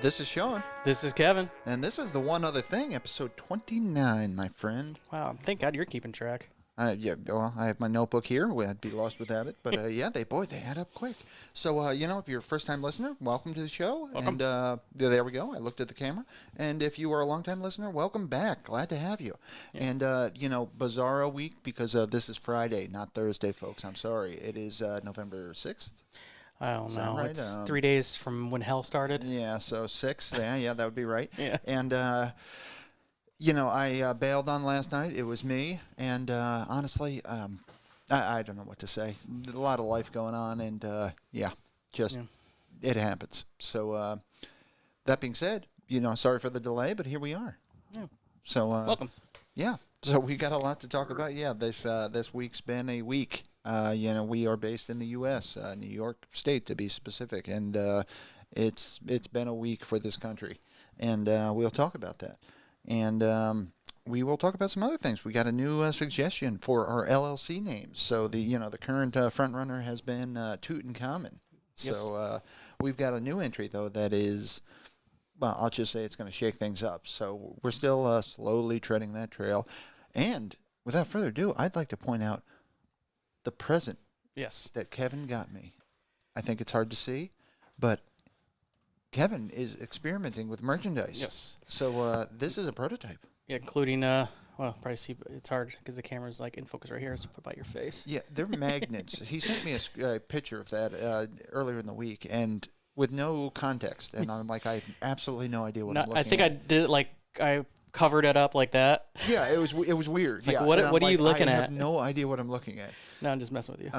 This is Sean. This is Kevin. And this is The One Other Thing, episode 29, my friend. Wow, thank God you're keeping track. Yeah, well, I have my notebook here. I'd be lost without it. But, yeah, they add up quick. So, if you're a first-time listener, welcome to the show. Welcome. And there we go. I looked at the camera. And if you are a long-time listener, welcome back. Glad to have you. Yeah. And, bizarro week because this is Friday, not Thursday, folks. I'm sorry. It is November 6th. I don't know. Right? It's 3 days from when hell started. Yeah, so 6. Yeah, that would be right. Yeah. And, I bailed on last night. It was me. And honestly, I don't know what to say. A lot of life going on. And, it happens. So that being said, sorry for the delay, but here we are. Yeah. So welcome. Yeah. So we got a lot to talk about. Yeah, this week's been a week. We are based in the U.S., New York State to be specific, and it's been a week for this country, and we'll talk about that, and we will talk about some other things. We got a new suggestion for our LLC names. So the current front runner has been Tutankhamun. Yes. So we've got a new entry though that is. Well, I'll just say it's going to shake things up. So we're still slowly treading that trail. And without further ado, I'd like to point out the present that Kevin got me. I think it's hard to see, but Kevin is experimenting with merchandise. Yes. So this is a prototype. Yeah, including, probably see, it's hard because the camera's like in focus right here, so put by your face. Yeah, they're magnets. He sent me a picture of that earlier in the week, and with no context, and I'm like, I have absolutely no idea what I'm looking at. I think I did it like, I covered it up like that. Yeah, it was weird. It's like, yeah. what are you looking at? I have no idea what I'm looking at. No, I'm just messing with you.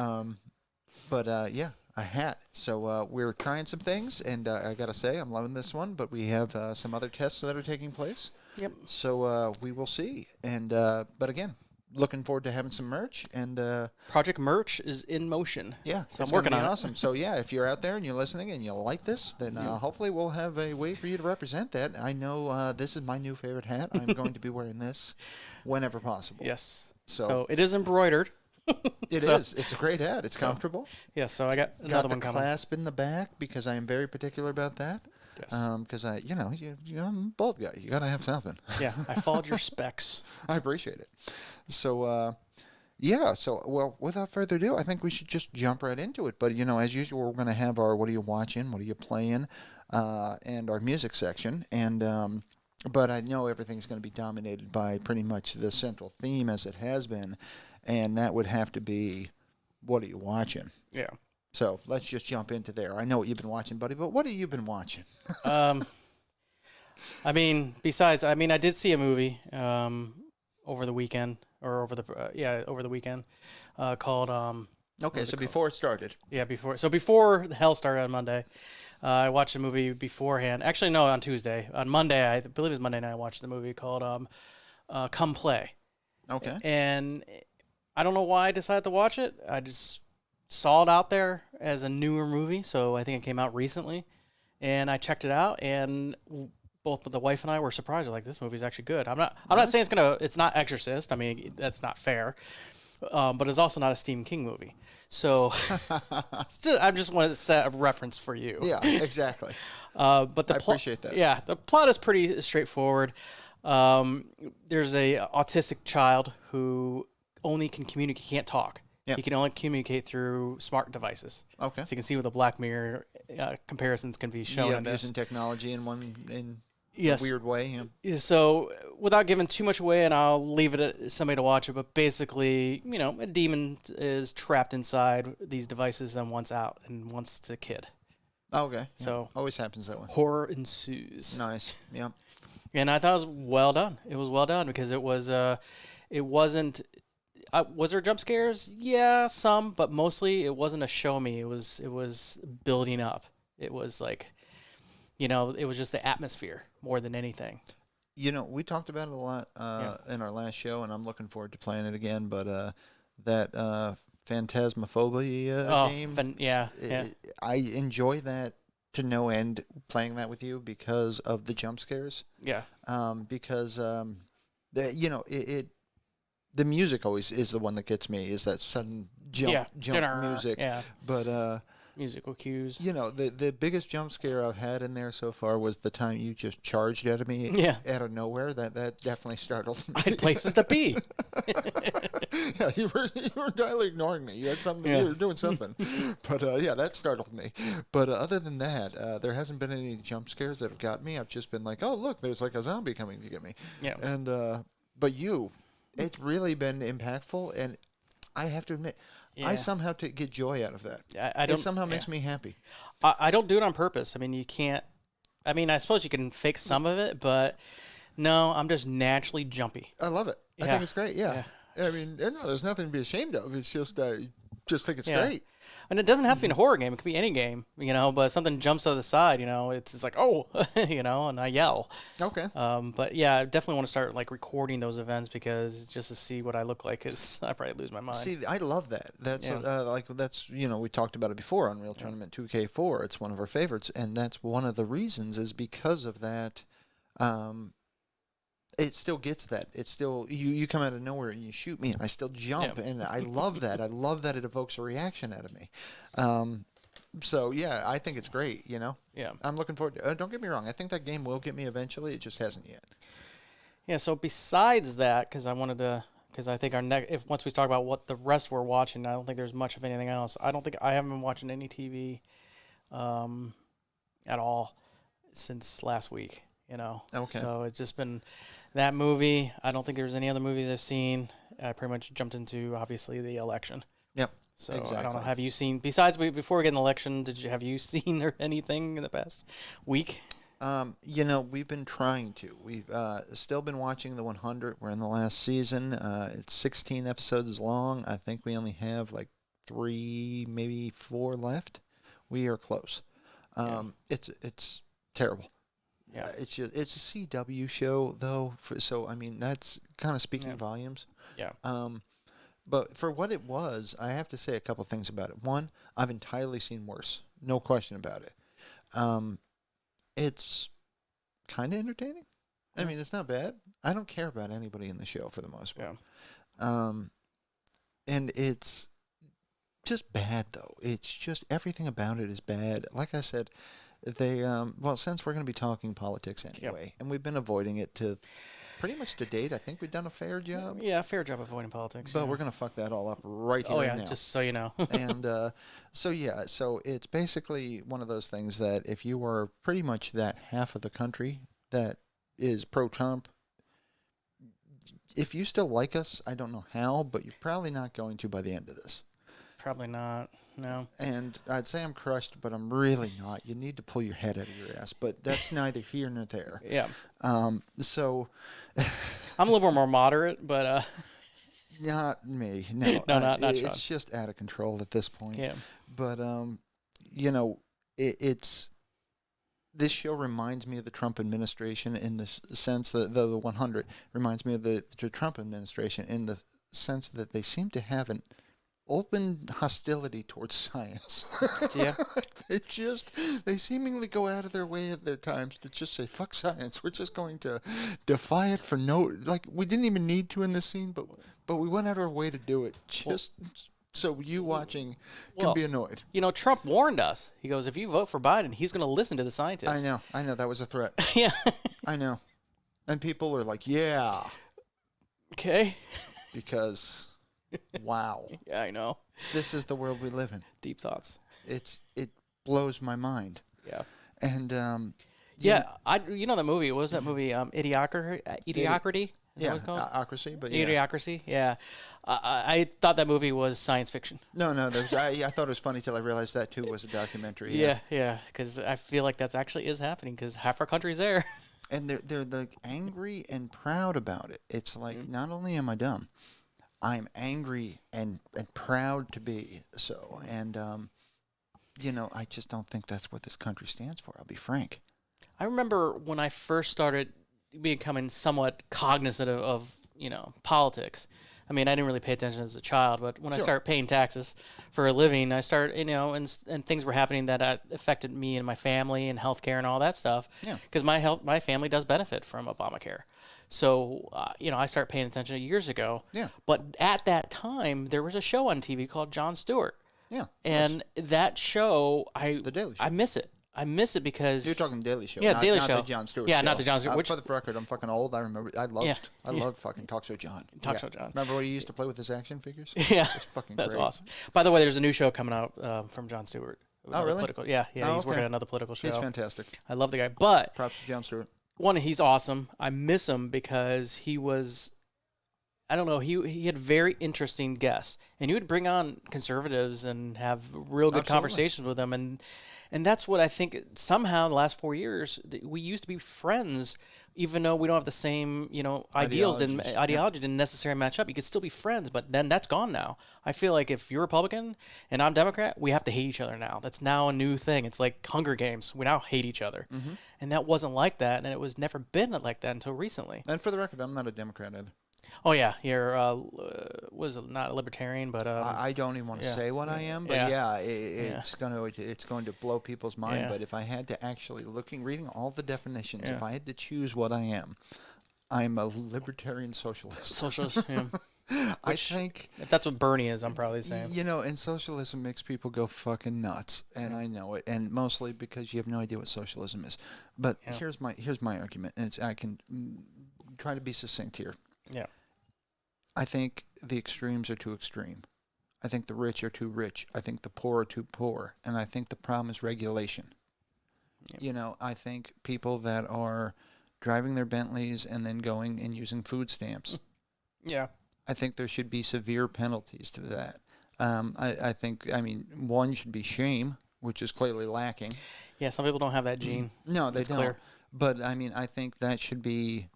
But a hat. So we're trying some things, and I got to say, I'm loving this one, but we have some other tests that are taking place. Yep. So we will see. And but again, looking forward to having some merch, and Project Merch is in motion. Yeah, so it's I'm working on awesome. So yeah, if you're out there and you're listening and you like this, then hopefully we'll have a way for you to represent that. I know this is my new favorite hat. I'm going to be wearing this whenever possible. Yes. So it is embroidered. It is. It's a great hat. It's comfortable. Yeah. So I got another one coming. Got the clasp in the back because I am very particular about that. Yes. Because I'm a bald guy. You gotta have something. Yeah. I followed your specs. I appreciate it. So, So, without further ado, I think we should just jump right into it. But, as usual, we're going to have our what are you watching, what are you playing, and our music section. And but I know everything's going to be dominated by pretty much the central theme as it has been. And that would have to be what are you watching? Yeah. So let's just jump into there. I know what you've been watching, buddy, but what have you been watching? I did see a movie over the weekend, or over the weekend, called Okay, so before it started. Yeah, before the hell started on Monday, I watched a movie beforehand. Actually, no, on Tuesday. On Monday, I believe it was Monday night, I watched the movie called Come Play. Okay. And I don't know why I decided to watch it. I just saw it out there as a newer movie, so I think it came out recently, and I checked it out, and both the wife and I were surprised. We're like, this movie's actually good. I'm not saying it's not Exorcist. I mean, that's not fair, but it's also not a Stephen King movie. So I just wanted to set a reference for you. Yeah, exactly. But I appreciate that. Yeah, the plot is pretty straightforward. There's a autistic child who only can communicate, can't talk. Yep. He can only communicate through smart devices. Okay. So you can see what the Black Mirror comparisons can be shown in this. Using technology in a weird way. Yeah. So without giving too much away, and I'll leave it at somebody to watch it, but basically, a demon is trapped inside these devices and wants out and wants to kid. Okay. So always happens that way. Horror ensues. Nice. Yeah. And I thought it was well done. It was well done because it wasn't. Was there jump scares? Yeah, some, but mostly it wasn't a show me. It was building up. It was like, it was just the atmosphere more than anything. We talked about it a lot in our last show, and I'm looking forward to playing it again. But that Phantasmophobia game, I enjoy that to no end playing that with you because of the jump scares. Yeah. Because the music always is the one that gets me, is that sudden jump music. Yeah. But musical cues. You know, the biggest jump scare I've had in there so far was the time you just charged at me Yeah. out of nowhere. That definitely startled me. I had places to be. Yeah, you were entirely ignoring me. You had something. Yeah. You were doing something. But yeah, that startled me. But other than that, there hasn't been any jump scares that have got me. I've just been like, oh look, there's like a zombie coming to get me. Yeah. And but it's really been impactful, and I have to admit, I Yeah. somehow get joy out of that. I It don't. somehow yeah. makes me happy. I don't do it on purpose. I mean, you can't. I mean, I suppose you can fake some of it, but no, I'm just naturally jumpy. I love it. I Yeah. think it's great. Yeah. Yeah. I mean, no, there's nothing to be ashamed of. It's just just think it's Yeah. great. And it doesn't have to be a horror game. It could be any game, but something jumps to the side, it's like, oh, and I yell. Okay. But yeah, I definitely want to start like recording those events because just to see what I look like is I probably lose my mind. See, I love that. That's Yeah. we talked about it before on Real Tournament 2K4. It's one of our favorites, and that's one of the reasons is because of that. It still gets that. It's still you come out of nowhere and you shoot me and I still jump, and I love that. I love that it evokes a reaction out of me. So yeah, I think it's great. Yeah. I'm looking forward to. Don't get me wrong. I think that game will get me eventually. It just hasn't yet. Yeah. So besides that, because I think our next, once we talk about what the rest we're watching, I don't think there's much of anything else. I haven't been watching any TV, at all since last week. Okay. So it's just been that movie. I don't think there's any other movies I've seen. I pretty much jumped into obviously the election. Yep. So I don't know. Exactly. Have you seen before we get an election? Have you seen or anything in the past week? We've been trying to. We've still been watching the 100. We're in the last season. It's 16 episodes long. I think we only have like 3, maybe 4 left. We are close. It's terrible. Yeah. It's a CW show though, so I mean that's kind of speaking volumes. Yeah. But for what it was, I have to say a couple things about it. One, I've entirely seen worse, no question about it. It's kind of entertaining. I mean, it's not bad. I don't care about anybody in the show for the most part. Yeah. And it's just bad though. It's just everything about it is bad. Like I said, they since we're going to be talking politics anyway, and we've been avoiding it to pretty much to date. I think we've done a fair job. Yeah, fair job avoiding politics. But we're going to fuck that all up right here and now. Just so you know. And so it's basically one of those things that if you are pretty much that half of the country that is pro-Trump, if you still like us, I don't know how, but you're probably not going to by the end of this. Probably not. No. And I'd say I'm crushed, but I'm really not. You need to pull your head out of your ass, but that's neither here nor there. Yeah. So I'm a little more moderate, but not me. No, No, not Sean. It's just out of control at this point. yeah. But it's this show reminds me of the Trump administration in the sense that the 100 reminds me of the Trump administration in the sense that they seem to have an open hostility towards science. Yeah. They seemingly go out of their way at their times to just say, fuck science. We're just going to defy it for we didn't even need to in this scene, but we went out of our way to do it just so you watching can be annoyed. Trump warned us. He goes, if you vote for Biden, he's going to listen to the scientists. I know that was a threat. Yeah. I know. And people are like, yeah. Okay. Because wow. Yeah, I know. This is the world we live in. Deep thoughts. It blows my mind. Yeah. And the movie. What was that movie? Idiocracy. Is that what it's called? Ocracy, but yeah. Idiocracy. Yeah. I thought that movie was science fiction. No, I thought it was funny till I realized that too was a documentary. Yeah. Because I feel like that's actually is happening because half our country's there. And they're like angry and proud about it. It's like not only am I dumb, I'm angry and proud to be so. And I just don't think that's what this country stands for. I'll be frank. I remember when I first started becoming somewhat cognizant of politics. I mean, I didn't really pay attention as a child, but when I started paying taxes for a living, I started, and things were happening that affected me and my family and healthcare and all that stuff. Yeah. Because my family does benefit from Obamacare. So, I started paying attention years ago. Yeah. But at that time, there was a show on TV called Jon Stewart. Yeah. And that show, The Daily Show. I miss it. I miss it because You're talking Daily Show. Yeah, not, Daily not Show. the Jon Stewart Yeah, show. not the Jon Stewart. Which for the record, I'm fucking old. I remember. I loved fucking Talk Show John. Show John. Remember when he used to play with his action figures? Yeah, It's fucking that's great. awesome. By the way, there's a new show coming out from Jon Stewart. Oh, really? Yeah, Oh, he's okay. working on another political show. He's fantastic. I love the guy, but Props to Jon Stewart. one, he's awesome. I miss him because he was, I don't know, he had very interesting guests, and he would bring on conservatives and have real good Absolutely. conversations with them, and that's what I think. Somehow in the last 4 years, we used to be friends, even though we don't have the same, ideology didn't necessarily match up. You could still be friends, but then that's gone now. I feel like if you're Republican and I'm Democrat, we have to hate each other now. That's now a new thing. It's like Hunger Games. We now hate each other, and that wasn't like that, and it was never been like that until recently. And for the record, I'm not a Democrat either. Oh yeah, you're was not a libertarian, but I don't even want to say what I am, but it's going to blow people's mind. Yeah. But if I had to actually reading all the definitions, if I had to choose what I am, I'm a libertarian socialist. Socialist. Yeah. I think If that's what Bernie is, I'm probably the same. and socialism makes people go fucking nuts, and I know it, and mostly because you have no idea what socialism is. But here's my argument, and I can try to be succinct here. Yeah. I think the extremes are too extreme. I think the rich are too rich. I think the poor are too poor. And I think the problem is regulation. Yep. I think people that are driving their Bentleys and then going and using food stamps. Yeah. I think there should be severe penalties to that. I think, one should be shame, which is clearly lacking. Yeah, some people don't have that gene. No, they It's don't. clear. But, I think that should be...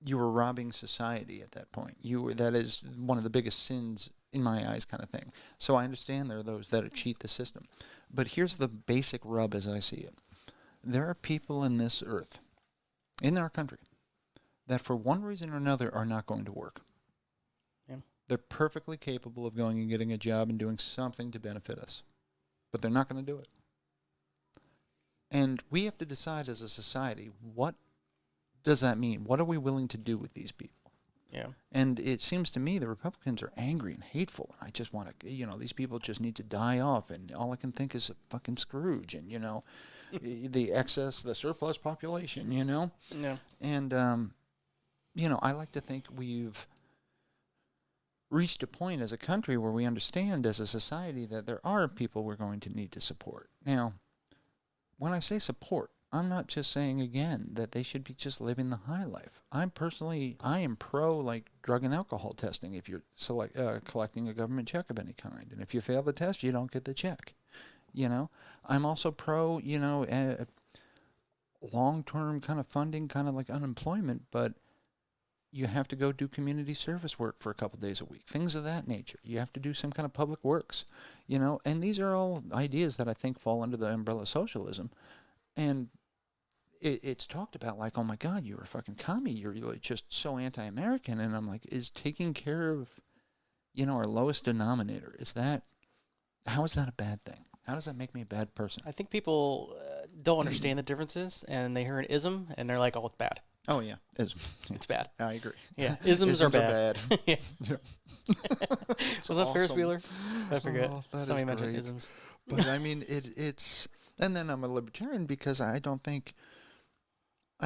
You were robbing society at that point. That is one of the biggest sins in my eyes, kind of thing. So I understand there are those that cheat the system. But here's the basic rub as I see it. There are people in this earth, in our country, that for one reason or another are not going to work. Yeah. They're perfectly capable of going and getting a job and doing something to benefit us. But they're not going to do it. And we have to decide as a society, what does that mean? What are we willing to do with these people? Yeah. And it seems to me the Republicans are angry and hateful. And I just want to, these people just need to die off. And all I can think is a fucking Scrooge and, the surplus population, Yeah. And, I like to think we've reached a point as a country where we understand as a society that there are people we're going to need to support. Now, when I say support, I'm not just saying, again, that they should be just living the high life. I am pro, drug and alcohol testing if you're collecting a government check of any kind. And if you fail the test, you don't get the check. I'm also pro, long-term kind of funding, kind of like unemployment, but you have to go do community service work for a couple days a week, things of that nature. You have to do some kind of public works, and these are all ideas that I think fall under the umbrella of socialism. And it's talked about like, oh my God, you're a fucking commie. You're just so anti-American. And I'm like, is taking care of, our lowest denominator, how is that a bad thing? How does that make me a bad person? I think people don't understand the differences, and they hear an ism, and they're like, oh, it's bad. Oh, yeah. It's bad. I agree. Yeah, isms are bad. Yeah. Was that Ferris awesome. Bueller? I forget. Oh, that Somebody is mentioned great. isms. But it's, and then I'm a libertarian because I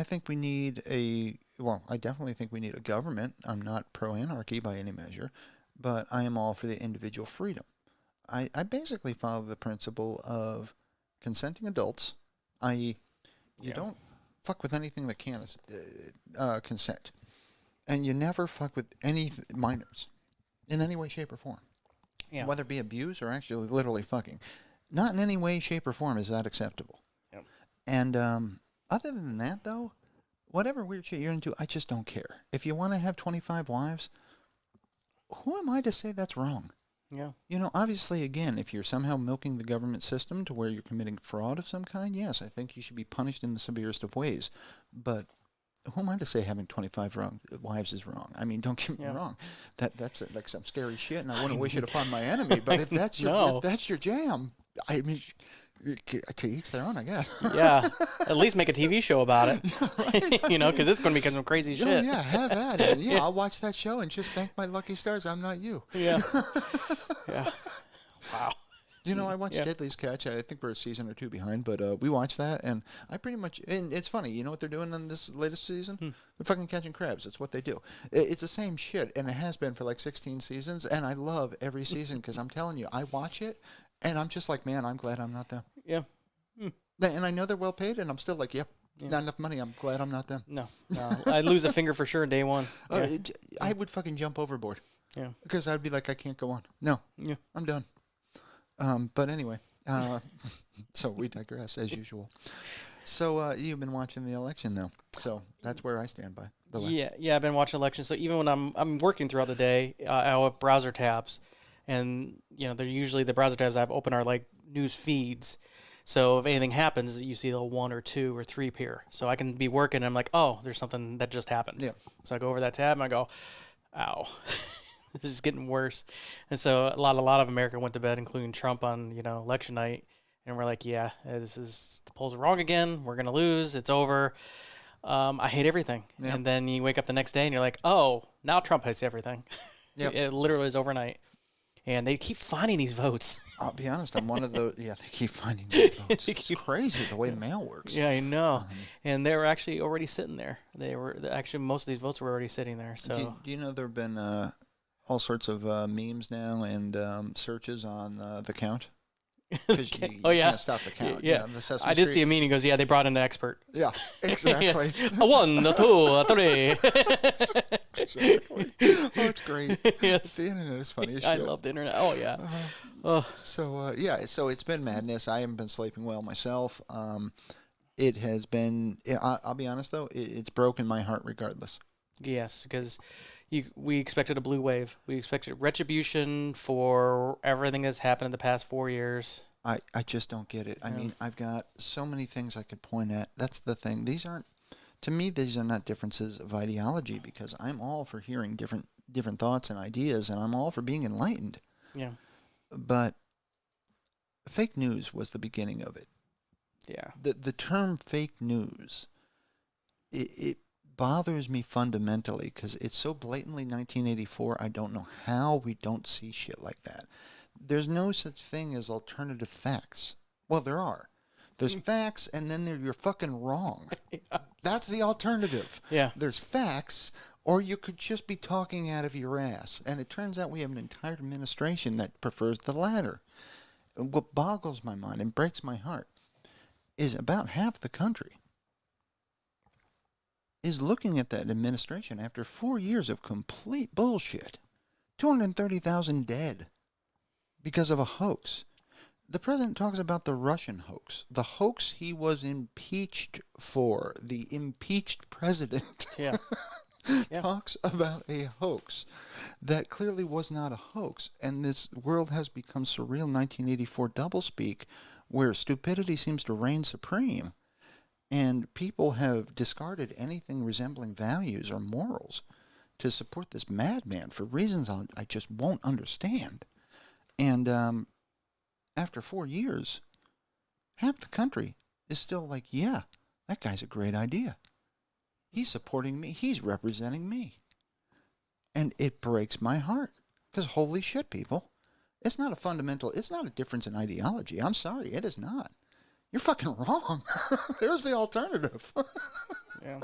think we need I definitely think we need a government. I'm not pro-anarchy by any measure, but I am all for the individual freedom. I basically follow the principle of consenting adults, i.e., you don't fuck with anything that can consent. And you never fuck with any minors in any way, shape, or form. Yeah. Whether it be abuse or actually literally fucking. Not in any way, shape, or form is that acceptable. Yep. And other than that, though, whatever weird shit you're into, I just don't care. If you want to have 25 wives, who am I to say that's wrong? Yeah. Obviously, again, if you're somehow milking the government system to where you're committing fraud of some kind, yes, I think you should be punished in the severest of ways. But who am I to say having 25 wives is wrong? I mean, don't get me wrong. That's like some scary shit, and I wouldn't wish it upon my enemy. But if that's your jam, I mean, to each their own, I guess. Yeah. At least make a TV show about it. Right? Because it's going to be some crazy shit. Yeah, have at it. Yeah, I'll watch that show and just thank my lucky stars I'm not you. Yeah. Yeah. Wow. You know, I watched Yeah. Deadliest Catch. I think we're a season or two behind, but we watched that, and I pretty much. And it's funny, you know what they're doing in this latest season? They're fucking catching crabs. That's what they do. It's the same shit, and it has been for like 16 seasons. And I love every season because I'm telling you, I watch it, and I'm just like, man, I'm glad I'm not them. Yeah. And I know they're well paid, and I'm still like, yep, not enough money. I'm glad I'm not them. No. I'd lose a finger for sure day one. Yeah. I would fucking jump overboard. Yeah. Because I'd be like, I can't go on. No. Yeah. I'm done. But anyway, so we digress as usual. So you've been watching the election though. So that's where I stand by the way. Yeah. I've been watching elections. So even when I'm working throughout the day, I'll have browser tabs, and they're usually the browser tabs I have open are like news feeds. So if anything happens, you see the 1 or 2 or 3 appear. So I can be working, and I'm like, oh, there's something that just happened. Yeah. So I go over that tab, and I go, ow. This is getting worse. And so a lot of America went to bed, including Trump on, election night. And we're like, the polls are wrong again. We're going to lose. It's over. I hate everything. Yeah. And then you wake up the next day and you're like, oh, now Trump hates everything. Yep. It literally is overnight. And they keep finding these votes. I'll be honest, I'm one of those. Yeah, they keep finding these votes. It's crazy the way mail works. Yeah, I know. And they were actually already sitting there. Most of these votes were already sitting there. So Do you know there have been all sorts of memes now and searches on the count? Because you can't stop the count. Yeah, the Sesame I did Street. see a meme. He goes, "Yeah, they brought in an expert." Yeah, exactly. Yes. 1, 2, 3. Exactly. Oh, it's great. Yes. The internet is funny as shit. I love the internet. Oh yeah. So it's been madness. I haven't been sleeping well myself. It has been. I'll be honest though, it's broken my heart regardless. Yes, because we expected a blue wave. We expected retribution for everything that's happened in the past 4 years. I just don't get it. I mean, I've got so many things I could point at. That's the thing. These are not differences of ideology because I'm all for hearing different thoughts and ideas, and I'm all for being enlightened. Yeah. But fake news was the beginning of it. Yeah. The term fake news, it bothers me fundamentally because it's so blatantly 1984. I don't know how we don't see shit like that. There's no such thing as alternative facts. Well, there are. There's facts, and then you're fucking wrong. Yeah. That's the alternative. Yeah. There's facts, or you could just be talking out of your ass. And it turns out we have an entire administration that prefers the latter. What boggles my mind and breaks my heart is about half the country is looking at that administration after 4 years of complete bullshit. 230,000 dead because of a hoax. The president talks about the Russian hoax, the hoax he was impeached for. The impeached president Yeah. talks about a hoax that clearly was not a hoax. And this world has become surreal 1984 doublespeak, where stupidity seems to reign supreme. And people have discarded anything resembling values or morals to support this madman for reasons I just won't understand. And after 4 years, half the country is still like, yeah, that guy's a great idea. He's supporting me. He's representing me. And it breaks my heart. Because holy shit, people. It's not a difference in ideology. I'm sorry, it is not. You're fucking wrong. There's the alternative. Yeah.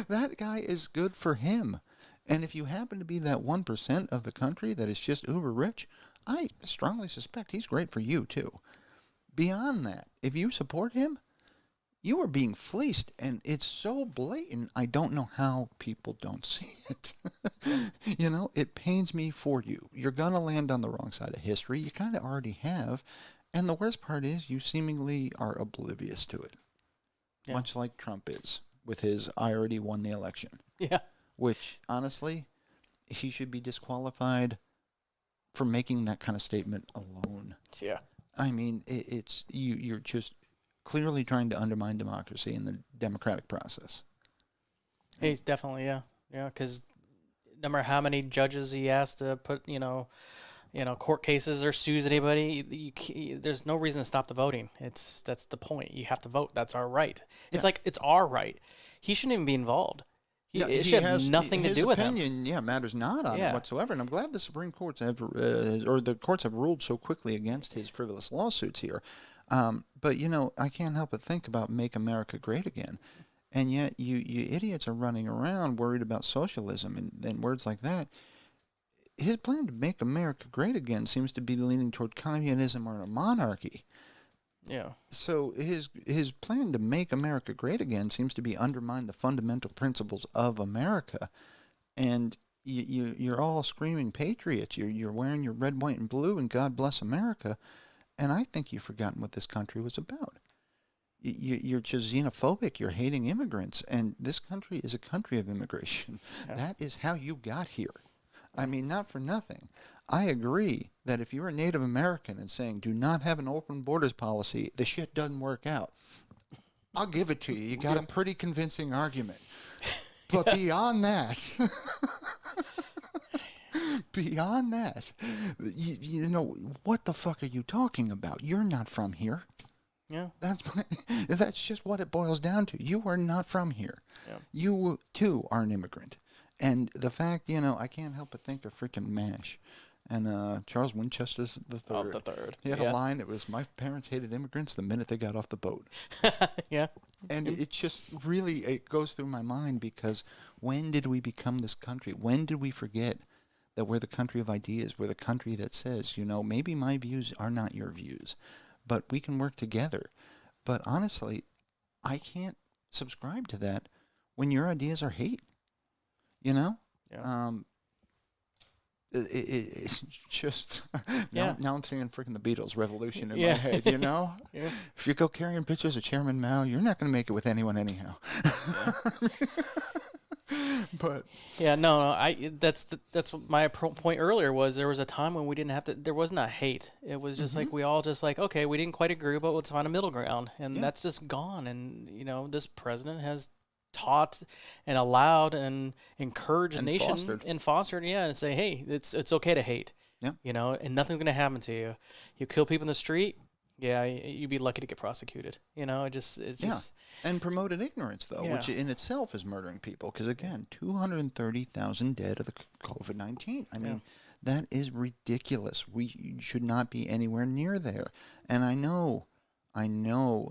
That guy is good for him. And if you happen to be that 1% of the country that is just uber rich, I strongly suspect he's great for you too. Beyond that, if you support him, you are being fleeced, and it's so blatant, I don't know how people don't see it. It pains me for you. You're going to land on the wrong side of history. You kind of already have. And the worst part is you seemingly are oblivious to it, much like Trump is with his I already won the election. Yeah. Which, honestly, he should be disqualified for making that kind of statement alone. Yeah. I mean, you're just clearly trying to undermine democracy and the democratic process. He's definitely, yeah, because no matter how many judges he has to put, court cases or sues anybody, there's no reason to stop the voting. That's the point. You have to vote. That's our right. It's like it's our right. He shouldn't even be involved. It should have nothing to do with him. His opinion, matters not on it whatsoever. And I'm glad the Supreme Courts have, or the courts have ruled so quickly against his frivolous lawsuits here. But, I can't help but think about Make America Great Again. And yet you idiots are running around worried about socialism and words like that. His plan to make America great again seems to be leaning toward communism or a monarchy. Yeah. So his plan to make America great again seems to be undermine the fundamental principles of America, and you're all screaming patriots. You're wearing your red, white, and blue, and God bless America. And I think you've forgotten what this country was about. You're just xenophobic. You're hating immigrants, and this country is a country of immigration. Yeah. That is how you got here. I mean, not for nothing. I agree that if you're a Native American and saying do not have an open borders policy, the shit doesn't work out. I'll give it to you. You got a pretty convincing argument. But beyond that, what the fuck are you talking about? You're not from here. Yeah. That's just what it boils down to. You are not from here. Yeah. You, too, are an immigrant. And the fact, I can't help but think of freaking MASH. And Charles Winchester III. Oh, the third. He had a line. It was, my parents hated immigrants the minute they got off the boat. Yeah. And it just really, it goes through my mind because when did we become this country? When did we forget that we're the country of ideas? We're the country that says, maybe my views are not your views, but we can work together. But honestly, I can't subscribe to that when your ideas are hate. Yeah. It's just now I'm singing freaking the Beatles Revolution in my head, Yeah. If you go carrying pictures of Chairman Mao, you're not going to make it with anyone anyhow. But that's what my point earlier was. There was a time when we didn't have to. There was not hate. It was just like we all just like, okay, we didn't quite agree, but let's find a middle ground, and that's just gone. And this president has taught and allowed and encouraged a nation and fostered, and say, hey, it's okay to hate, and nothing's going to happen to you. You kill people in the street, you'd be lucky to get prosecuted. It's just and promoted ignorance though, which in itself is murdering people. Because again, 230,000 dead of the COVID-19. I mean, that is ridiculous. We should not be anywhere near there. And I know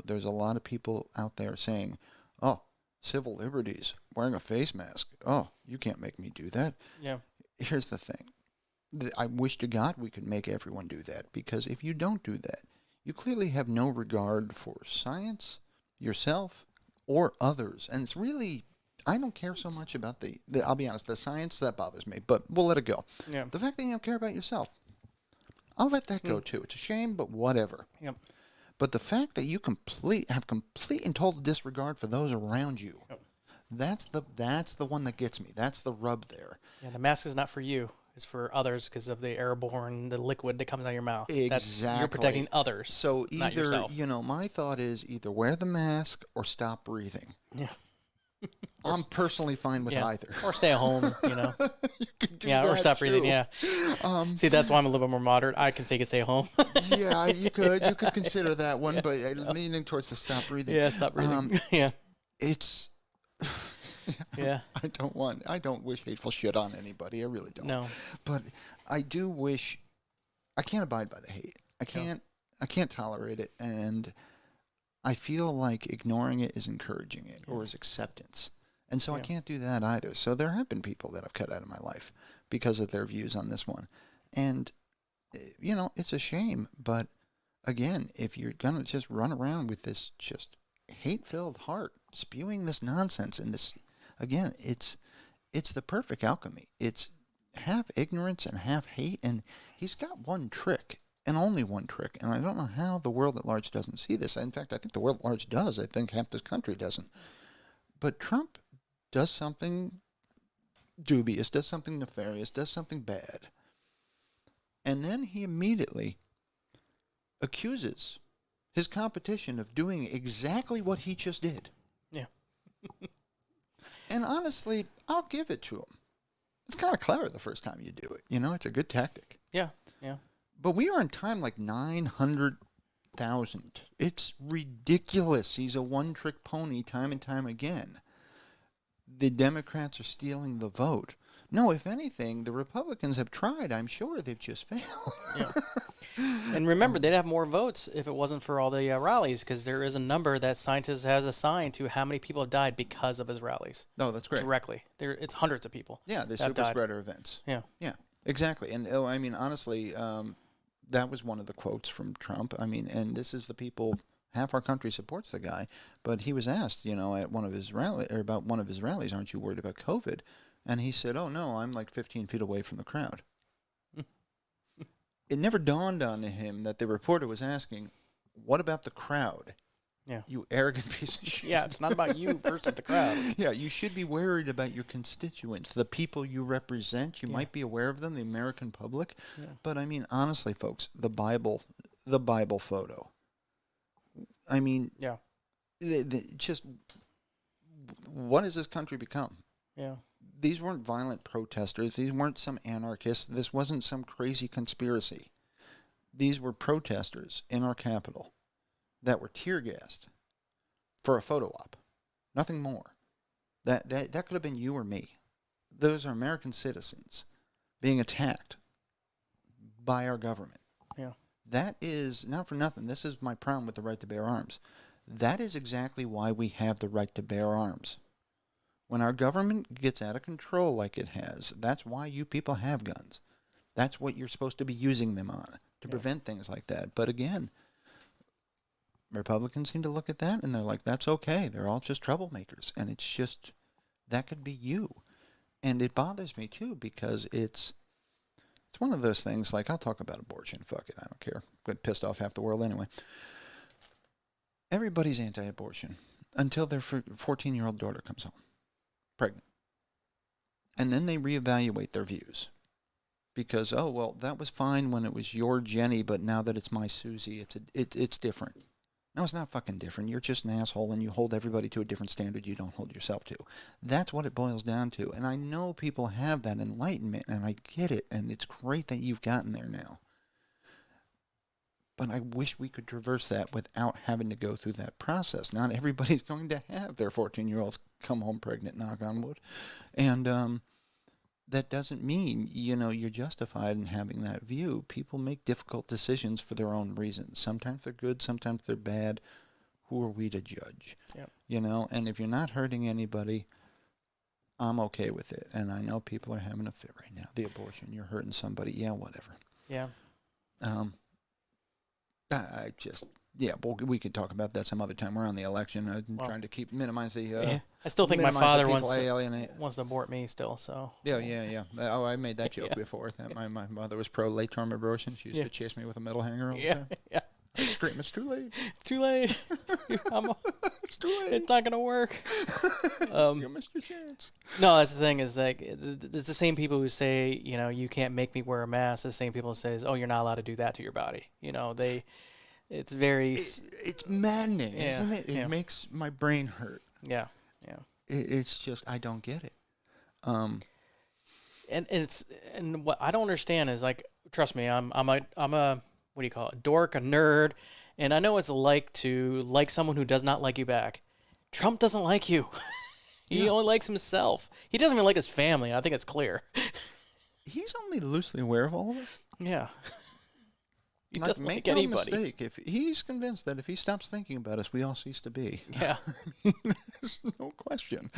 there's a lot of people out there saying, oh, civil liberties, wearing a face mask. Oh, you can't make me do that. Yeah. Here's the thing. I wish to God we could make everyone do that, because if you don't do that, you clearly have no regard for science, yourself, or others. And it's really, I don't care so much about the I'll be honest, the science, that bothers me, but we'll let it go. Yeah. The fact that you don't care about yourself, I'll let that go too. It's a shame, but whatever. Yep. But the fact that you have complete and total disregard for those around you, that's the one that gets me. That's the rub there. Yeah, the mask is not for you. It's for others because of the airborne, the liquid that comes out of your mouth. Exactly. You're protecting others, so not either, yourself. My thought is either wear the mask or stop breathing. Yeah. I'm personally fine with either. Or stay at home, You could do or that stop too. breathing, See, that's why I'm a little bit more moderate. I can say you can stay home. Yeah, you could consider that one, but leaning towards the stop breathing. Yeah, stop breathing. It's... Yeah. I don't wish hateful shit on anybody. I really don't. No. But I do wish... I can't abide by the hate. I can't tolerate it, and I feel like ignoring it is encouraging it, or is acceptance. And so I can't do that either. So there have been people that I've cut out of my life because of their views on this one. And, it's a shame. But, again, if you're going to just run around with this just hate-filled heart, spewing this nonsense and this, again, it's the perfect alchemy. It's half ignorance and half hate. And he's got one trick. And only one trick, and I don't know how the world at large doesn't see this. In fact, I think the world at large does. I think half this country doesn't. But Trump does something dubious, does something nefarious, does something bad. And then he immediately accuses his competition of doing exactly what he just did. Yeah. And honestly, I'll give it to him. It's kind of clever the first time you do it. It's a good tactic. Yeah. But we are in time like 900,000. It's ridiculous. He's a one-trick pony time and time again. the Democrats are stealing the vote. No, if anything, the Republicans have tried. I'm sure they've just failed. Yeah. And remember, they'd have more votes if it wasn't for all the rallies, because there is a number that scientists has assigned to how many people have died because of his rallies. No, that's great. Directly. It's hundreds of people. Yeah, the that have super died. spreader events. Yeah. Yeah, exactly. And I mean, honestly, that was one of the quotes from Trump. I mean, and this is the people. Half our country supports the guy, but he was asked, at one of his about one of his rallies, aren't you worried about COVID? And he said, "Oh no, I'm like 15 feet away from the crowd." It never dawned on him that the reporter was asking, "What about the crowd?" Yeah. You arrogant piece of shit. Yeah, it's not about you versus the crowd. Yeah, you should be worried about your constituents, the people you represent. You might be aware of them, the American public. Yeah. But I mean, honestly, folks, the Bible photo. I mean, yeah. Just what has this country become? Yeah. These weren't violent protesters. These weren't some anarchists. This wasn't some crazy conspiracy. These were protesters in our capital that were tear gassed for a photo op. Nothing more. That could have been you or me. Those are American citizens being attacked by our government. Yeah. That is, not for nothing, this is my problem with the right to bear arms. That is exactly why we have the right to bear arms. When our government gets out of control like it has, that's why you people have guns. That's what you're supposed to be using them on, to prevent things like that. But again, Republicans seem to look at that and they're like, that's okay. They're all just troublemakers. And it's just, that could be you. And it bothers me too, because it's one of those things, like, I'll talk about abortion. Fuck it, I don't care. Get pissed off half the world anyway. Everybody's anti-abortion until their 14-year-old daughter comes home, pregnant. And then they reevaluate their views. Because, oh, well, that was fine when it was your Jenny, but now that it's my Susie, it's different. No, it's not fucking different. You're just an asshole, and you hold everybody to a different standard you don't hold yourself to. That's what it boils down to. And I know people have that enlightenment, and I get it, and it's great that you've gotten there now. But I wish we could traverse that without having to go through that process. Not everybody's going to have their 14-year-olds come home pregnant, knock on wood. And that doesn't mean, you're justified in having that view. People make difficult decisions for their own reasons. Sometimes they're good, sometimes they're bad. Who are we to judge? Yep. And if you're not hurting anybody, I'm okay with it. And I know people are having a fit right now. The abortion, you're hurting somebody. Yeah, whatever. Yeah. We could talk about that some other time. We're on the election. I'm trying to minimize the. I still think my father wants to abort me still. So. Yeah. Oh, I made that joke before. That my mother was pro late term abortion. She used to chase me with a metal hanger all the time. Yeah. I scream, it's too late. It's too late. It's too late. It's not gonna work. You missed your chance. No, that's the thing. Is like it's the same people who say you can't make me wear a mask. The same people who says you're not allowed to do that to your body. It's very. It's maddening, isn't it? It makes my brain hurt. Yeah. It's just I don't get it. And what I don't understand is, like, trust me, I'm a what do you call it? A dork, a nerd, and I know what it's like to like someone who does not like you back. Trump doesn't like you. He only likes himself. He doesn't even like his family. I think it's clear. He's only loosely aware of all of us. Yeah. He doesn't make like no anybody. Mistake. If he's convinced that if he stops thinking about us, we all cease to be. Yeah. There's no question.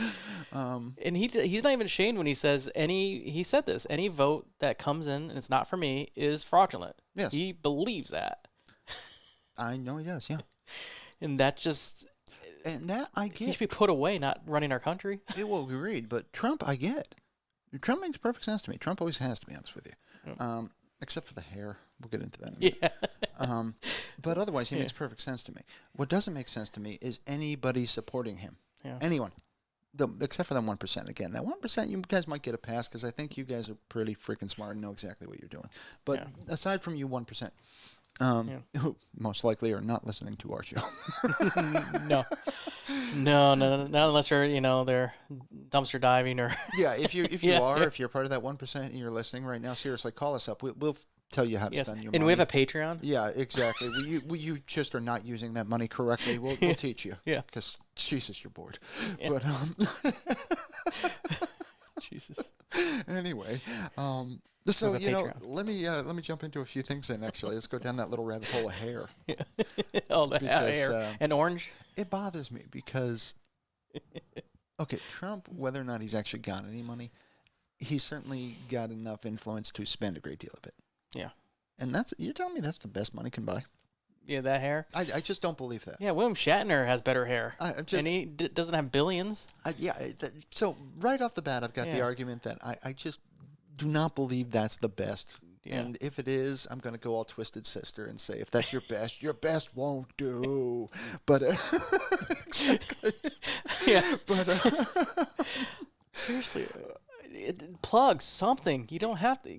And he's not even ashamed when he says he said this, any vote that comes in and it's not for me is fraudulent. Yes. He believes that. I know he does, yeah. And that just... And that I get. He should be put away, not running our country. It will agreed, but Trump I get. Trump makes perfect sense to me. Trump always has, to be honest with you. Yep. Except for the hair. We'll get into that in a minute. Yeah. But otherwise, he makes perfect sense to me. What doesn't make sense to me is anybody supporting him. Yeah. Anyone. Except for that 1%. Again, that 1%, you guys might get a pass because I think you guys are pretty freaking smart and know exactly what you're doing. But aside from you 1%, who most likely are not listening to our show. No, not unless they're they're dumpster diving or. Yeah, if you're part of that 1% and you're listening right now, seriously, call us up. We'll tell you how to spend your money. And we have a Patreon. Yeah, exactly. You just are not using that money correctly. We'll teach you. Yeah. Because Jesus, you're bored. Yeah. But Jesus. Anyway, so Have a Patreon. let me jump into a few things then. Actually, let's go down that little rabbit hole of hair. Oh, the Because, hair and orange. It bothers me because, okay, Trump, whether or not he's actually got any money, he's certainly got enough influence to spend a great deal of it. Yeah. And you're telling me that's the best money can buy? Yeah, that hair. I just don't believe that. Yeah, William Shatner has better hair, and he doesn't have billions. So right off the bat, I've got the Yeah. argument that I just do not believe that's the best. Yeah. And if it is, I'm going to go all twisted sister and say, if that's your best won't do. But Yeah. but seriously, plug something. You don't have to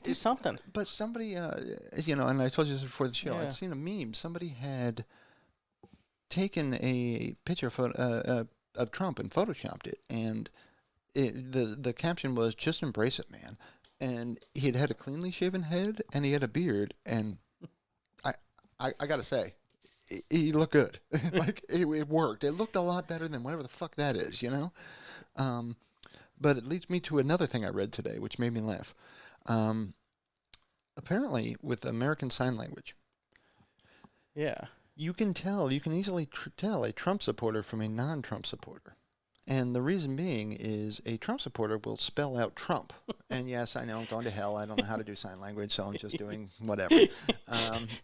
do something. But somebody, and I told you this before the show. Yeah. I'd seen a meme. Somebody had taken a picture of Trump and photoshopped it, and the caption was "Just embrace it, man." And he had a cleanly shaven head, and he had a beard, and I got to say, he looked good. Like it worked. It looked a lot better than whatever the fuck that is, But it leads me to another thing I read today, which made me laugh. Apparently, with American Sign Language, Yeah. you can easily tell a Trump supporter from a non-Trump supporter. And the reason being is a Trump supporter will spell out Trump. And yes, I know, I'm going to hell. I don't know how to do sign language, so I'm just doing whatever.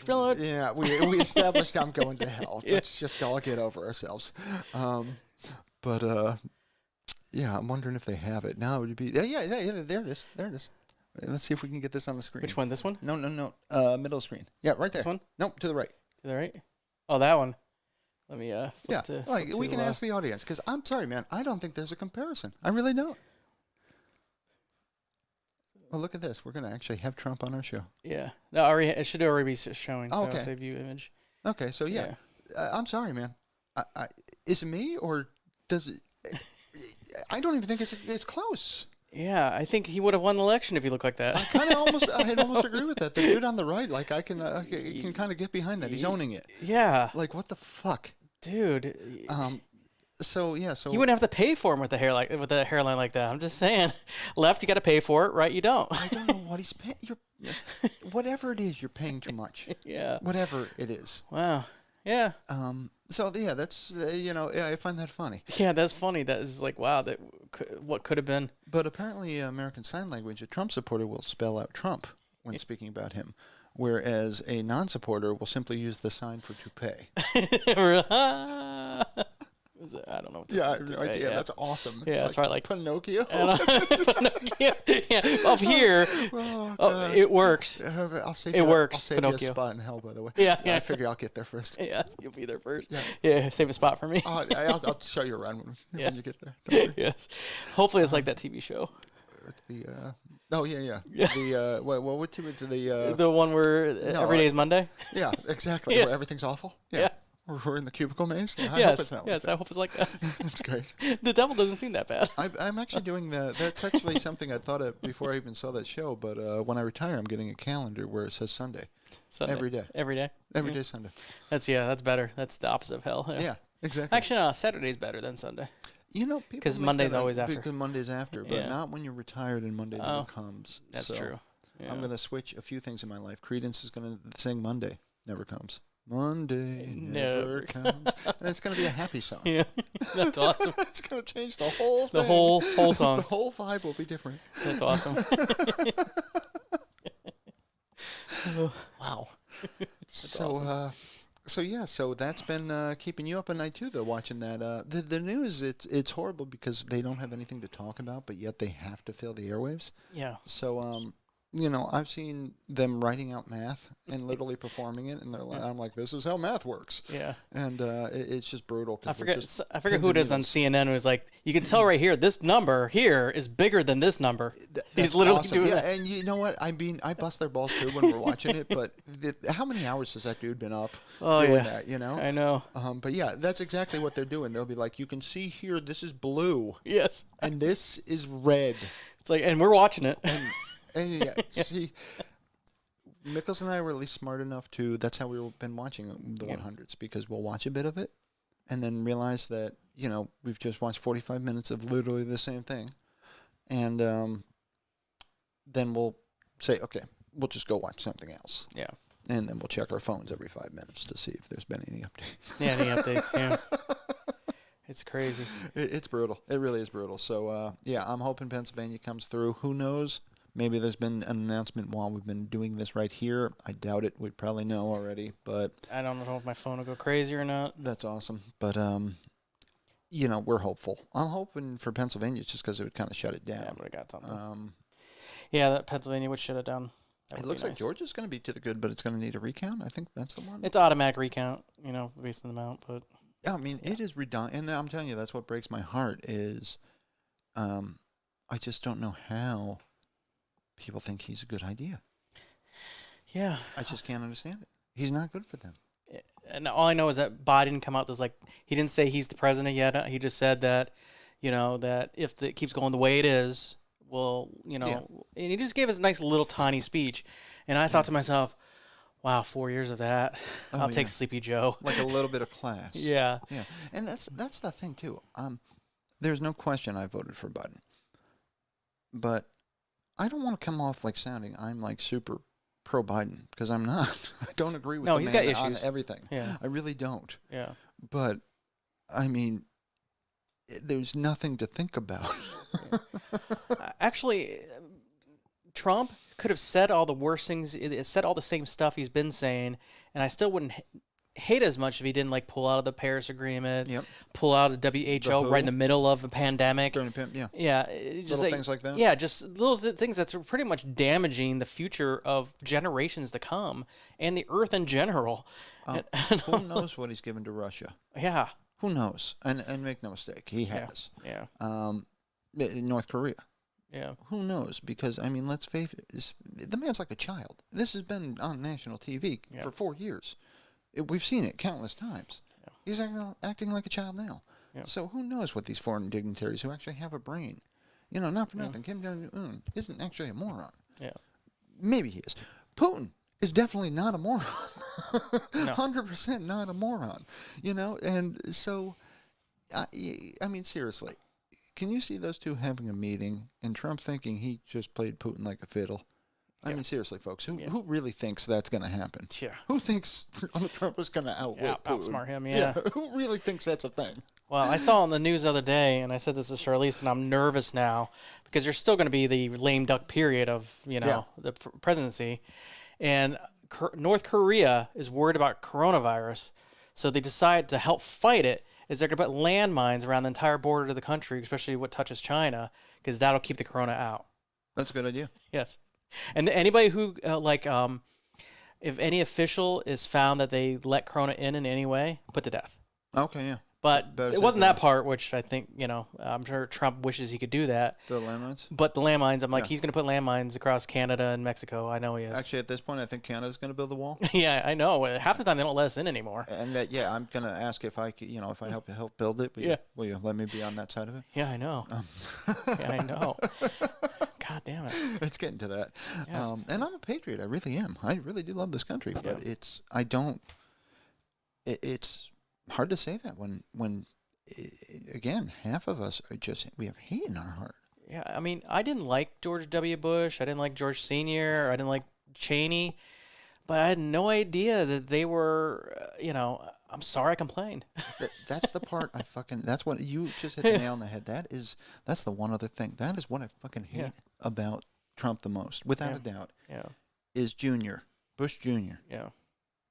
Yeah, we established I'm going to hell. Yeah. Let's just all get over ourselves. Yeah, I'm wondering if they have it. Now it would be... Yeah, there it is. There it is. Let's see if we can get this on the screen. Which one? This one? No. Middle screen. Yeah, right there. This one? Nope, to the right. To the right? Oh, that one. Let me flip we can ask the audience, because I'm sorry, man, I don't think there's a comparison. I really don't. Well, look at this. We're going to actually have Trump on our show. Yeah. No, it should already be showing. So Okay. Save view image. Okay, so yeah. I'm sorry, man. Is it me, or does it... I don't even think it's close. Yeah, I think he would have won the election if he looked like that. I'd almost agree with that. The dude on the right, like, I can kind of get behind that. He's owning it. Yeah. Like, what the fuck? Dude. So you wouldn't have to pay for him with the hairline like that. I'm just saying, left you got to pay for it, right? You don't. I don't know what he's paying. Whatever it is, you're paying too much. Yeah. Whatever it is. Wow. Yeah. So yeah, that's I find that funny. Yeah, that's funny. That is like, wow, what could have been. But apparently, American Sign Language, a Trump supporter will spell out Trump when speaking about him, whereas a non-supporter will simply use the sign for toupee. I don't know what this Yeah, I is. have no idea. Yeah. That's awesome. Yeah, that's right. Like Pinocchio. Pinocchio. Yeah. Up here, it works. I'll save It you, works, I'll save Pinocchio. you a spot in hell, by the way. Yeah. I figure I'll get there first. Yeah, you'll be there first. Yeah. Yeah, save a spot for me. I'll show you around when you get there. Don't worry. Yes. Hopefully, it's like that TV show. Yeah. What TV? The one where every day is Monday. Yeah, exactly. Yeah. Where everything's awful. Yeah. We're in the cubicle maze. I hope Yes. it's not like Yes. that. I hope it's like that. That's great. The devil doesn't seem that bad. I'm actually doing that's actually something I thought of before I even saw that show. But when I retire, I'm getting a calendar where it says Sunday. Sunday. Every day. Every day. Every day Sunday. That's better. That's the opposite of hell. Yeah, exactly. Actually, no. Saturday's better than Sunday. People 'Cause make Monday's that always after. Because Monday's after, but Yeah. not when you're retired and Monday never comes. That's So true. Yeah. I'm going to switch a few things in my life. Credence is going to sing Monday never comes. Monday never comes. And it's going to be a happy song. Yeah, that's awesome. It's going to change the whole thing. The whole song. The whole vibe will be different. That's awesome. Wow. awesome. So that's been keeping you up at night too, though, watching that. The news, it's horrible because they don't have anything to talk about, but yet they have to fill the airwaves. Yeah. So, I've seen them writing out math and literally performing it, and I'm like, this is how math works. Yeah. And it's just brutal. I forget who it is on CNN who's like, you can tell right here, this number here is bigger than this number. He's literally awesome. doing Yeah, that. and you know what? I bust their balls too when we're watching it, but how many hours has that dude been up doing that, I know. But yeah, that's exactly what they're doing. They'll be like, you can see here, this is blue, Yes. and this is red. It's like, and we're watching it. And yeah, see, Mickles and I were at least smart enough to, that's how we've been watching the 100s, because we'll watch a bit of it and then realize that we've just watched 45 minutes of literally the same thing, and then we'll say, okay, we'll just go watch something else. Yeah. And then we'll check our phones every 5 minutes to see if there's been any updates. Yeah, any updates, yeah. It's crazy. It's brutal. It really is brutal. So, I'm hoping Pennsylvania comes through. Who knows? Maybe there's been an announcement while we've been doing this right here. I doubt it. We probably know already, but... I don't know if my phone will go crazy or not. That's awesome. But, we're hopeful. I'm hoping for Pennsylvania just because it would kind of shut it down. Yeah, but I got something. That Pennsylvania would shut it down. It looks like Georgia's going to be to the good, but it's going to need a recount. I think that's the one. It's automatic recount, based on the amount. But yeah, I mean, it is redundant. And I'm telling you, that's what breaks my heart is I just don't know how people think he's a good idea. Yeah. I just can't understand it. He's not good for them. And all I know is that Biden come out, he didn't say he's the president yet. He just said that, that if it keeps going the way it is, and he just gave us a nice little tiny speech. And I thought to myself, wow, 4 years of that. I'll take Sleepy Joe. Like a little bit of class. Yeah. Yeah. And that's the thing, too. There's no question I voted for Biden. But I don't want to come off like sounding I'm like super pro-Biden because I'm not. I don't agree with the man on everything. Yeah. I really don't. Yeah. But, I mean, there's nothing to think about. Actually, Trump could have said all the worst things, said all the same stuff he's been saying, and I still wouldn't hate as much if he didn't pull out of the Paris Agreement, pull out of WHO right in the middle of a pandemic. Yeah, just little things like that. Yeah, just little things that's pretty much damaging the future of generations to come and the Earth in general. Who knows what he's given to Russia? Yeah. Who knows? And make no mistake, he has. Yeah. North Korea. Yeah. Who knows? Because, I mean, let's face it, the man's like a child. This has been on national TV for 4 years. We've seen it countless times. Yeah. He's acting like a child now. Yeah. So who knows what these foreign dignitaries who actually have a brain. Not for nothing. Kim Jong-un isn't actually a moron. Yeah. Maybe he is. Putin is definitely not a moron. No. 100% not a moron. And so, I mean, seriously. Can you see those two having a meeting and Trump thinking he just played Putin like a fiddle? I mean, seriously, folks, who really thinks that's going to happen? Yeah. Who thinks Donald Trump is going to outwit Putin? Outsmart him, yeah. Who really thinks that's a thing? Well, I saw on the news the other day, and I said this to Charlize, and I'm nervous now because there's still going to be the lame duck period of, the presidency. And North Korea is worried about coronavirus, so they decide to help fight it is they're going to put landmines around the entire border of the country, especially what touches China, because that'll keep the corona out. That's a good idea. Yes. And anybody who, if any official is found that they let corona in any way, put to death. Okay, yeah. But it wasn't that part, which I think, I'm sure Trump wishes he could do that. The landmines? But the landmines, I'm like, he's going to put landmines across Canada and Mexico. I know he is. Actually, at this point, I think Canada's going to build the wall. Yeah, I know. Half the time, they don't let us in anymore. And I'm going to ask if I, if I help build it. Will you let me be on that side of it? Yeah, I know. Yeah, I know. God damn it. It's getting to that. Yes. And I'm a patriot. I really am. I really do love this country. But it's hard to say that when again, half of us we have hate in our heart. Yeah, I mean, I didn't like George W. Bush. I didn't like George Sr. I didn't like Cheney. But I had no idea that they were, I'm sorry I complained. That's the part that's what you just hit the nail on the head. That's the one other thing. That is what I fucking hate about Trump the most, without a doubt. Yeah. Is Bush Jr. Yeah.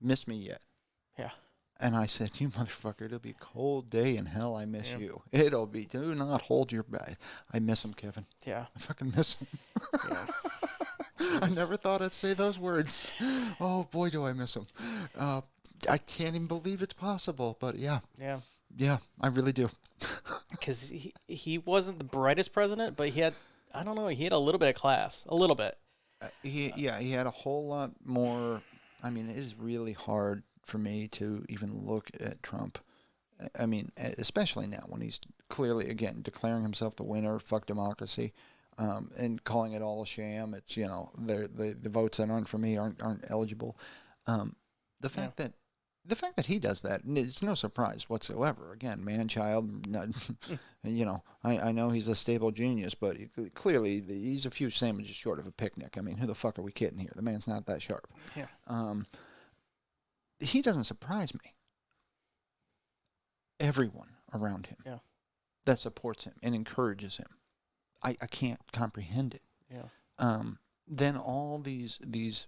Miss me yet? Yeah. And I said, you motherfucker, it'll be a cold day in hell. I miss you. It'll be, do not hold your breath. I miss him, Kevin. Yeah. I fucking miss him. Yeah. I never thought I'd say those words. Oh, boy, do I miss him. I can't even believe it's possible, but yeah. Yeah. Yeah, I really do. Because he wasn't the brightest president, but he had, I don't know, he had a little bit of class. A little bit. He had a whole lot more. I mean, it is really hard for me to even look at Trump. I mean, especially now when he's clearly, again, declaring himself the winner, fuck democracy, and calling it all a sham. It's, the votes that aren't for me aren't eligible. The fact that the fact that he does that, it's no surprise whatsoever. Again, man, child, I know he's a stable genius, but clearly he's a few sandwiches short of a picnic. I mean, who the fuck are we kidding here? The man's not that sharp. Yeah. He doesn't surprise me. Everyone around him that supports him and encourages him, I can't comprehend it. Yeah. Then all these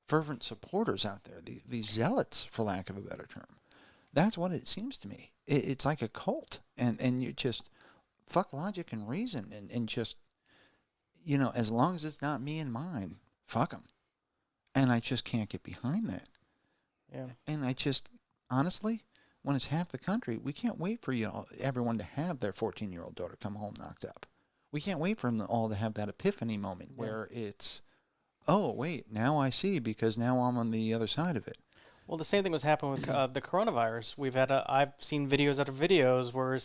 fervent supporters out there, these zealots, for lack of a better term. That's what it seems to me. It's like a cult, and you just fuck logic and reason, and just, as long as it's not me and mine, fuck them. And I just can't get behind that. Yeah. And I just, honestly, when it's half the country, we can't wait for everyone to have their 14-year-old daughter come home knocked up. We can't wait for them all to have that epiphany moment where it's, oh, wait, now I see, because now I'm on the other side of it. Well, the same thing was happening with the coronavirus. I've seen videos after videos where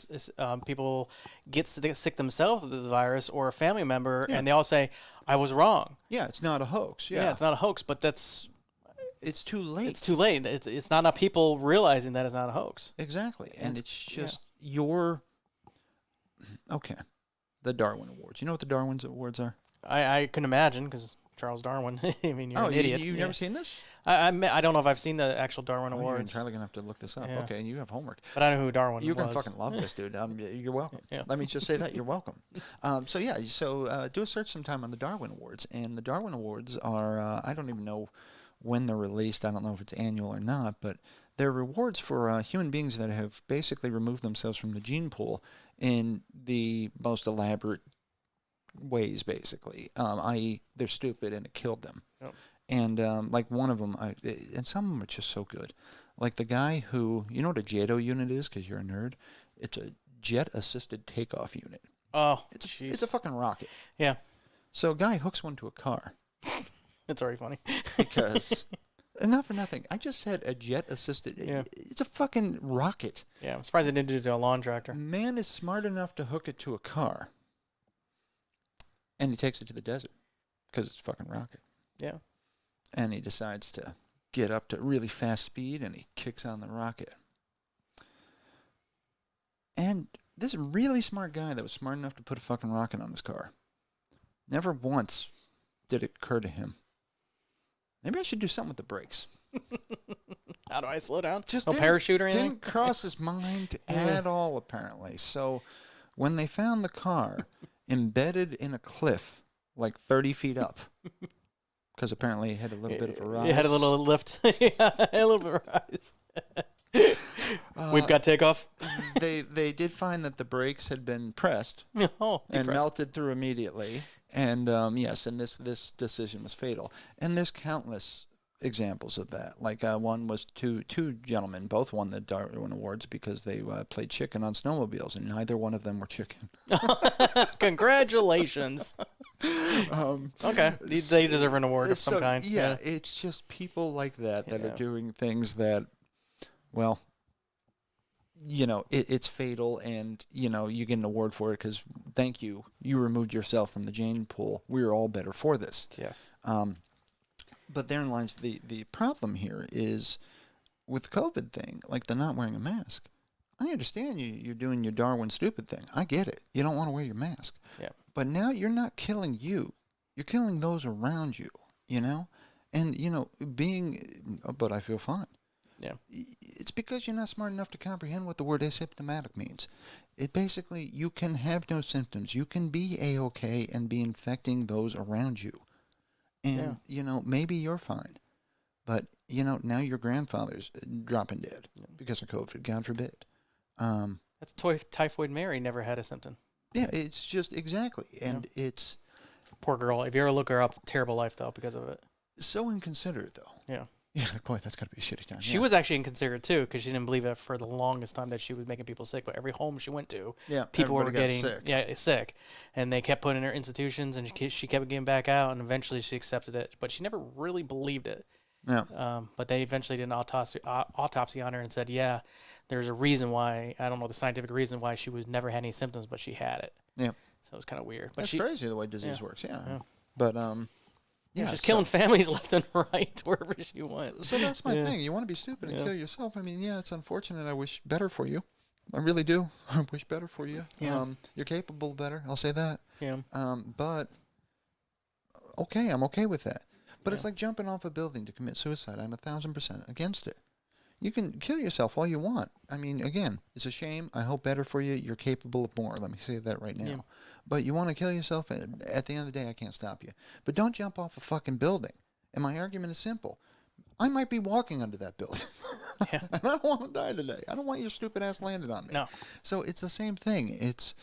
people get sick themselves with the virus or a family member, and they all say, I was wrong. Yeah, it's not a hoax. Yeah, it's not a hoax, but it's too late. It's too late. It's not enough people realizing that it's not a hoax. Exactly. And it's just okay, the Darwin Awards. You know what the Darwin Awards are? I can imagine, because Charles Darwin. I mean, you're an idiot. You've never seen this? I don't know if I've seen the actual Darwin You're Awards. entirely going to have to look this up. Yeah. Okay, you have homework. But I know who Darwin was. You're going to fucking love this, dude. You're welcome. Yeah. Let me just say that. You're welcome. So do a search sometime on the Darwin Awards. And the Darwin Awards are, I don't even know when they're released. I don't know if it's annual or not, but they're rewards for human beings that have basically removed themselves from the gene pool in the most elaborate ways, basically, i.e. they're stupid and it killed them. Yep. And like one of them, and some of them are just so good. Like the guy who, you know what a JATO unit is, because you're a nerd? It's a jet-assisted takeoff unit. Oh, it's a fucking rocket. Yeah. So a guy hooks one to a car. It's already funny. Because, and not for nothing, I just said a jet-assisted. Yeah. It's a fucking rocket. Yeah, I'm surprised they didn't do it to a lawn tractor. Man is smart enough to hook it to a car. And he takes it to the desert because it's a fucking rocket. Yeah. And he decides to get up to really fast speed, and he kicks on the rocket. And this really smart guy that was smart enough to put a fucking rocket on his car, never once did it occur to him, maybe I should do something with the brakes. How do I slow down? Just no parachute or anything? Didn't cross his mind at all, apparently. So when they found the car embedded in a cliff, like 30 feet up, because apparently it had a little bit of a rise. It had a little lift. Yeah, a little bit of rise. We've got takeoff. They did find that the brakes had been pressed and melted through immediately. And yes, and this decision was fatal. And there's countless examples of that. Like one was two gentlemen, both won the Darwin Awards because they played chicken on snowmobiles, and neither one of them were chicken. Congratulations. Okay, they deserve an award of some kind. Yeah, it's just people like that are doing things that, well, it's fatal, and you get an award for it because thank you, you removed yourself from the gene pool. We're all better for this. Yes. But therein lies the problem here is with the COVID thing, like the not wearing a mask. I understand you're doing your Darwin stupid thing. I get it. You don't want to wear your mask. Yeah. But now you're not killing you. You're killing those around you, And, but I feel fine. Yeah. It's because you're not smart enough to comprehend what the word asymptomatic means. It basically, you can have no symptoms. You can be A-okay and be infecting those around you. And, maybe you're fine. But, now your grandfather's dropping dead because of COVID, God forbid. That's Typhoid Mary never had a symptom. Yeah, it's just, exactly. And it's... Poor girl. If you ever look her up, terrible lifestyle because of it. So inconsiderate, though. Yeah. Yeah, boy, that's got to be a shitty time. She was actually inconsiderate, too, because she didn't believe it for the longest time that she was making people sick. But every home she went to, people were getting sick. And they kept putting her in institutions, and she kept getting back out, and eventually she accepted it. But she never really believed it. Yeah. But they eventually did an autopsy on her and said, there's a reason why, I don't know the scientific reason why she was never had any symptoms, but she had it. Yeah. So it's kind of weird. But That's crazy the way disease works, yeah. Yeah. But, Yeah, she's killing families left and right wherever she went. So that's my thing. You want to be stupid and kill yourself. I mean, yeah, it's unfortunate. I wish better for you. I really do. I wish better for you. Yeah. You're capable of better. I'll say that. Yeah. But okay, I'm okay with that. But it's like jumping off a building to commit suicide. I'm 1,000% against it. You can kill yourself all you want. I mean, again, it's a shame. I hope better for you. You're capable of more. Let me say that right now. Yeah. But you want to kill yourself, and at the end of the day, I can't stop you. But don't jump off a fucking building. And my argument is simple. I might be walking under that building. Yeah. And I don't want to die today. I don't want your stupid ass landed on me. No. So it's the same thing. It's,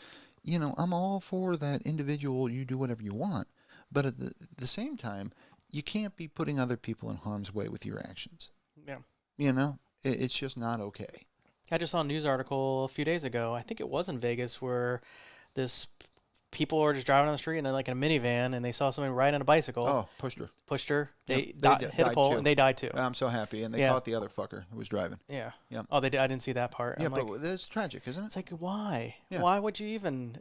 I'm all for that individual. You do whatever you want. But at the same time, you can't be putting other people in harm's way with your actions. Yeah. It's just not okay. I just saw a news article a few days ago. I think it was in Vegas where people were just driving on the street and they're like in a minivan and they saw somebody riding on a bicycle. Oh, pushed her. They hit a pole and they died too. I'm so happy. And they caught the other fucker who was driving. Yeah. Yeah. Oh, I didn't see that part. Yeah, but that's tragic, isn't it? It's like, why? Yeah. Why would you even,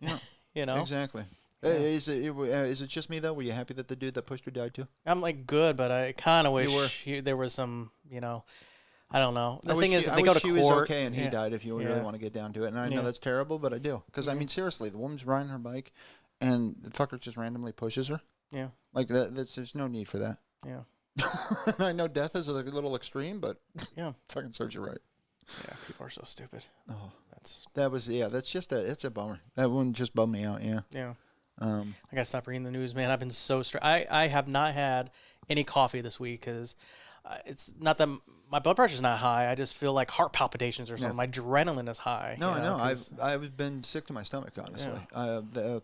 Exactly. Yeah. Is it just me, though? Were you happy that the dude that pushed her died too? I'm like, good, but I kind of wish there was some, I don't know. The thing is, if they go to court, she was okay and he died. If you really want to get down to it, and I know that's terrible, but I do because I mean, seriously, the woman's riding her bike, and the fucker just randomly pushes her. Yeah, like that. There's no need for that. Yeah, I know death is a little extreme, but fucking serves you right. Yeah, people are so stupid. Oh, it's a bummer. That one just bummed me out. Yeah. Yeah. I gotta stop reading the news, man. I've been so stressed. I have not had any coffee this week because. It's not that my blood pressure's not high. I just feel like heart palpitations or something. My adrenaline is high. No, I know. I've been sick to my stomach, honestly. Yeah.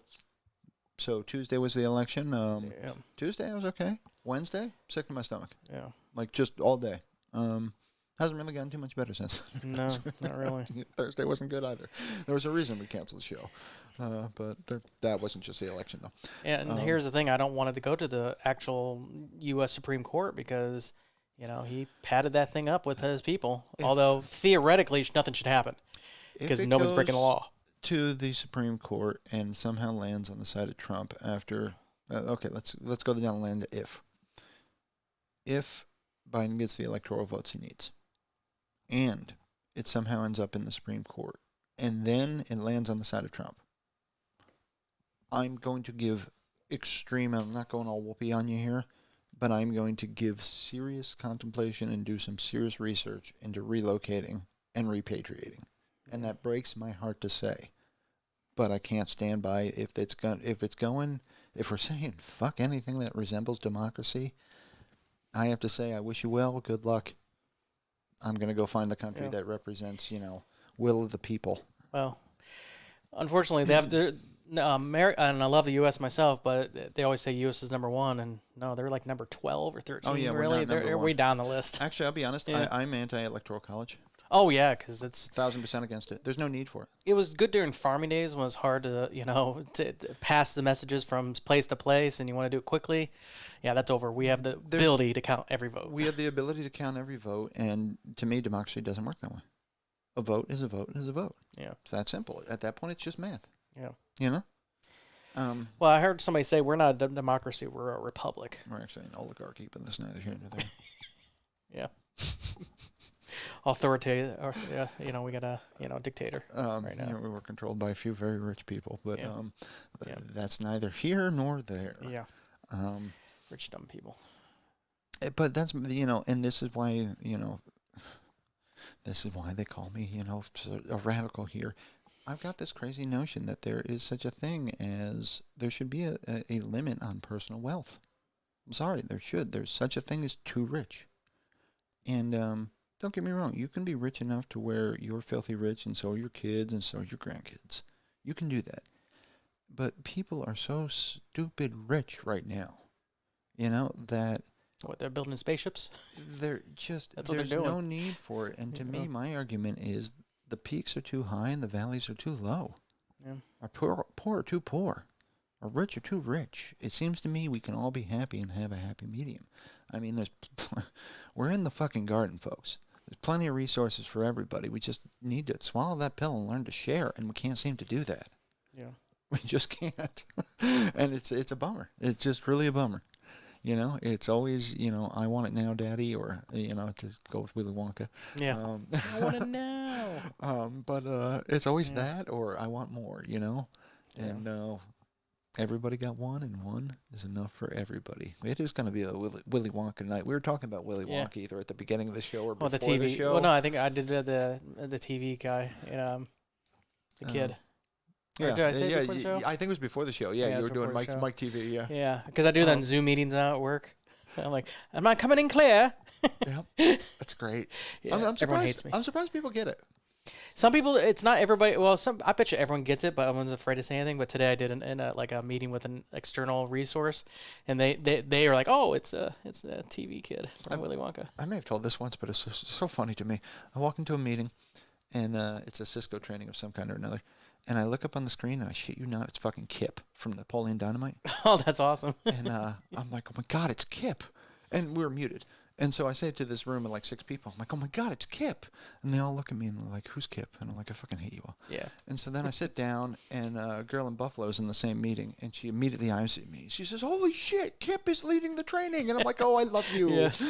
So Tuesday was the election. Tuesday I was okay. Wednesday, sick to my stomach. Yeah. Like just all day. Hasn't really gotten too much better since. No, not really. Thursday wasn't good either. There was a reason we canceled the show. But that wasn't just the election, though. And here's the thing. I don't want it to go to the actual U.S. Supreme Court because... he padded that thing up with his people. Although theoretically, nothing should happen because nobody's breaking the law. To the Supreme Court and somehow lands on the side of Trump after. Okay, let's go down the line to if Biden gets the electoral votes he needs, and it somehow ends up in the Supreme Court, and then it lands on the side of Trump. I'm going to give extreme. I'm not going all whoopee on you here. But I'm going to give serious contemplation and do some serious research into relocating and repatriating. And that breaks my heart to say. But I can't stand by if we're saying fuck anything that resembles democracy, I have to say I wish you well, good luck. I'm going to go find a country that represents, will of the people. Well, unfortunately, they have and I love the U.S. myself, but they always say U.S. is number one, and no, they're like number 12 or 13. Oh, yeah, really? They're way down the list. Actually, I'll be honest, I'm anti-electoral college. Oh, yeah, because it's... 1,000% against it. There's no need for it. It was good during farming days when it was hard to, to pass the messages from place to place, and you want to do it quickly. Yeah, that's over. We have the ability to count every vote. We have the ability to count every vote, and to me, democracy doesn't work that way. A vote is a vote is a vote. Yeah. It's that simple. At that point, it's just math. Yeah. Well, I heard somebody say we're not a democracy, we're a republic. We're actually an oligarchy, but that's neither here nor there. Yeah. Authoritative, or, we got a, dictator right now. We were controlled by a few very rich people, but that's neither here nor there. Yeah. Rich, dumb people. But that's, and this is why, this is why they call me, a radical here. I've got this crazy notion that there is such a thing as there should be a limit on personal wealth. I'm sorry, there should. There's such a thing as too rich. And don't get me wrong, you can be rich enough to where you're filthy rich and so are your kids and so are your grandkids. You can do that. But people are so stupid rich right now, that... What, they're building spaceships? They're just... That's what they're doing. There's no need for it. And to me, my argument is... The peaks are too high and the valleys are too low. Yeah. Our poor are too poor. Our rich are too rich. It seems to me we can all be happy and have a happy medium. I mean, we're in the fucking garden, folks. There's plenty of resources for everybody. We just need to swallow that pill and learn to share, and we can't seem to do that. Yeah. We just can't. And it's a bummer. It's just really a bummer. It's always, I want it now, Daddy, or, to go with Willy Wonka. Yeah. I want to know. But it's always Yeah. that, or I want more, and everybody got one, and one is enough for everybody. It is going to be a Willy Wonka night. We were talking about Willy Yeah. Wonka either at the beginning of the show or Well, before the TV. the show. Well, no, I think I did the TV guy. The kid. Or did I say it before the show? I think it was before the show. Yeah, Yeah, you it were was doing before the Mike TV. Yeah. Yeah, because I do that in Zoom meetings now at work. I'm like, am I coming in clear? Yep, that's great. Yeah, I'm surprised. everyone hates me. I'm surprised people get it. Some people, it's not everybody. Well, I bet you everyone gets it, but everyone's afraid to say anything. But today I did a meeting with an external resource, and they are like, oh, it's a TV kid from Willy Wonka. I may have told this once, but it's so funny to me. I walk into a meeting, and it's a Cisco training of some kind or another. And I look up on the screen, and I shit you not, it's fucking Kip from Napoleon Dynamite. Oh, that's awesome. And I'm like, oh my God, it's Kip. And we were muted. And so I say to this room of like 6 people, I'm like, oh my God, it's Kip. And they all look at me and they're like, who's Kip? And I'm like, I fucking hate you all. Yeah. And so then I sit down, and a girl in Buffalo is in the same meeting, and she immediately eyes at me. She says, holy shit, Kip is leading the training. And I'm like, oh, I love you. Yes.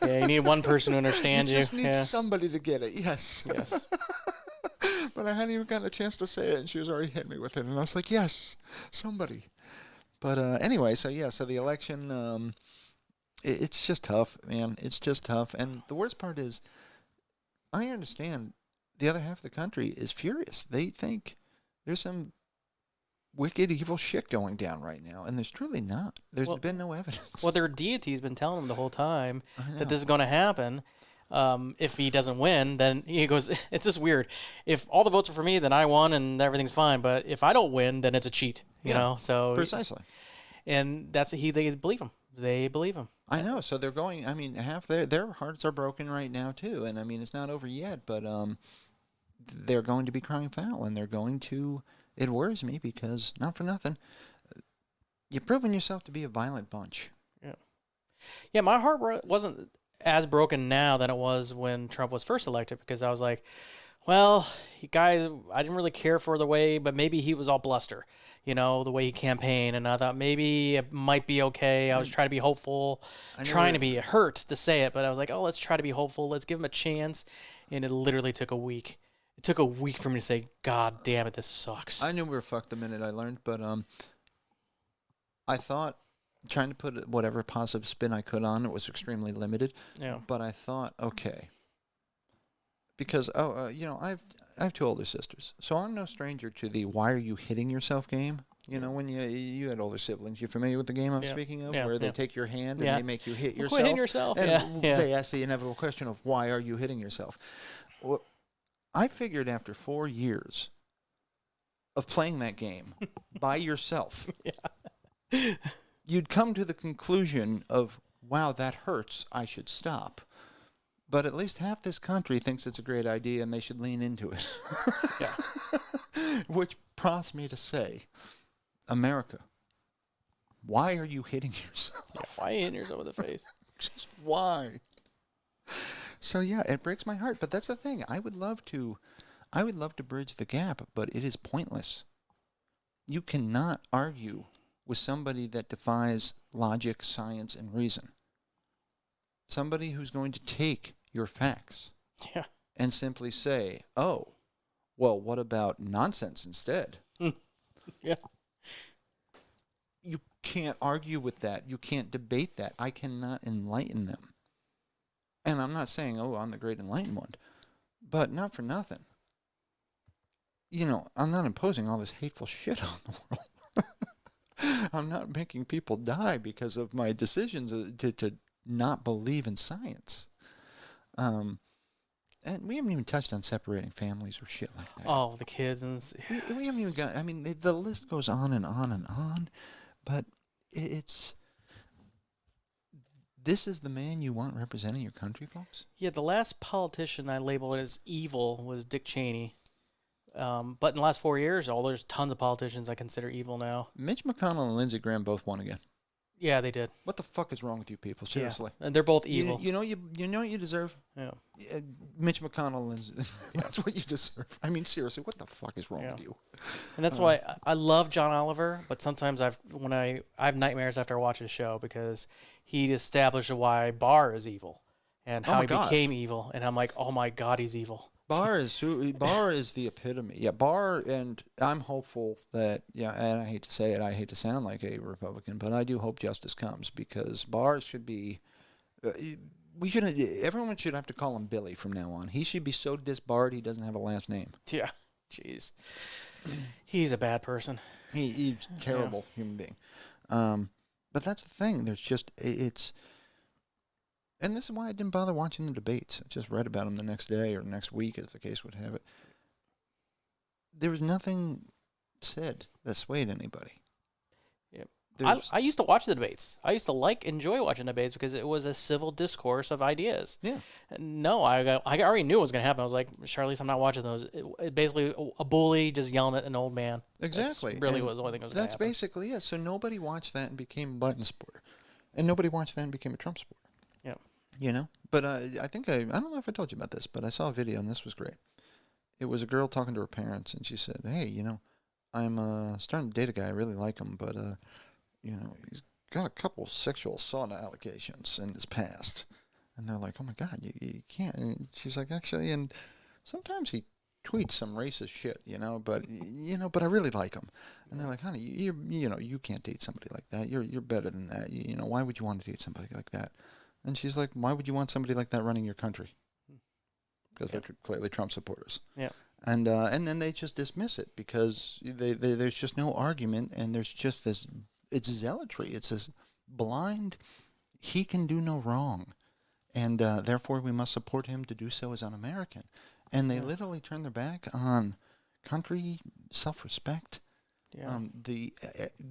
Yeah, you need one person to understand you. You just need somebody to get it. Yes. Yes. But I hadn't even gotten a chance to say it, and she was already hitting me with it. And I was like, yes, somebody. But anyway, so the election, it's just tough, man. It's just tough. And the worst part is, I understand the other half of the country is furious. They think there's some wicked, evil shit going down right now, and there's truly not. There's been no evidence. Well, their deity's been telling them the whole time that this is going to happen. If he doesn't win, then he goes, it's just weird. If all the votes are for me, then I won and everything's fine. But if I don't win, then it's a cheat, you know? So precisely. And they believe him. They believe him. I know. So they're going, half their hearts are broken right now too. And it's not over yet, but they're going to be crying foul, and they're going to, it worries me because, not for nothing, you've proven yourself to be a violent bunch. Yeah. Yeah, my heart wasn't as broken now than it was when Trump was first elected, because I was like, well, I didn't really care for the way, but maybe he was all bluster, the way he campaigned, and I thought maybe it might be okay. I was trying to be hopeful, trying to be hurt to say it, but I was like, oh, let's try to be hopeful. Let's give him a chance, and it literally took a week. It took a week for me to say, God damn it, this sucks. I knew we were fucked the minute I learned, but I thought trying to put whatever positive spin I could on it was extremely limited. Yeah. But I thought, okay, because I have 2 older sisters, so I'm no stranger to the "why are you hitting yourself" game. When you had older siblings, you familiar with the game I'm speaking of, where they take your hand and they make you hit yourself. Quit hitting yourself. And they ask the inevitable question of why are you hitting yourself. Well, I figured after 4 years of playing that game by yourself, you'd come to the conclusion of, wow, that hurts, I should stop. But at least half this country thinks it's a great idea and they should lean into it. Which prompts me to say, America, why are you hitting yourself? Yeah, why are you hitting yourself in the face? Just why? So it breaks my heart. But that's the thing. I would love to bridge the gap, but it is pointless. You cannot argue with somebody that defies logic, science, and reason. Somebody who's going to take your facts and simply say, oh, well, what about nonsense instead? Yeah. You can't argue with that. You can't debate that. I cannot enlighten them. And I'm not saying, oh, I'm the great enlightened one, but not for nothing. I'm not imposing all this hateful shit on the world. I'm not making people die because of my decisions to not believe in science. And we haven't even touched on separating families or shit like that. Oh, the kids and we haven't even got. The list goes on and on and on, but it's. This is the man you want representing your country, folks? Yeah, the last politician I labeled as evil was Dick Cheney. But in the last 4 years, there's tons of politicians I consider evil now. Mitch McConnell and Lindsey Graham both won again. Yeah, they did. What the fuck is wrong with you people? Seriously. Yeah. And they're both evil. You know what you deserve? Yeah. Mitch McConnell is that's what you deserve. I mean, seriously, what the fuck is wrong with you? And that's why I love John Oliver, but sometimes I have nightmares after I watch his show because he established why Barr is evil and how he became evil, and I'm like, oh my god, he's evil. Barr is the epitome. Yeah, Barr, and I'm hopeful that, and I hate to say it, I hate to sound like a Republican, but I do hope justice comes, because Barr should be, everyone should have to call him Billy from now on. He should be so disbarred he doesn't have a last name. Yeah, jeez. He's a bad person. He's a terrible human being. But that's the thing. There's just, and this is why I didn't bother watching the debates. I just read about them the next day or next week, as the case would have it. There was nothing said that swayed anybody. Yep. I used to watch the debates. I used to enjoy watching debates because it was a civil discourse of ideas. Yeah. No, I already knew what was going to happen. I was like, Charlize, I'm not watching those. It basically a bully just yelling at an old man. Exactly. That's really was the only thing that was going to happen. That's basically it. So nobody watched that and became a Biden supporter. And nobody watched that and became a Trump supporter. Yeah. You know? But I think I don't know if I told you about this, but I saw a video, and this was great. It was a girl talking to her parents, and she said, hey, I'm starting to date a guy. I really like him, but, he's got a couple sexual assault allegations in his past. And they're like, oh, my God, you can't. And she's like, actually, and sometimes he tweets some racist shit, but I really like him. And they're like, honey, you can't date somebody like that. You're better than that. Why would you want to date somebody like that? And she's like, why would you want somebody like that running your country? Because they're clearly Trump supporters. Yeah. And then they just dismiss it because there's just no argument, and there's just this, it's zealotry. It's this blind, he can do no wrong, and therefore we must support him to do so as un-American. And they literally turn their back on country, self-respect. Yeah. The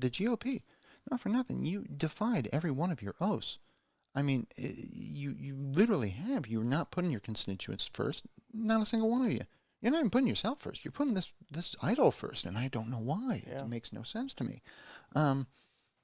GOP, not for nothing, you defied every one of your oaths. I mean, you literally have. You're not putting your constituents first. Not a single one of you. You're not even putting yourself first. You're putting this idol first, and I don't know why. Yeah. It makes no sense to me. And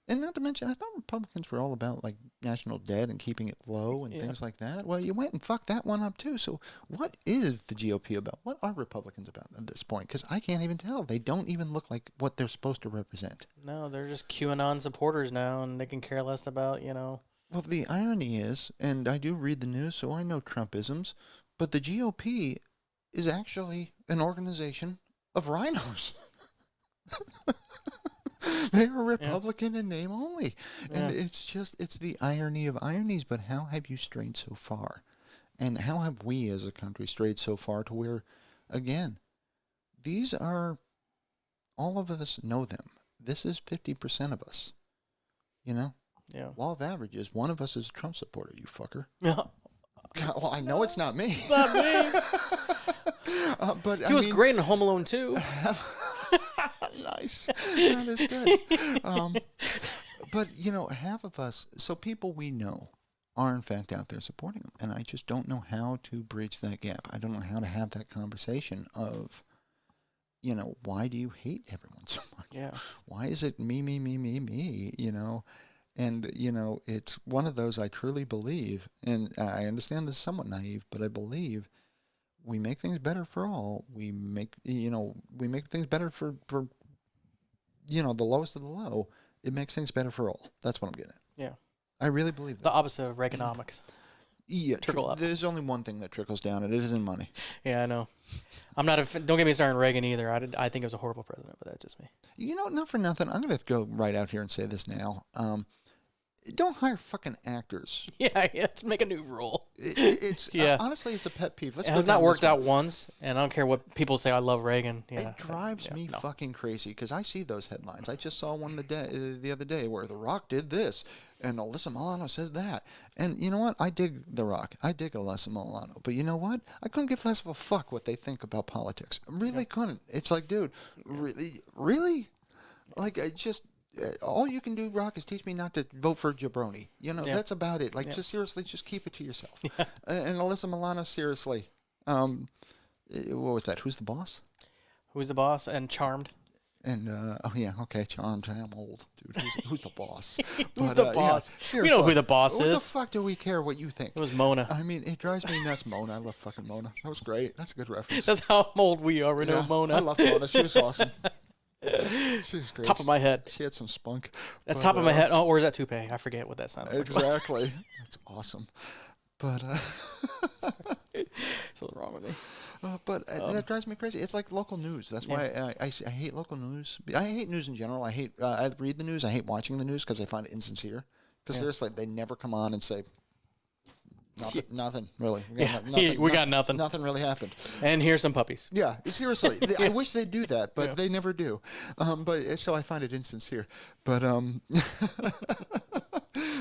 not to mention, I thought Republicans were all about, like, national debt and keeping it low and things like that. Well, you went and fucked that one up, too. So what is the GOP about? What are Republicans about at this point? Because I can't even tell. They don't even look like what they're supposed to represent. No, they're just QAnon supporters now, and they can care less about, Well, the irony is, and I do read the news, so I know Trumpisms, but the GOP is actually an organization of rhinos. They are Republican in name only. And it's the irony of ironies, but how have you strayed so far? And how have we as a country strayed so far to where, again, these are, all of us know them. This is 50% of us, Yeah. Law of averages, one of us is a Trump supporter, you fucker. No. Well, I know it's not me. It's not me. But he was great in Home Alone 2. Nice. That is good. But, half of us, so people we know are in fact out there supporting them. And I just don't know how to bridge that gap. I don't know how to have that conversation of, why do you hate everyone so much? Yeah. Why is it me, And, it's one of those I truly believe, and I understand this is somewhat naive, but I believe we make things better for all. We make things better for the lowest of the low. It makes things better for all. That's what I'm getting at. Yeah. I really believe that. The opposite of Reaganomics. Yeah. Trickle up. There's only one thing that trickles down, and it isn't money. Yeah, I know. I'm not don't get me started on Reagan either. I think it was a horrible president, but that's just me. Not for nothing. I'm going to go right out here and say this now. Don't hire fucking actors. Yeah, let's make a new rule. It's honestly, it's a pet peeve. It has not worked out once, and I don't care what people say. I love Reagan. Yeah, it drives me fucking crazy because I see those headlines. I just saw one the other day where The Rock did this, and Alyssa Milano says that. And you know what? I dig The Rock. I dig Alyssa Milano. But you know what? I couldn't give less of a fuck what they think about politics. I really couldn't. It's like, dude, really? Like, I just... all you can do, Rock, is teach me not to vote for jabroni. That's about it. Like, just seriously, just keep it to yourself. Yeah. And Alyssa Milano, seriously. What was that? Who's the Boss? Who's the Boss? And Charmed. And oh yeah, okay, charmed. I'm old, dude. Who's the boss? Who's the boss? Yeah, We know who the boss what is. the fuck do we care what you think? It was Mona. I mean, it drives me nuts. Mona, I love fucking Mona. That was great. That's a good reference. That's how old we are. We know Mona. I love Mona. She was awesome. She was great. Top of my head. She had some spunk. That's top of my head. Oh, or is that toupee? I forget what that sounded like. Exactly. That's awesome. But something wrong with me. but that drives me crazy. It's like local news. That's why I hate local news. I hate news in general. I hate I read the news. I hate watching the news because I find it insincere. Because seriously, they never come on and say nothing really. We got nothing. Nothing really happened. And here's some puppies. Yeah, seriously. I wish they'd do that, but they never do. But so I find it insincere. But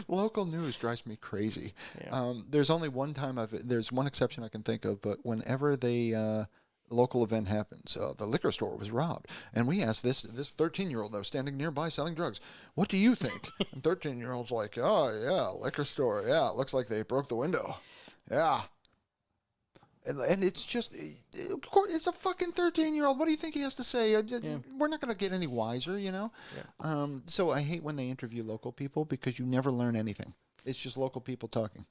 local news drives me crazy. Yeah. There's only one time there's one exception I can think of, but whenever the local event happens, the liquor store was robbed, and we asked this 13-year-old that was standing nearby selling drugs, "What do you think?" And 13-year-old's like, "Oh yeah, liquor store. Yeah, it looks like they broke the window. Yeah." And it's just, of course, it's a fucking 13-year-old. What do you think he has to say? We're not going to get any wiser, you know? Yeah. So I hate when they interview local people because you never learn anything. It's just local people talking.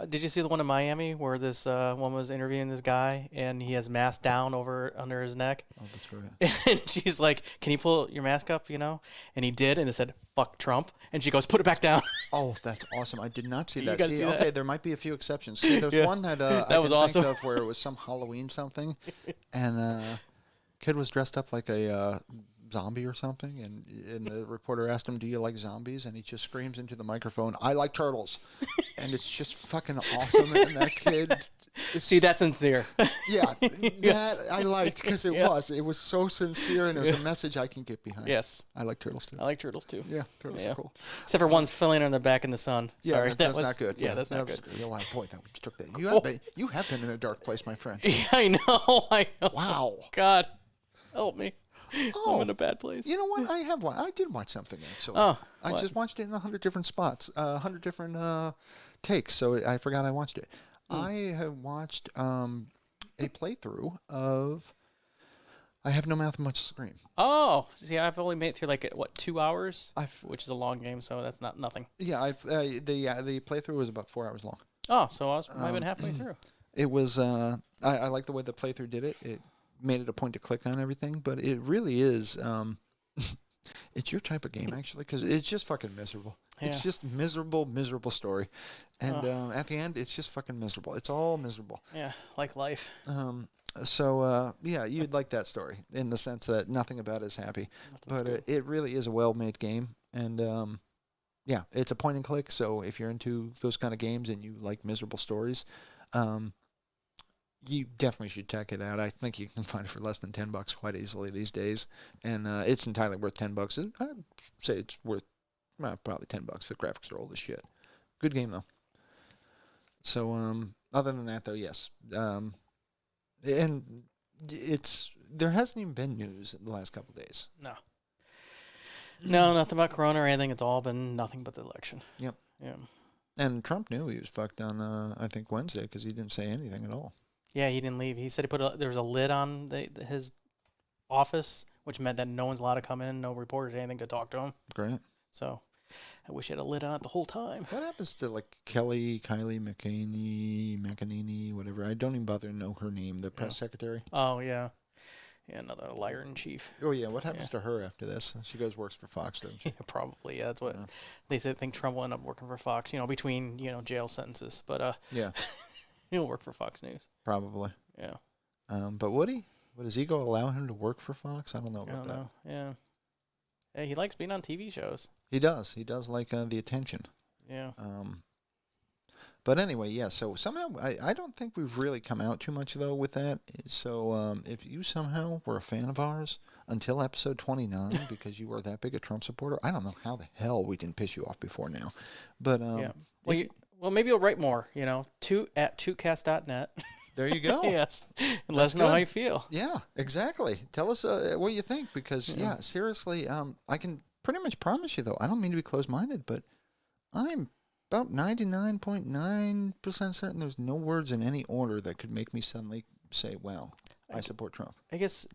Did you see the one in Miami where this woman was interviewing this guy and he has mask down under his neck? Oh, that's great. And she's like, "Can you pull your mask up, you know?" And he did, and it said, "Fuck Trump." And she goes, "Put it back down." Oh, that's awesome. I did not see You that. gotta see that. Okay, there might be a few exceptions. See, there's one that, I was can awesome. think of where it was some Halloween something, and kid was dressed up like a zombie or something, and the reporter asked him, "Do you like zombies?" And he just screams into the microphone, "I like turtles." And it's just fucking awesome. And that kid... See, that's sincere. Yeah, that I liked because it was so sincere, and it was a message I can get behind. Yes. I like turtles too. I like turtles too. Yeah, turtles are cool. Except for one's filling on their back in the sun. Yeah, Sorry, that's not good. Yeah, that's not good. Oh, boy, that we took that. You have been in a dark place, my friend. Yeah, I know. Wow. God, help me. Oh, I'm in a bad place. You know what? I did watch something actually. Oh, I just watched it in 100 different spots, 100 different takes. So I forgot I watched it. I have watched a playthrough of I Have No Mouth, Much Scream. Oh, see, I've only made it through 2 hours, which is a long game, so that's not nothing. Yeah, the playthrough was about 4 hours long. Oh, so I might have been halfway through. It was I like the way the playthrough did it. It made it a point to click on everything, but it really is it's your type of game actually because it's just fucking miserable. Yeah. It's just miserable story, and at the end it's just fucking miserable. It's all miserable. Yeah, like life. So you'd like that story in the sense that nothing about it is happy, but it really is a well-made game, and it's a point and click. So if you're into those kind of games and you like miserable stories, you definitely should check it out. I think you can find it for less than $10 quite easily these days, and it's entirely worth $10. I'd say it's worth probably $10. The graphics are old as shit. Good game though. So other than that though, yes, and there hasn't even been news in the last couple of days. No, nothing about Corona or anything. It's all been nothing but the election. Yep. Yeah. And Trump knew he was fucked on I think Wednesday because he didn't say anything at all. Yeah, he didn't leave. He said there was a lid on his office, which meant that no one's allowed to come in, no reporters, anything to talk to him. Great. So I wish he had a lid on it the whole time. What happens to Kylie McEnany, whatever? I don't even bother to know her name. The press secretary. Oh yeah, another liar in chief. Oh yeah, what happens to her after this? She works for Fox, doesn't she? Yeah, probably. Yeah, that's what they said. I think Trump will end up working for Fox. Between jail sentences, but yeah. He'll work for Fox News. Probably. Yeah. But would he? Would his ego allow him to work for Fox? I don't know about that. Yeah. Yeah, he likes being on TV shows. He does. He does like the attention. Yeah. But anyway, yeah, so somehow, I don't think we've really come out too much, though, with that. So if you somehow were a fan of ours until episode 29 because you were that big a Trump supporter, I don't know how the hell we didn't piss you off before now. But Well, maybe you'll write more, at 2cast.net. There you go. Yes. And let us know how you feel. Yeah, exactly. Tell us what you think because, seriously, I can pretty much promise you, though, I don't mean to be closed-minded, but I'm about 99.9% certain there's no words in any order that could make me suddenly say, well, I support Trump. I guess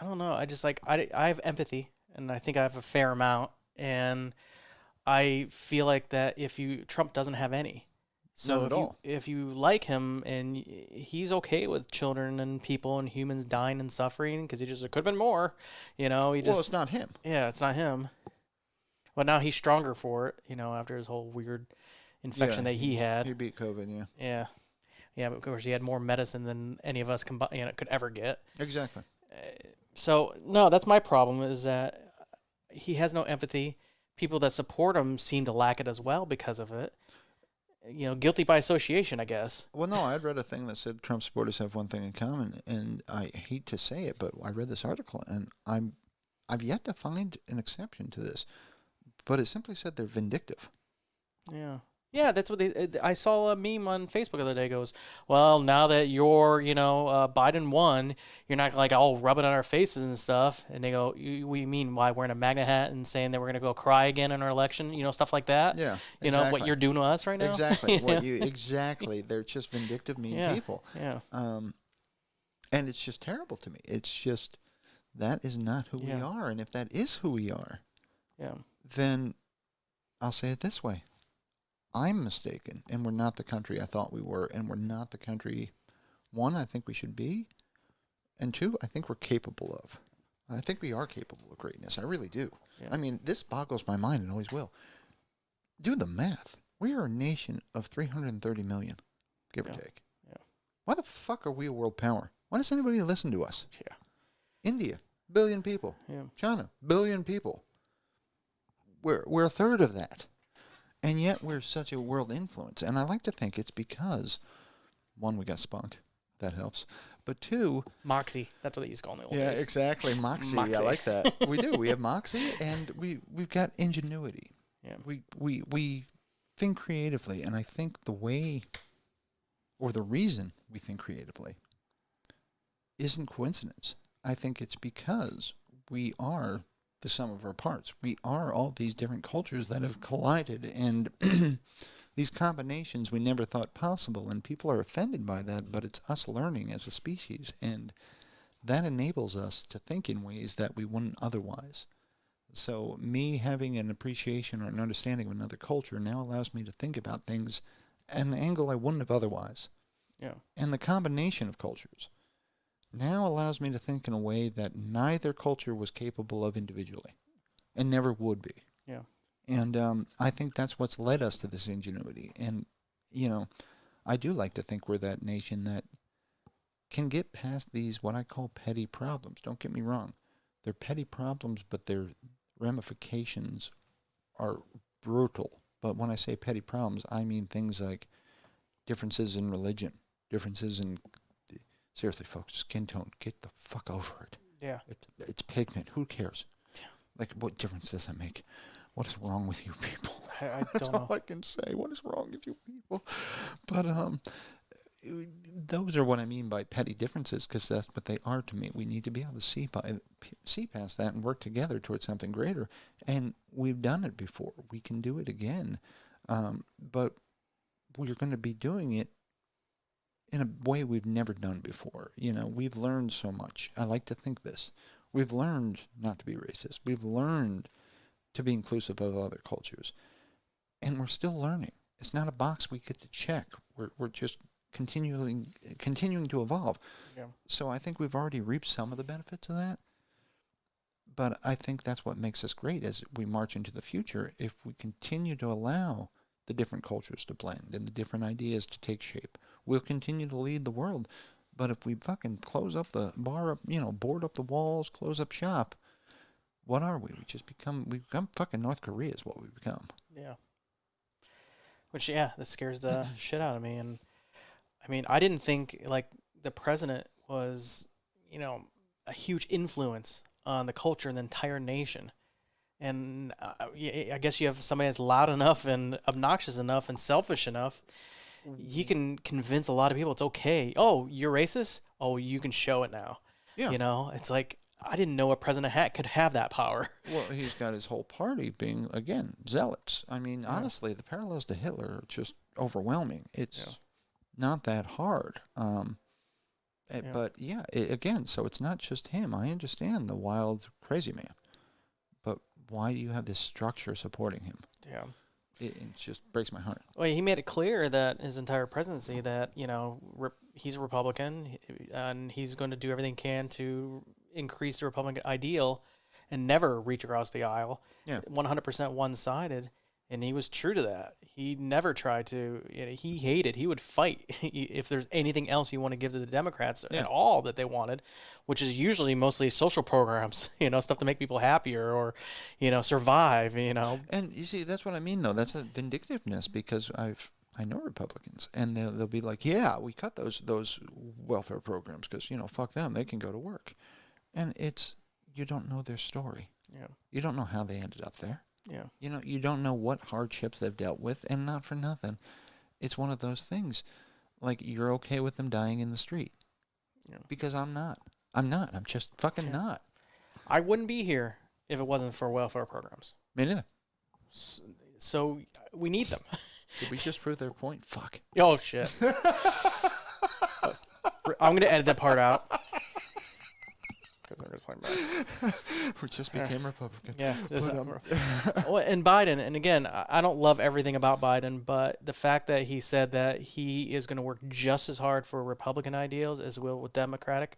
I don't know. I just like I have empathy, and I think I have a fair amount, and I feel like that if you Trump doesn't have any. None So at all. if you like him and he's okay with children and people and humans dying and suffering because he just it could have been more, you know, he Well, just it's not him. yeah, it's not him. But now he's stronger for it, you know, after his whole weird infection Yeah, that he he had. beat COVID. Yeah, Yeah. Yeah, but of course he had more medicine than any of us could ever get. exactly. So no, that's my problem is that he has no empathy. People that support him seem to lack it as well because of it. You know, guilty by association, I guess. Well, no, I had read a thing that said Trump supporters have one thing in common, and I hate to say it, but I read this article, and I've yet to find an exception to this, but it simply said they're vindictive. Yeah. Yeah, that's what I saw a meme on Facebook the other day. Goes, well, now that you're, Biden won, you're not like all rubbing on our faces and stuff. And they go, we mean why wearing a MAGA hat and saying that we're gonna go cry again in our election, stuff like that. Yeah, You know what exactly. you're doing to us right now. Exactly. Yeah. Exactly. They're just vindictive, mean Yeah. people. Yeah. And it's just terrible to me. It's just that is not who we Yeah. are. And if that is who we are, Yeah. then I'll say it this way. I'm mistaken, and we're not the country I thought we were, and we're not the country, one, I think we should be, and two, I think we're capable of. I think we are capable of greatness. I really do. Yeah. I mean, this boggles my mind and always will. Do the math. We are a nation of 330 million, give or Yeah. take. Yeah. Why the fuck are we a world power? Why does anybody listen to us? Yeah. India, billion people. Yeah. China, billion people. We're a third of that. And yet we're such a world influence. And I like to think it's because, one, we got spunk. That helps. But two... Moxie. That's what they used to call in the old Yeah, days. exactly. Moxie. Moxie. I like that. We do. We have moxie, and we've got ingenuity. Yeah. We think creatively. And I think the way, or the reason we think creatively, isn't coincidence. I think it's because we are the sum of our parts. We are all these different cultures that have collided, and these combinations we never thought possible, and people are offended by that, but it's us learning as a species, and that enables us to think in ways that we wouldn't otherwise. So me having an appreciation or an understanding of another culture now allows me to think about things at an angle I wouldn't have otherwise. Yeah. And the combination of cultures now allows me to think in a way that neither culture was capable of individually and never would be. Yeah. And I think that's what's led us to this ingenuity. And, I do like to think we're that nation that can get past these, what I call petty problems. Don't get me wrong. They're petty problems, but their ramifications are brutal. But when I say petty problems, I mean things like differences in religion, differences in... Seriously, folks, skin tone, get the fuck over it. Yeah. It's pigment. Who cares? Yeah. Like, what difference does that make? What is wrong with you people? I That's don't all know. I can say. What is wrong with you people? But those are what I mean by petty differences, because that's what they are to me. We need to be able to see past that and work together towards something greater. And we've done it before. We can do it again. But we're going to be doing it in a way we've never done before. We've learned so much. I like to think this. We've learned not to be racist. We've learned to be inclusive of other cultures. And we're still learning. It's not a box we get to check. We're just continuing to evolve. Yeah. So I think we've already reaped some of the benefits of that. But I think that's what makes us great as we march into the future. If we continue to allow the different cultures to blend and the different ideas to take shape, we'll continue to lead the world. But if we fucking close up the bar up, board up the walls, close up shop, what are we? We become fucking North Korea is what we become. Yeah. Which, that scares the shit out of me. And I mean, I didn't think like the president was, a huge influence on the culture in the entire nation. And I guess you have somebody that's loud enough and obnoxious enough and selfish enough, he can convince a lot of people it's okay. Oh, you're racist? Oh, you can show it now. Yeah. It's like, I didn't know a President could have that power. Well, he's got his whole party being, again, zealots. I mean, honestly, the parallels to Hitler are just overwhelming. It's not that hard. Yeah. But yeah, again, so it's not just him. I understand the wild, crazy man, but why do you have this structure supporting him? Yeah. It just breaks my heart. Well, he made it clear that his entire presidency that he's a Republican and he's going to do everything he can to increase the Republican ideal and never reach across the aisle. Yeah. 100% one-sided, and he was true to that. He never tried to. He hated. He would fight if there's anything else you want to give to the Democrats at all that they wanted, which is usually mostly social programs. Stuff to make people happier or, survive. And you see, that's what I mean, though. That's a vindictiveness because I know Republicans, and they'll be like, yeah, we cut those welfare programs because fuck them, they can go to work, and you don't know their story. Yeah. You don't know how they ended up there. Yeah. You don't know what hardships they've dealt with, and not for nothing. It's one of those things, like you're okay with them dying in the street. Yeah. Because I'm not. I'm just fucking not. I wouldn't be here if it wasn't for welfare programs. Me neither. So we need them. Did we just prove their point? Fuck. Oh, shit. I'm going to edit that part out. We just became Republican. Yeah. But, And Biden, and again, I don't love everything about Biden, but the fact that he said that he is going to work just as hard for Republican ideals as will with Democratic.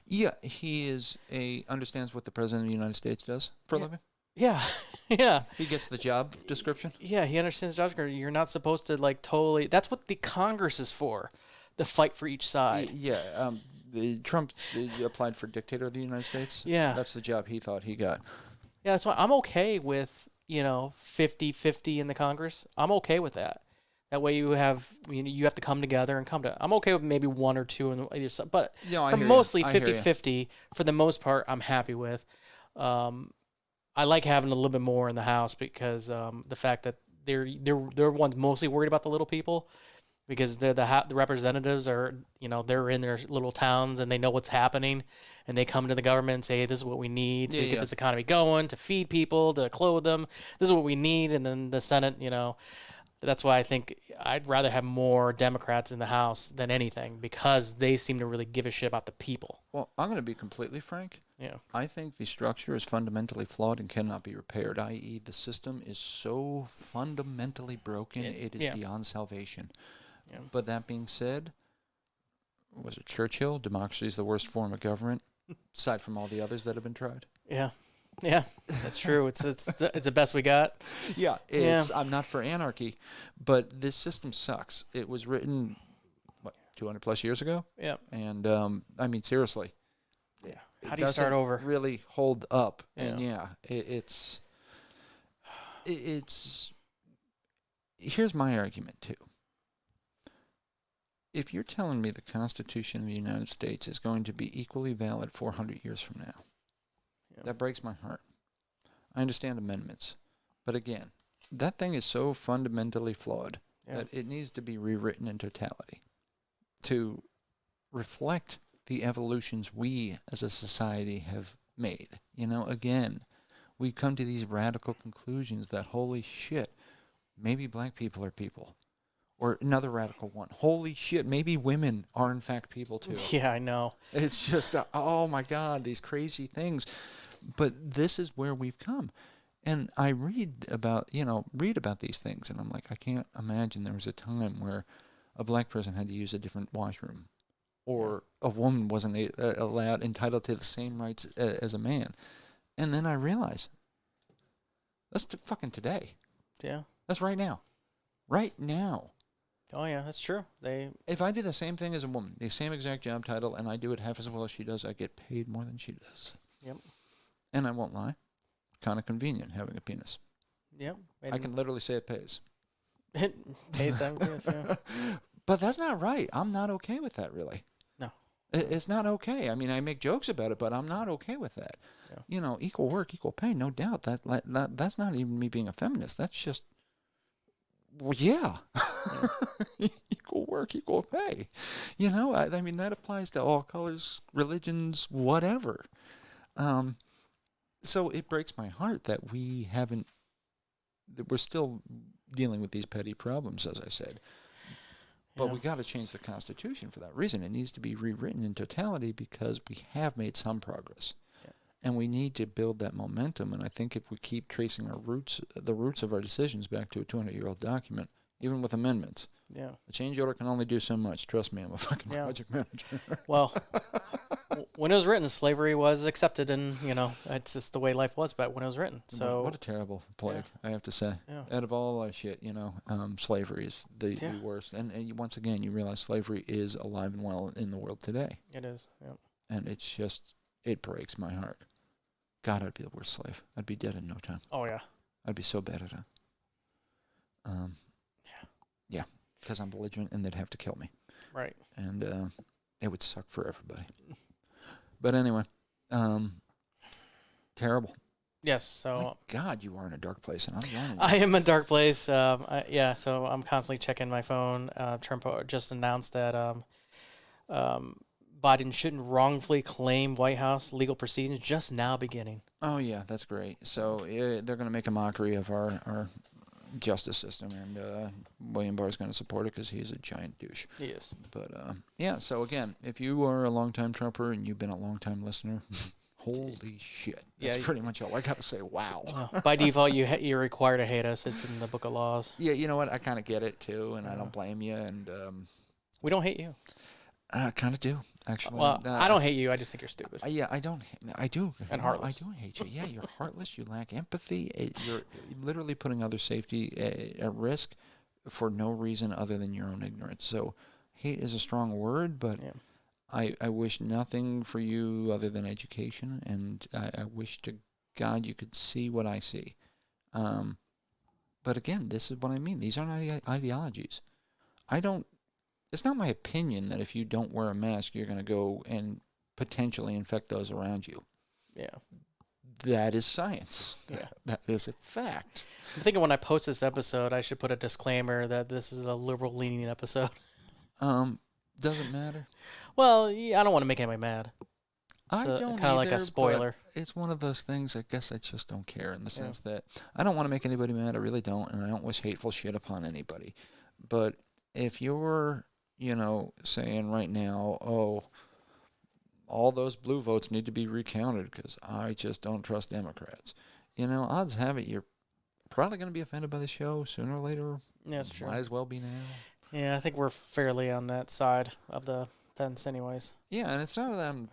yeah, he understands what the President of the United States does for a living. Yeah. Yeah. He gets the job description. Yeah, he understands job description. You're not supposed to totally. That's what the Congress is for, the fight for each side. Yeah. Trump applied for dictator of the United States. Yeah. That's the job he thought he got. Yeah, that's why I'm okay with 50-50 in the Congress. I'm okay with that. That way you have to come together and I'm okay with maybe one or two on either side, but I for hear mostly you. I hear you. 50-50 for the most part, I'm happy with. I like having a little bit more in the House because the fact that they're ones mostly worried about the little people because they're the representatives are they're in their little towns and they know what's happening and they come to the government and say, hey, this is what we need to get this economy going, to feed people, to clothe them. This is what we need, and then the Senate, that's why I think I'd rather have more Democrats in the House than anything because they seem to really give a shit about the people. Well, I'm going to be completely frank. Yeah. I think the structure is fundamentally flawed and cannot be repaired, i.e. the system is so fundamentally broken it is beyond salvation. Yeah. But that being said, was it Churchill? Democracy is the worst form of government, aside from all the others that have been tried. Yeah. Yeah, that's true. It's the best we got. Yeah, I'm not for anarchy, but this system sucks. It was written, 200 plus years ago? Yeah. And, I mean, seriously. Yeah. How do you start over? Really hold up. Yeah. And it's here's my argument too. If you're telling me the Constitution of the United States is going to be equally valid 400 years from now, that breaks my heart. I understand amendments. But again, that thing is so fundamentally flawed that it needs to be rewritten in totality to reflect the evolutions we as a society have made. Again, we come to these radical conclusions that, holy shit, maybe black people are people. Or another radical one. Holy shit, maybe women are in fact people too. Yeah, I know. It's just, oh my God, these crazy things. But this is where we've come. And I read about these things, and I'm like, I can't imagine there was a time where a black person had to use a different washroom. Or a woman wasn't entitled to the same rights as a man. And then I realize, that's fucking today. Yeah. That's right now. Right now. Oh, yeah, that's true. If I do the same thing as a woman, the same exact job title, and I do it half as well as she does, I get paid more than she does. Yep. And I won't lie, kind of convenient having a penis. Yep. I can literally say it pays. It pays them, yeah. But that's not right. I'm not okay with that, really. No. It's not okay. I mean, I make jokes about it, but I'm not okay with that. Yeah. Equal work, equal pay, no doubt. That's not even me being a feminist. That's just, well, yeah. Equal work, equal pay. I mean, that applies to all colors, religions, whatever. So it breaks my heart that that we're still dealing with these petty problems, as I said. But Yeah. we got to change the Constitution for that reason. It needs to be rewritten in totality because we have made some progress. Yeah. And we need to build that momentum. And I think if we keep tracing our roots, the roots of our decisions back to a 200-year-old document, even with amendments, Yeah. the change order can only do so much. Trust me, I'm a fucking Yeah. project manager. Well, when it was written, slavery was accepted, and it's just the way life was back when it was written. So What a terrible plague, I have to say. Yeah. Out of all our shit, slavery is the Yeah. worst. And once again, you realize slavery is alive and well in the world today. it is. Yeah. And it's just, it breaks my heart. God, I'd be the worst slave. I'd be dead in no time. Oh yeah. I'd be so bad at it. Yeah, because I'm belligerent and they'd have to kill me. Right. And it would suck for everybody. But anyway, terrible. Yes. So God, you are in a dark place, and I'm warning you. I am in a dark place. So I'm constantly checking my phone. Trump just announced that Biden shouldn't wrongfully claim White House legal proceedings just now beginning. Oh, yeah, that's great. So they're going to make a mockery of our justice system, and William Barr is going to support it because he's a giant douche. He is. But, yeah, so again, if you are a longtime Trumper and you've been a longtime listener, holy shit. That's pretty much all I got to say. Wow. By default, you're required to hate us. It's in the book of laws. Yeah, you know what? I kind of get it, too, and I don't blame you. And we don't hate you. I kind of do, actually. Well, I don't hate you. I just think you're stupid. Yeah, I don't. I do. And heartless. I do hate you. Yeah, you're heartless. You lack empathy. You're literally putting other safety at risk for no reason other than your own ignorance. So hate is a strong word, but I wish nothing for you other than education, and I wish to God you could see what I see. But again, this is what I mean. These aren't ideologies. It's not my opinion that if you don't wear a mask, you're going to go and potentially infect those around you. Yeah. That is science. Yeah. That is a fact. I'm thinking when I post this episode, I should put a disclaimer that this is a liberal-leaning episode. Doesn't matter. Well, I don't want to make anybody mad. I don't kind of like a spoiler. It's one of those things, I guess I just don't care in the sense that I don't want to make anybody mad. I really don't, and I don't wish hateful shit upon anybody. But if you're saying right now, all those blue votes need to be recounted because I just don't trust Democrats. Odds have it you're probably going to be offended by the show sooner or later. Yeah, that's true. Might as well be now. Yeah, I think we're fairly on that side of the fence anyways. Yeah, and it's not that I'm,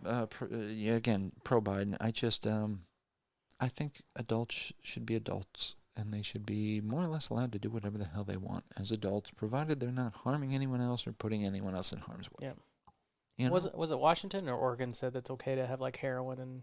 again, pro-Biden. I just, I think adults should be adults. And they should be more or less allowed to do whatever the hell they want as adults, provided they're not harming anyone else or putting anyone else in harm's way. Yeah. Was it Washington or Oregon said that's okay to have like heroin and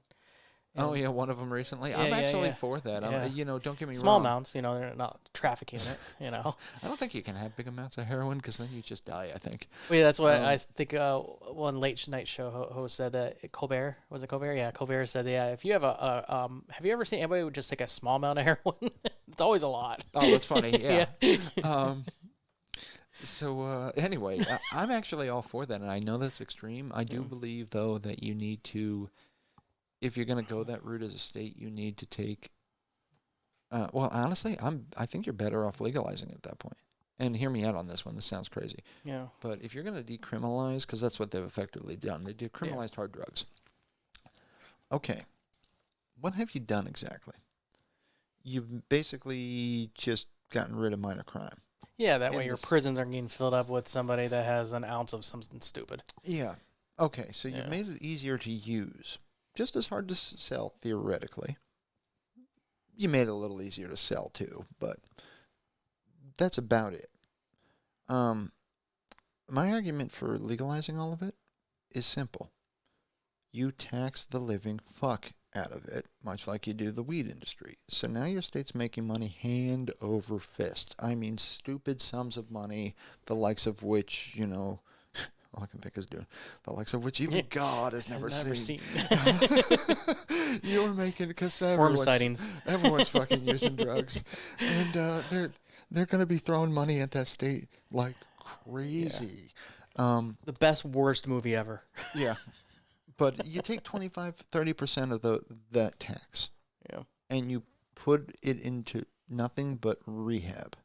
oh yeah, one of them recently. Yeah, I'm actually for that. Yeah. Don't get me small wrong. amounts. They're not trafficking it. I don't think you can have big amounts of heroin because then you just die. I think. Well, yeah, that's what I think. One late night show host said that Colbert was it Colbert? Yeah, Colbert said if you have have you ever seen anybody who would just take a small amount of heroin? It's always a lot. Oh, that's funny. Yeah. So anyway, I'm actually all for that, and I know that's extreme. I do believe though that you need to. If you're going to go that route as a state, you need to take. Well, honestly, I think you're better off legalizing it at that point. And hear me out on this one. This sounds crazy. Yeah. But if you're going to decriminalize, because that's what they've effectively done, they decriminalized hard drugs. Okay, what have you done exactly? You've basically just gotten rid of minor crime. Yeah, that way your prisons aren't getting filled up with somebody that has an ounce of something stupid. Yeah. Okay, so you've made it easier to use. Just as hard to sell, theoretically. You made it a little easier to sell, too, but that's about it. My argument for legalizing all of it is simple. You tax the living fuck out of it, much like you do the weed industry. So now your state's making money hand over fist. I mean, stupid sums of money, the likes of which, all I can think is doing the likes of which even God has never seen. You're making because everyone's fucking using drugs, and they're going to be throwing money at that state like crazy. The best worst movie ever. Yeah, but you take 25-30% of that tax, and you put it into nothing but rehab.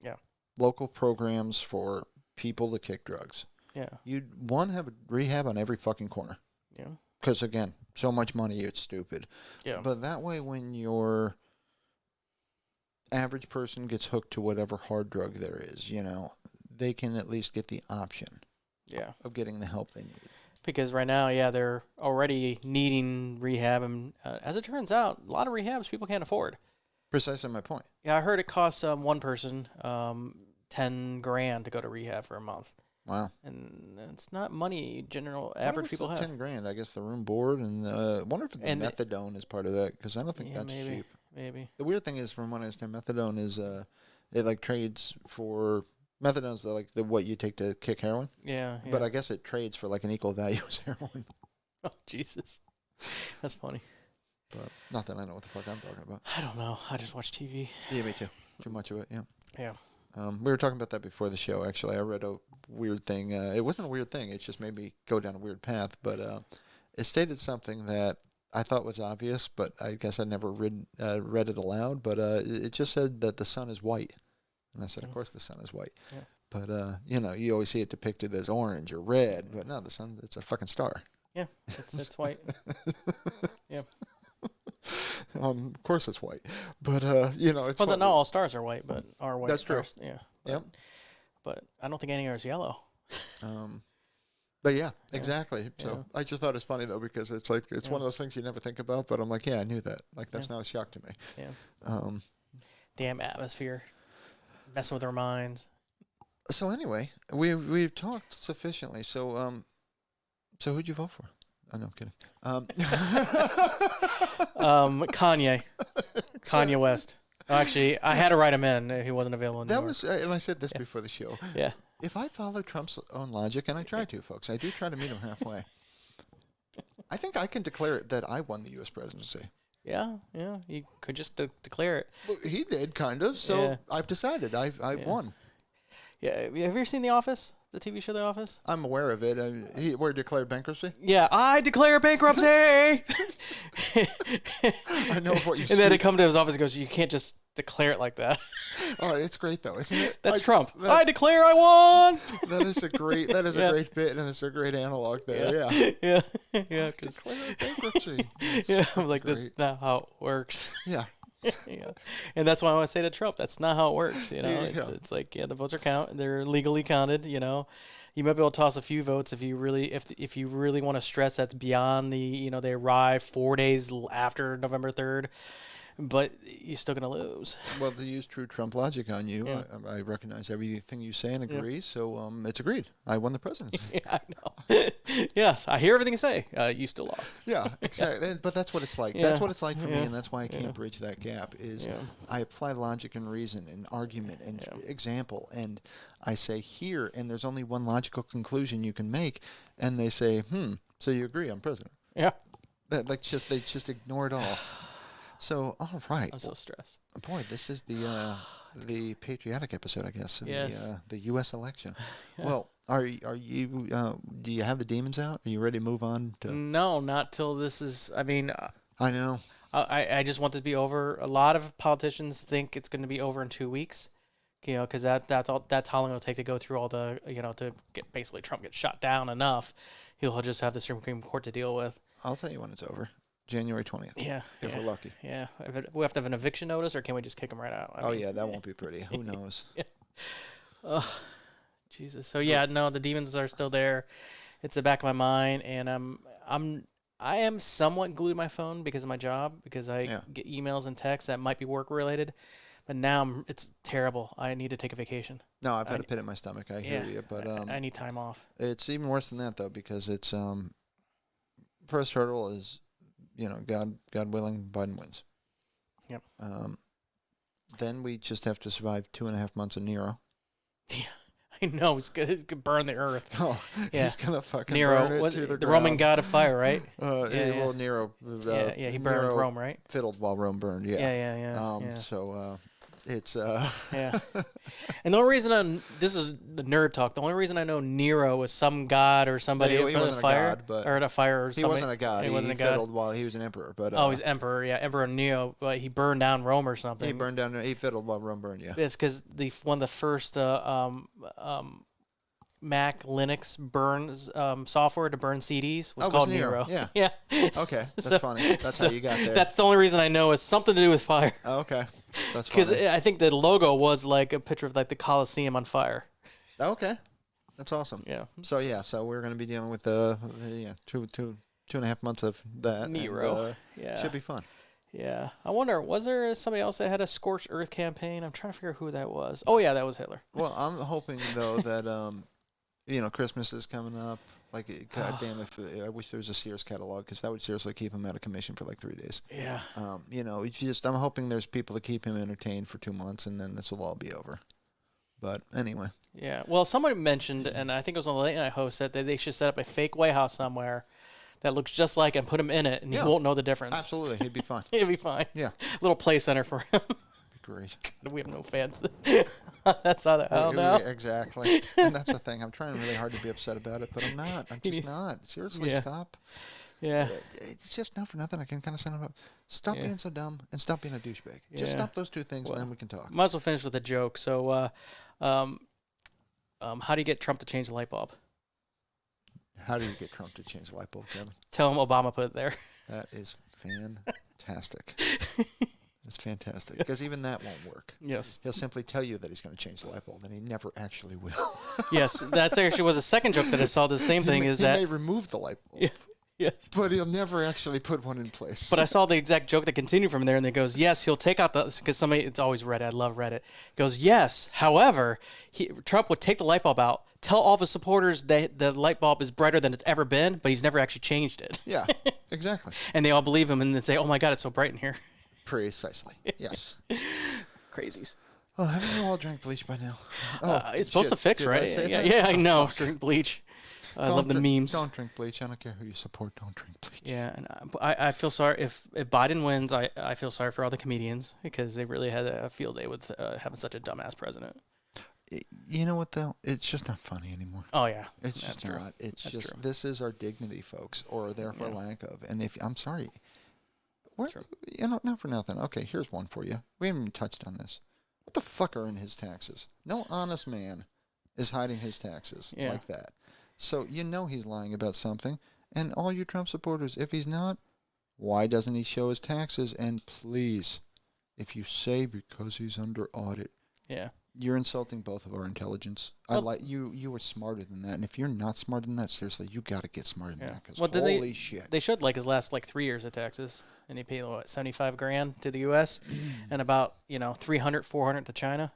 Yeah, local programs for people to kick drugs. Yeah. You'd have a rehab on every fucking corner. Yeah. Because again, so much money, it's stupid. Yeah. But that way, when your average person gets hooked to whatever hard drug there is, they can at least get the option. Yeah. Of getting the help they need. Because right now, they're already needing rehab, and as it turns out, a lot of rehabs people can't afford. Precisely my point. Yeah, I heard it costs one person $10,000 to go to rehab for a month. Wow. And it's not money average people have. $10,000, I guess, the room board, and I wonder if the methadone is part of that, because I don't think that's cheap. Maybe. The weird thing is, from what I understand, methadone is it like trades for. Methadone's like what you take to kick heroin. Yeah. But I guess it trades for like an equal value as heroin. Oh, Jesus. That's funny. But not that I know what the fuck I'm talking about. I don't know. I just watch TV. Yeah, me too. Too much of it, yeah. Yeah. We were talking about that before the show, actually. I read a weird thing. It wasn't a weird thing. It just made me go down a weird path. But it stated something that I thought was obvious, but I guess I never read it aloud. But it just said that the sun is white. And I said, of course the sun is white. Yeah. But, you always see it depicted as orange or red. But no, the sun, it's a fucking star. Yeah, it's white. Yeah. Of course it's white. But, it's not all stars are white, but are white. That's true. Yeah. Yep. But I don't think any are yellow. But yeah, exactly. So I just thought it's funny, though, because it's like, it's one of those things you never think about. But I'm like, yeah, I knew that. Like, that's not a shock to me. Yeah. Damn atmosphere. Messing with our minds. So anyway, we've talked sufficiently. So so who'd you vote for? Oh, no, I'm kidding. Kanye West. Oh, actually, I had to write him in. He wasn't available in New York. And I said this before the show. Yeah. If I follow Trump's own logic, and I try to, folks, I do try to meet him halfway. I think I can declare it that I won the U.S. presidency. Yeah, you could just declare it. Well, he did, kind of. So I've decided I won. Yeah, have you ever seen The Office, the TV show The Office? I'm aware of it. Where he declared bankruptcy? Yeah, I declare bankruptcy! I know of what you And then he come to his office and goes, you can't just declare it like that. Oh, it's great, though, isn't it? That's Trump. I declare I won! That is a great great bit, and it's a great analog there, Yeah. Yeah. Declare bankruptcy. I'm like, that's not how it works. Yeah. Yeah, and that's why I want to say to Trump, that's not how it works. It's like the votes are they're legally counted. You might be able to toss a few votes if you really want to stress that's beyond the they arrive 4 days after November 3rd, but you're still gonna lose. Well, to use true Trump logic on you, I recognize everything you say and agree. So it's agreed. I won the presidency. Yeah, I know. Yes, I hear everything you say. You still lost. Yeah, exactly. But that's what it's like. Yeah. That's what it's like for me, and that's why I can't bridge that gap. I apply logic and reason and argument and example, and I say here, and there's only one logical conclusion you can make, and they say, so you agree I'm president? Yeah. They just ignore it all. So, all right. I'm so stressed. Boy, this is the patriotic episode, I guess. Yes. The U.S. election. Yeah. Well, are you? Do you have the demons out? Are you ready to move on? No, not till this is. I mean, I know. I just want this to be over. A lot of politicians think it's going to be over in 2 weeks. Because that's how long it'll take to go through all the to get basically Trump gets shot down enough. He'll just have the Supreme Court to deal with. I'll tell you when it's over. January 20th. Yeah. If we're lucky. Yeah. We have to have an eviction notice, or can we just kick him right out? I mean, that won't be pretty. Who knows? Yeah. Oh, Jesus. So the demons are still there. It's the back of my mind, and I am somewhat glued to my phone because of my job, because I get emails and texts that might be work related. But now it's terrible. I need to take a vacation. No, I've had a pit in my stomach. I hear you, but I need time off. It's even worse than that, though, because it's first hurdle is. God willing, Biden wins. Yep. Then we just have to survive 2.5 months of Nero. Yeah, I know. He's gonna burn the earth. Oh, he's gonna fucking Nero, burn it to the ground. Roman god of fire, right? Well, Nero. He burned Nero Rome, right? Fiddled while Rome burned. Yeah. Yeah. So it's yeah. And the only reason this is the nerd talk. The only reason I know Nero was some god or somebody he wasn't a fire, a god, but or a fire or he something. wasn't a god. He wasn't a god. Fiddled while he was an emperor, but he's emperor. Yeah, Emperor Nero, but he burned down Rome or something. He fiddled while Rome burned. Yeah. It's because one of the first Mac Linux burns software to burn CDs was Oh, it was called Nero. Nero. Yeah. Yeah. Okay, that's funny. That's how you got there. That's the only reason I know is something to do with fire. Oh, okay, that's Because funny. I think the logo was like a picture of like the Colosseum on fire. Okay, that's awesome. Yeah. So we're going to be dealing with two and a half months of that. Nero. And, Yeah. should be fun. Yeah. I wonder, was there somebody else that had a Scorched Earth campaign? I'm trying to figure out who that was. Oh, yeah, that was Hitler. Well, I'm hoping though that Christmas is coming up. Like, God damn, I wish there was a Sears catalog, because that would seriously keep him out of commission for like 3 days. Yeah. It's just, I'm hoping there's people to keep him entertained for 2 months, and then this will all be over. But anyway. Yeah. Well, somebody mentioned, and I think it was on the late night host, that they should set up a fake White House somewhere that looks just like him, put him in it, and he won't know the difference. Absolutely. He'd be fine. He'd be fine. Yeah. Little play center for him. Great. We have no fans. That's how the hell now. Exactly. And that's the thing. I'm trying really hard to be upset about it, but I'm not. I'm just not. Seriously, stop. Yeah. It's just not for nothing. I can kind of send them up. Stop being so dumb and stop being a douchebag. Just stop those two things, and then we can talk. Might as well finish with a joke. So, how do you get Trump to change the light bulb? How do you get Trump to change the light bulb, Kevin? Tell him Obama put it there. That is fantastic. It's fantastic, because even that won't work. Yes. He'll simply tell you that he's going to change the light bulb, and he never actually will. Yes, that's actually was a second joke that I saw. The same thing he that may remove the light bulb. Yes. But he'll never actually put one in place. But I saw the exact joke that continued from there, and it goes, yes, he'll take out because somebody, it's always Reddit, I love Reddit. It goes, yes, however, Trump would take the light bulb out, tell all of his supporters that the light bulb is brighter than it's ever been, but he's never actually changed it. Yeah, exactly. And they all believe him, and then say, oh my God, it's so bright in here. Precisely. Yes. Crazies. Oh, haven't you all drank bleach by now? It's supposed to fix, Did I right? say Yeah, that? yeah, I know. Fuck. Drink bleach. I love the memes. Don't drink bleach. I don't care who you support. Don't drink bleach. Yeah, and I feel sorry if Biden wins. I feel sorry for all the comedians, because they really had a field day with having such a dumbass president. You know what though? It's just not funny anymore. Oh yeah, It's just true. not. It's That's just true. this is our dignity, folks, or therefore lack of. And if I'm sorry, True. not for nothing. Okay, here's one for you. We haven't even touched on this. What the fuck are in his taxes? No honest man is hiding his taxes like that. So he's lying about something. And all you Trump supporters, if he's not, why doesn't he show his taxes? And please, if you say because he's under audit, you're insulting both of our intelligence. You were smarter than that, and if you're not smarter than that, seriously, you got to get smarter than that. Because holy shit, they showed like his last 3 years of taxes, and he paid what, $75,000 to the U.S. and about 300, 400 to China.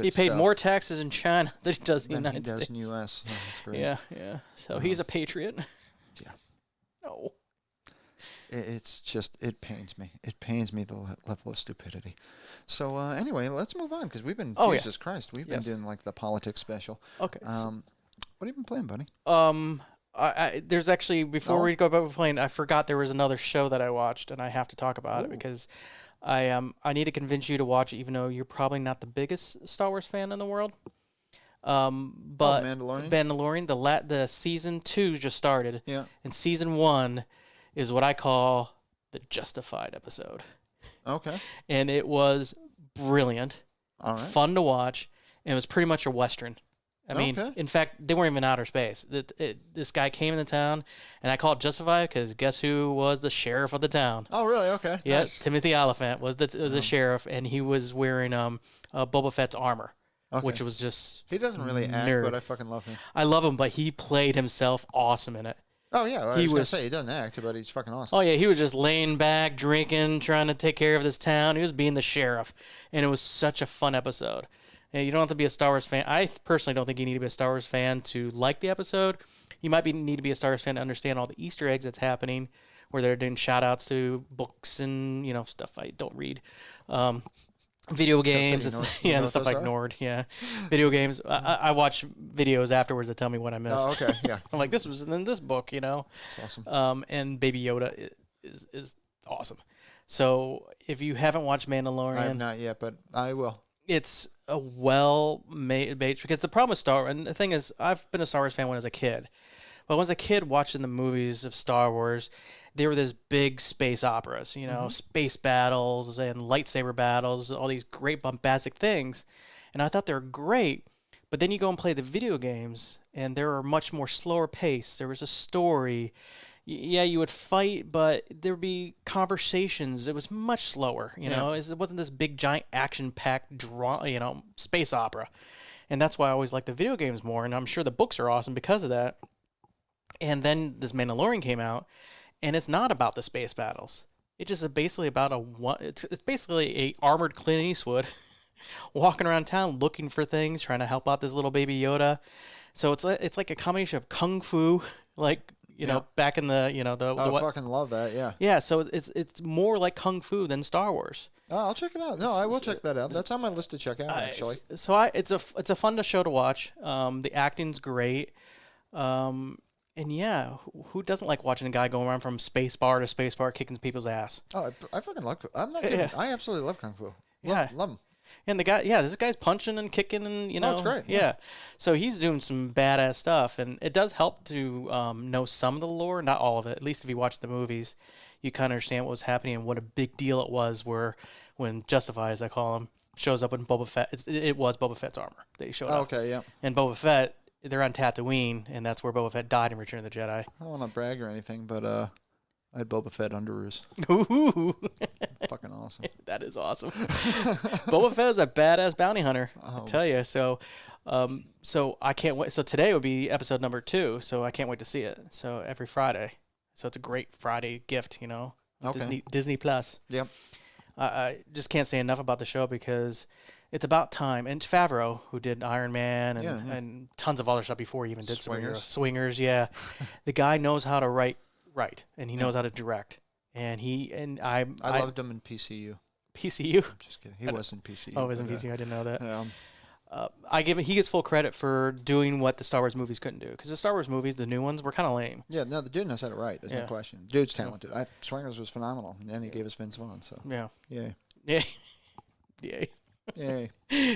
He paid more taxes in China than he does in the United States. in the U.S. Oh, that's great. Yeah. So he's a patriot. Yeah. No. It's just, it pains me. It pains me, the level of stupidity. So anyway, let's move on, because we've been, Jesus Christ, we've been doing like the politics special. Okay. What have you been playing, buddy? There's actually, before we go about playing, I forgot there was another show that I watched, and I have to talk about it, because I need to convince you to watch it, even though you're probably not the biggest Star Wars fan in the world. But Mandalorian? the season 2 just started. Yeah. And season 1 is what I call the Justified episode. Okay. And it was brilliant, all right, fun to watch, and it was pretty much a Western. I mean, in fact, they weren't even in outer space. This guy came into town, and I call it Justified because guess who was the sheriff of the town? Oh, really? Okay. Yeah, Nice. Timothy Oliphant was the sheriff, and he was wearing Boba Fett's armor, which was just He doesn't really act, nerd. but I fucking love him. I love him, but he played himself awesome in it. Oh, yeah. I was going to say, he doesn't act, but he's fucking awesome. Oh, yeah, he was just laying back, drinking, trying to take care of this town. He was being the sheriff, and it was such a fun episode. And you don't have to be a Star Wars fan. I personally don't think you need to be a Star Wars fan to like the episode. You might need to be a Star Wars fan to understand all the Easter eggs that's happening, where they're doing shout-outs to books and, stuff I don't read. Video games, the stuff like Nord, video games. I watch videos afterwards that tell me what I missed. Oh, okay, yeah. I'm like, this was in this book, It's awesome. And Baby Yoda is awesome. So if you haven't watched Mandalorian, I have not yet, but I will. It's a well-made because the problem with Star Wars, and the thing is, I've been a Star Wars fan when I was a kid, but when I was a kid watching the movies of Star Wars, they were these big space operas, space battles and lightsaber battles, all these great bombastic things. And I thought they were great, But then you go and play the video games, and there are much more slower pace. There was a story. Yeah, you would fight, but there would be conversations. It was much slower, you know. It wasn't this big, giant, action-packed, space opera. And that's why I always like the video games more, and I'm sure the books are awesome because of that. And then this Mandalorian came out, and it's not about the space battles. It's just basically about it's basically a armored Clint Eastwood walking around town looking for things, trying to help out this little baby Yoda. So it's like a combination of kung fu, like back in the I fucking love that. Yeah. Yeah. So it's more like kung fu than Star Wars. Oh, I'll check it out. No, I will check that out. That's on my list to check out actually. It's a fun show to watch. The acting's great. And yeah, who doesn't like watching a guy going around from space bar to space bar kicking people's ass? Oh, I fucking love. I'm not kidding. I absolutely love kung fu. Love him. And the guy, this guy's punching and kicking, and it's great. Yeah. So he's doing some badass stuff, and it does help to know some of the lore, not all of it. At least if you watch the movies, you kind of understand what was happening and what a big deal it was. When Justify, as I call him, shows up in Boba Fett, it was Boba Fett's armor that he showed up. Okay, yeah. And Boba Fett, they're on Tatooine, and that's where Boba Fett died in Return of the Jedi. I don't want to brag or anything, but I had Boba Fett underoos. Ooh. Fucking awesome. That is awesome. Boba Fett is a badass bounty hunter, I tell you. So I can't wait. So today would be episode number 2, so I can't wait to see it. So every Friday. So it's a great Friday gift, Okay. Disney Plus. Yep. I just can't say enough about the show because it's about time. And Favreau, who did Iron Man and tons of other stuff before he even did Swingers, yeah. The guy knows how to write, and he knows how to direct. And I loved him in PCU. PCU? I'm just kidding. He was in PCU. Oh, he was in PCU. I didn't know that. Yeah. He gets full credit for doing what the Star Wars movies couldn't do. Because the Star Wars movies, the new ones, were kind of lame. Yeah, no, the dude knows how to write. There's no question. Dude's talented. Swingers was phenomenal. And then he gave us Vince Vaughn. So yeah. Yay. Yeah. Yay. Yay.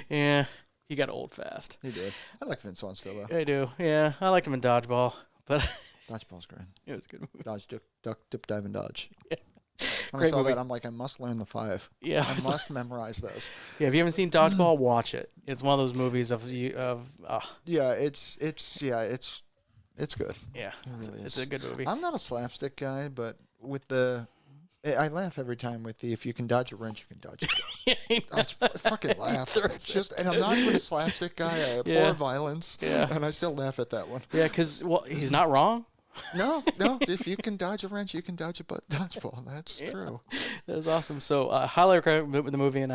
Yeah. He got old fast. He did. I like Vince Vaughn still, though. I do. Yeah. I liked him in Dodgeball. But Dodgeball's great. It was a good movie. Dodge, duck, dip, dive, and dodge. Yeah. When Great I saw movie. that, I'm like, I must learn the 5. Yeah. I must memorize those. Yeah, if you haven't seen Dodgeball, watch it. It's one of those movies Yeah, it's good. Yeah, It really it's is. a good movie. I'm not a slapstick guy, but I laugh every time with if you can dodge a wrench, you can dodge it. I fucking laugh. It's just, and I'm not even a slapstick guy. I abhor violence, and I still laugh at that one. Yeah, because he's not wrong. No. If you can dodge a wrench, you can dodge a dodgeball. That's true. That was awesome. So highly recommend the movie, and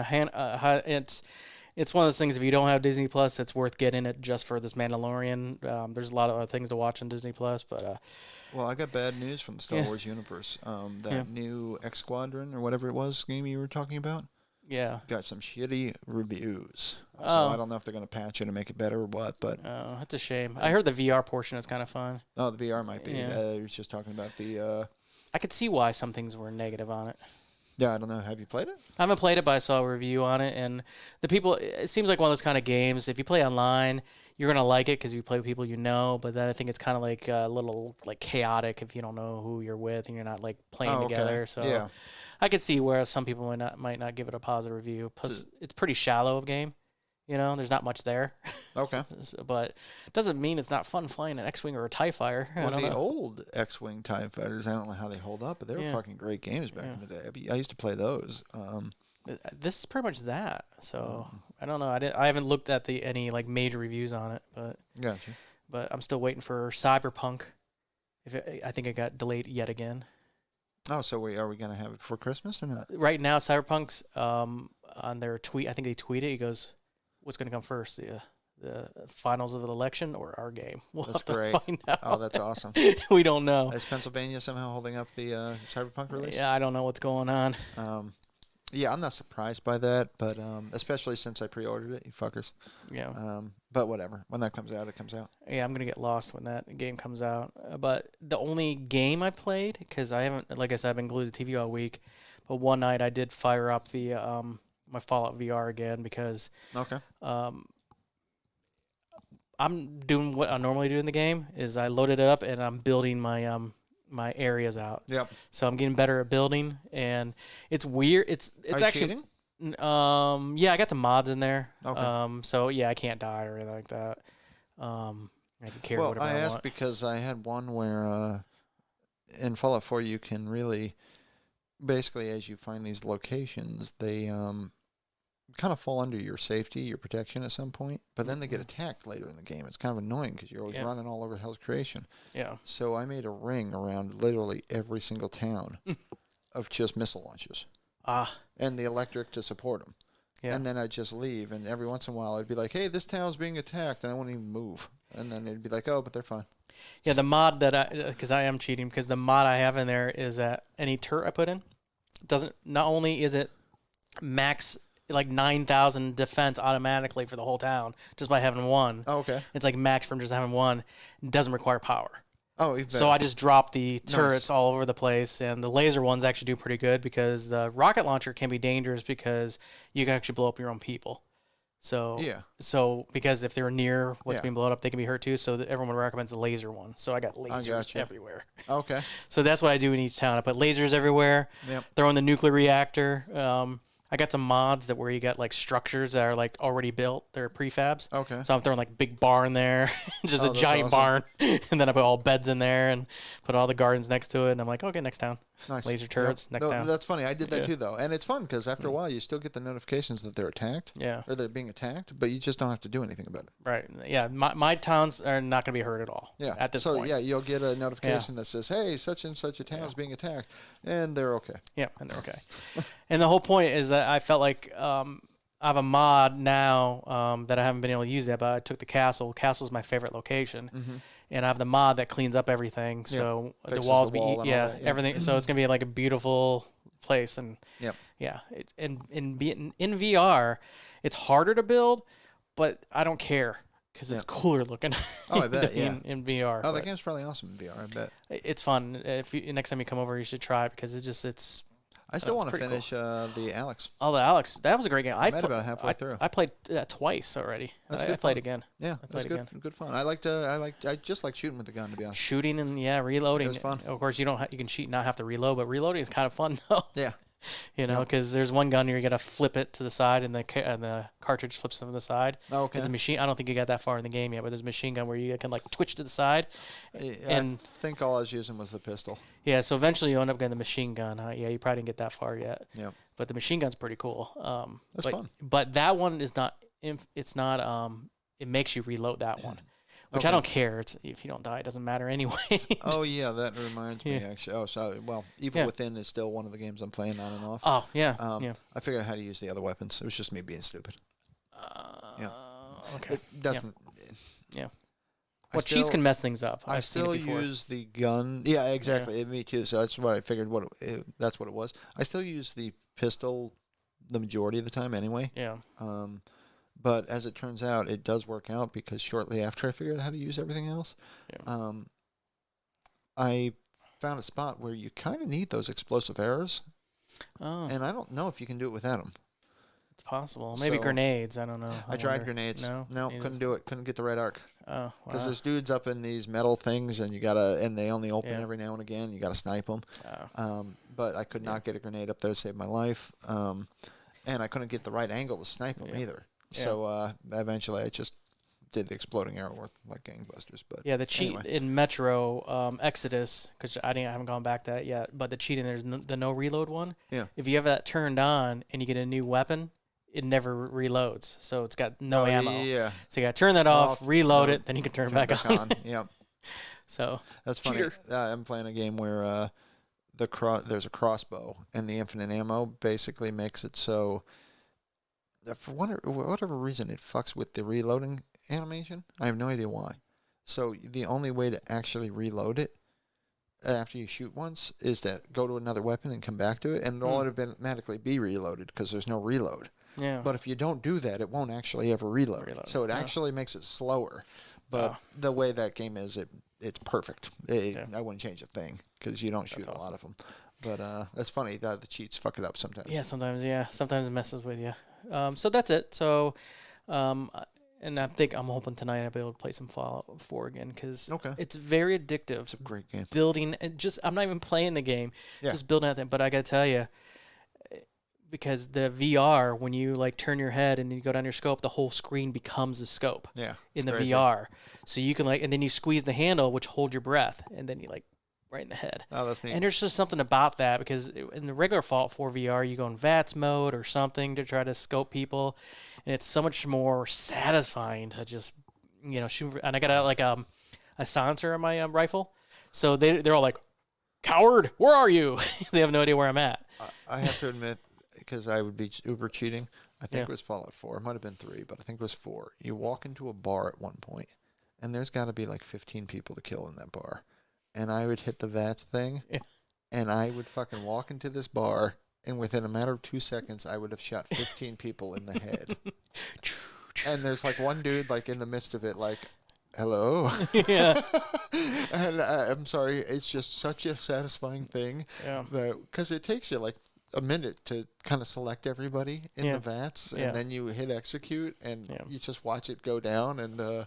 it's one of those things. If you don't have Disney Plus, it's worth getting it just for this Mandalorian. There's a lot of other things to watch on Disney Plus, but. Well, I got bad news from the Star Wars universe. That new X Squadron or whatever it was game you were talking about. Yeah. Got some shitty reviews. So I don't know if they're going to patch it and make it better or what, but... Oh, that's a shame. I heard the VR portion is kind of fun. Oh, the VR might be. Yeah. You were just talking about the... I could see why some things were negative on it. Yeah, I don't know. Have you played it? I haven't played it, but I saw a review on it, and the people... It seems like one of those kind of games, if you play online, you're going to like it because you play with people you know, but then I think it's kind of like a little like chaotic if you don't know who you're with and you're not like playing together. So yeah. I could see where some people might not give it a positive review. Plus, it's pretty shallow of game. There's not much there. Okay. But it doesn't mean it's not fun flying an X-Wing or a TIE fighter. Well, the old X-Wing TIE fighters, I don't know how they hold up, but they were fucking great games back in the day. I used to play those. This is pretty much that. So I don't know. I haven't looked at any like major reviews on it, but Gotcha. But I'm still waiting for Cyberpunk. I think it got delayed yet again. Oh, so are we gonna have it before Christmas or not? Right now, Cyberpunk's on their tweet. I think they tweeted. He goes, "What's going to come first, the finals of the election or our game?" We'll That's have to great. find out. Oh, that's awesome. We don't know. Is Pennsylvania somehow holding up the Cyberpunk release? Yeah, I don't know what's going on. Yeah, I'm not surprised by that, but especially since I pre-ordered it, you fuckers. Yeah. But whatever. When that comes out, it comes out. Yeah, I'm gonna get lost when that game comes out. But the only game I played, because I haven't, like I said, I've been glued to TV all week. But one night I did fire up the my Fallout VR again because I'm doing what I normally do in the game is I loaded it up and I'm building my my areas out. Yep. So I'm getting better at building, and it's weird. It's Are you actually cheating? Yeah, I got some mods in there. Okay. So yeah, I can't die or anything like that. I can carry Well, whatever I I asked want. because I had one where in Fallout 4 you can really, basically, as you find these locations, they kind of fall under your safety, your protection at some point, but then they get attacked later in the game. It's kind of annoying because you're always Yeah. running all over Hell's Creation. Yeah. So I made a ring around literally every single town of just missile launches Ah. and the electric to support them. Yeah. And then I'd just leave, and every once in a while I'd be like, hey, this town's being attacked, and I wouldn't even move. And then it'd be like, oh, but they're fine. Yeah. The mod that because I am cheating, because the mod I have in there is that any turret I put in doesn't. Not only is it max like 9,000 defense automatically for the whole town just by having one. Oh, okay. It's like max from just having one. It doesn't require power. Oh, even So I just drop the turrets Nice. all over the place, and the laser ones actually do pretty good because the rocket launcher can be dangerous because you can actually blow up your own people. So Yeah. so because if they're near what's Yeah. being blown up, they can be hurt too. So everyone recommends the laser one. So I got lasers gotcha. everywhere. Okay. So that's what I do in each town. I put lasers everywhere. Yep. Throw in the nuclear reactor. I got some mods that where you got like structures that are like already built. They're prefabs. Okay. So I'm throwing like big barn there, just Oh, a that's giant awesome. barn, and then I put all beds in there and put all the gardens next to it. And I'm like, okay, next town, Nice. laser turrets, Yep. next No, town. that's funny. I did that Yeah. too, though. And it's fun because after a while, you still get the notifications that they're attacked Yeah, or they're being attacked, but you just don't have to do anything about it. right. Yeah, my towns are not going to be hurt at all. Yeah. At this so, point. yeah, you'll get a notification that says, hey, such and such a town is being attacked, and they're okay. Yeah, and they're okay. And the whole point is that I felt like I have a mod now that I haven't been able to use yet, but I took the castle. Castle's my favorite location. Mm-hmm. And I have the mod that cleans up everything, so the Fixes walls the wall and all yeah, that, yeah. everything. So it's gonna be like a beautiful place, and Yep. yeah, in VR, it's harder to build, but I don't care because it's Yep. cooler looking. Oh, I bet, yeah. in VR. Oh, but that game's probably awesome in VR, I bet. it's fun. If you, next time you come over, you should try it because it's. I still it's want to pretty finish the Alex. Oh, the Alex, that was a great game. I made about halfway through. I played that twice already. That's I good played fun. again. Yeah, played that's good. again. Good fun. I just like shooting with the gun, to be honest. Shooting and reloading. It was fun. Of course, you can cheat and not have to reload, but reloading is kind of fun though. Yeah. Because there's one gun you got to flip it to the side, and the cartridge flips to the side. Oh, okay. It's a machine. I don't think you got that far in the game yet, but there's a machine gun where you can like twitch to the side. And I think all I was using was the pistol. yeah, so eventually you end up getting the machine gun. Yeah, you probably didn't get that far yet. Yeah. But the machine gun's pretty cool. That's fun. But that one is not. It's not. It makes you reload that one, which I Okay. don't care. It's if you don't die, it doesn't matter anyway. Oh yeah, that reminds me Yeah. actually. Oh, so well, Evil Yeah. Within is still one of the games I'm playing on and off. Oh yeah. Yeah. I figured out how to use the other weapons. It was just me being stupid. Yeah. Okay. It doesn't. Yeah. I Well, cheats still- can mess things up. I I've seen it still before. use the gun. Yeah, exactly. Me too. So that's what I figured. That's what it was. I still use the pistol the majority of the time anyway. Yeah. But as it turns out, it does work out because shortly after I figured out how to use everything else, Yeah. I found a spot where you kind of need those explosive arrows, Oh, and I don't know if you can do it without them. it's possible. Maybe So, grenades. I don't know. I tried wonder. grenades. No. No, You couldn't just- do it. Couldn't get the right arc. Oh, Because wow. there's dudes up in these metal things, and and they only open Yeah. every now and again. You got to snipe them. Wow. But I could not get a grenade up there to save my life. And I couldn't get the right angle to snipe them Yeah. either. Yeah. So eventually, I just did the exploding arrow with like gangbusters. But Yeah, the cheat anyway. in Metro Exodus, because I haven't gone back to that yet. But the cheat in there's the no reload one. Yeah. If you have that turned on and you get a new weapon, it never reloads, so it's got no ammo. Yeah. So you got to turn that off, reload no, it, then you can turn it Turn back on. Yeah. So That's funny. Cheater. I'm playing a game where there's a crossbow, and the infinite ammo basically makes it so for whatever reason it fucks with the reloading animation. I have no idea why. So the only way to actually reload it after you shoot once is to go to another weapon and come back to it, and it'll automatically be reloaded because there's no reload. yeah. But if you don't do that, it won't actually ever reload. So it actually makes it slower. But the way that game is, it's perfect. I wouldn't change a thing because you don't shoot a lot of them. But that's funny that the cheats fuck it up sometimes. Yeah, sometimes. Yeah, sometimes it messes with you. So that's it. So, and I'm hoping tonight I'll be able to play some Fallout 4 again because it's very addictive. It's a great game. Building, I'm not even playing the game, just building that thing. But I gotta tell you, because the VR, when you like turn your head and you go down your scope, the whole screen becomes a scope. Yeah, in the crazy. VR. So you can like, and then you squeeze the handle, which hold your breath, and then you like right in the head. Oh, that's neat. And there's just something about that because in the regular Fallout 4 VR, you go in VATS mode or something to try to scope people, and it's so much more satisfying to just shoot. And I got like a silencer on my rifle, so they're all like, "Coward, where are you?" They have no idea where I'm at. I have to admit, because I would be uber cheating. I think Yeah. it was Fallout 4. It might have been 3, but I think it was 4. You walk into a bar at one point, and there's got to be like 15 people to kill in that bar. And I would hit the VATS thing, Yeah. and I would fucking walk into this bar, and within a matter of 2 seconds, I would have shot 15 people in the head. And there's like one dude like in the midst of it, like, hello. Yeah. And I'm sorry, it's just such a satisfying thing. Yeah. Because it takes you like a minute to kind of select everybody in Yeah. the VATS, and Yeah. then you hit execute, and Yeah. you just watch it go down, and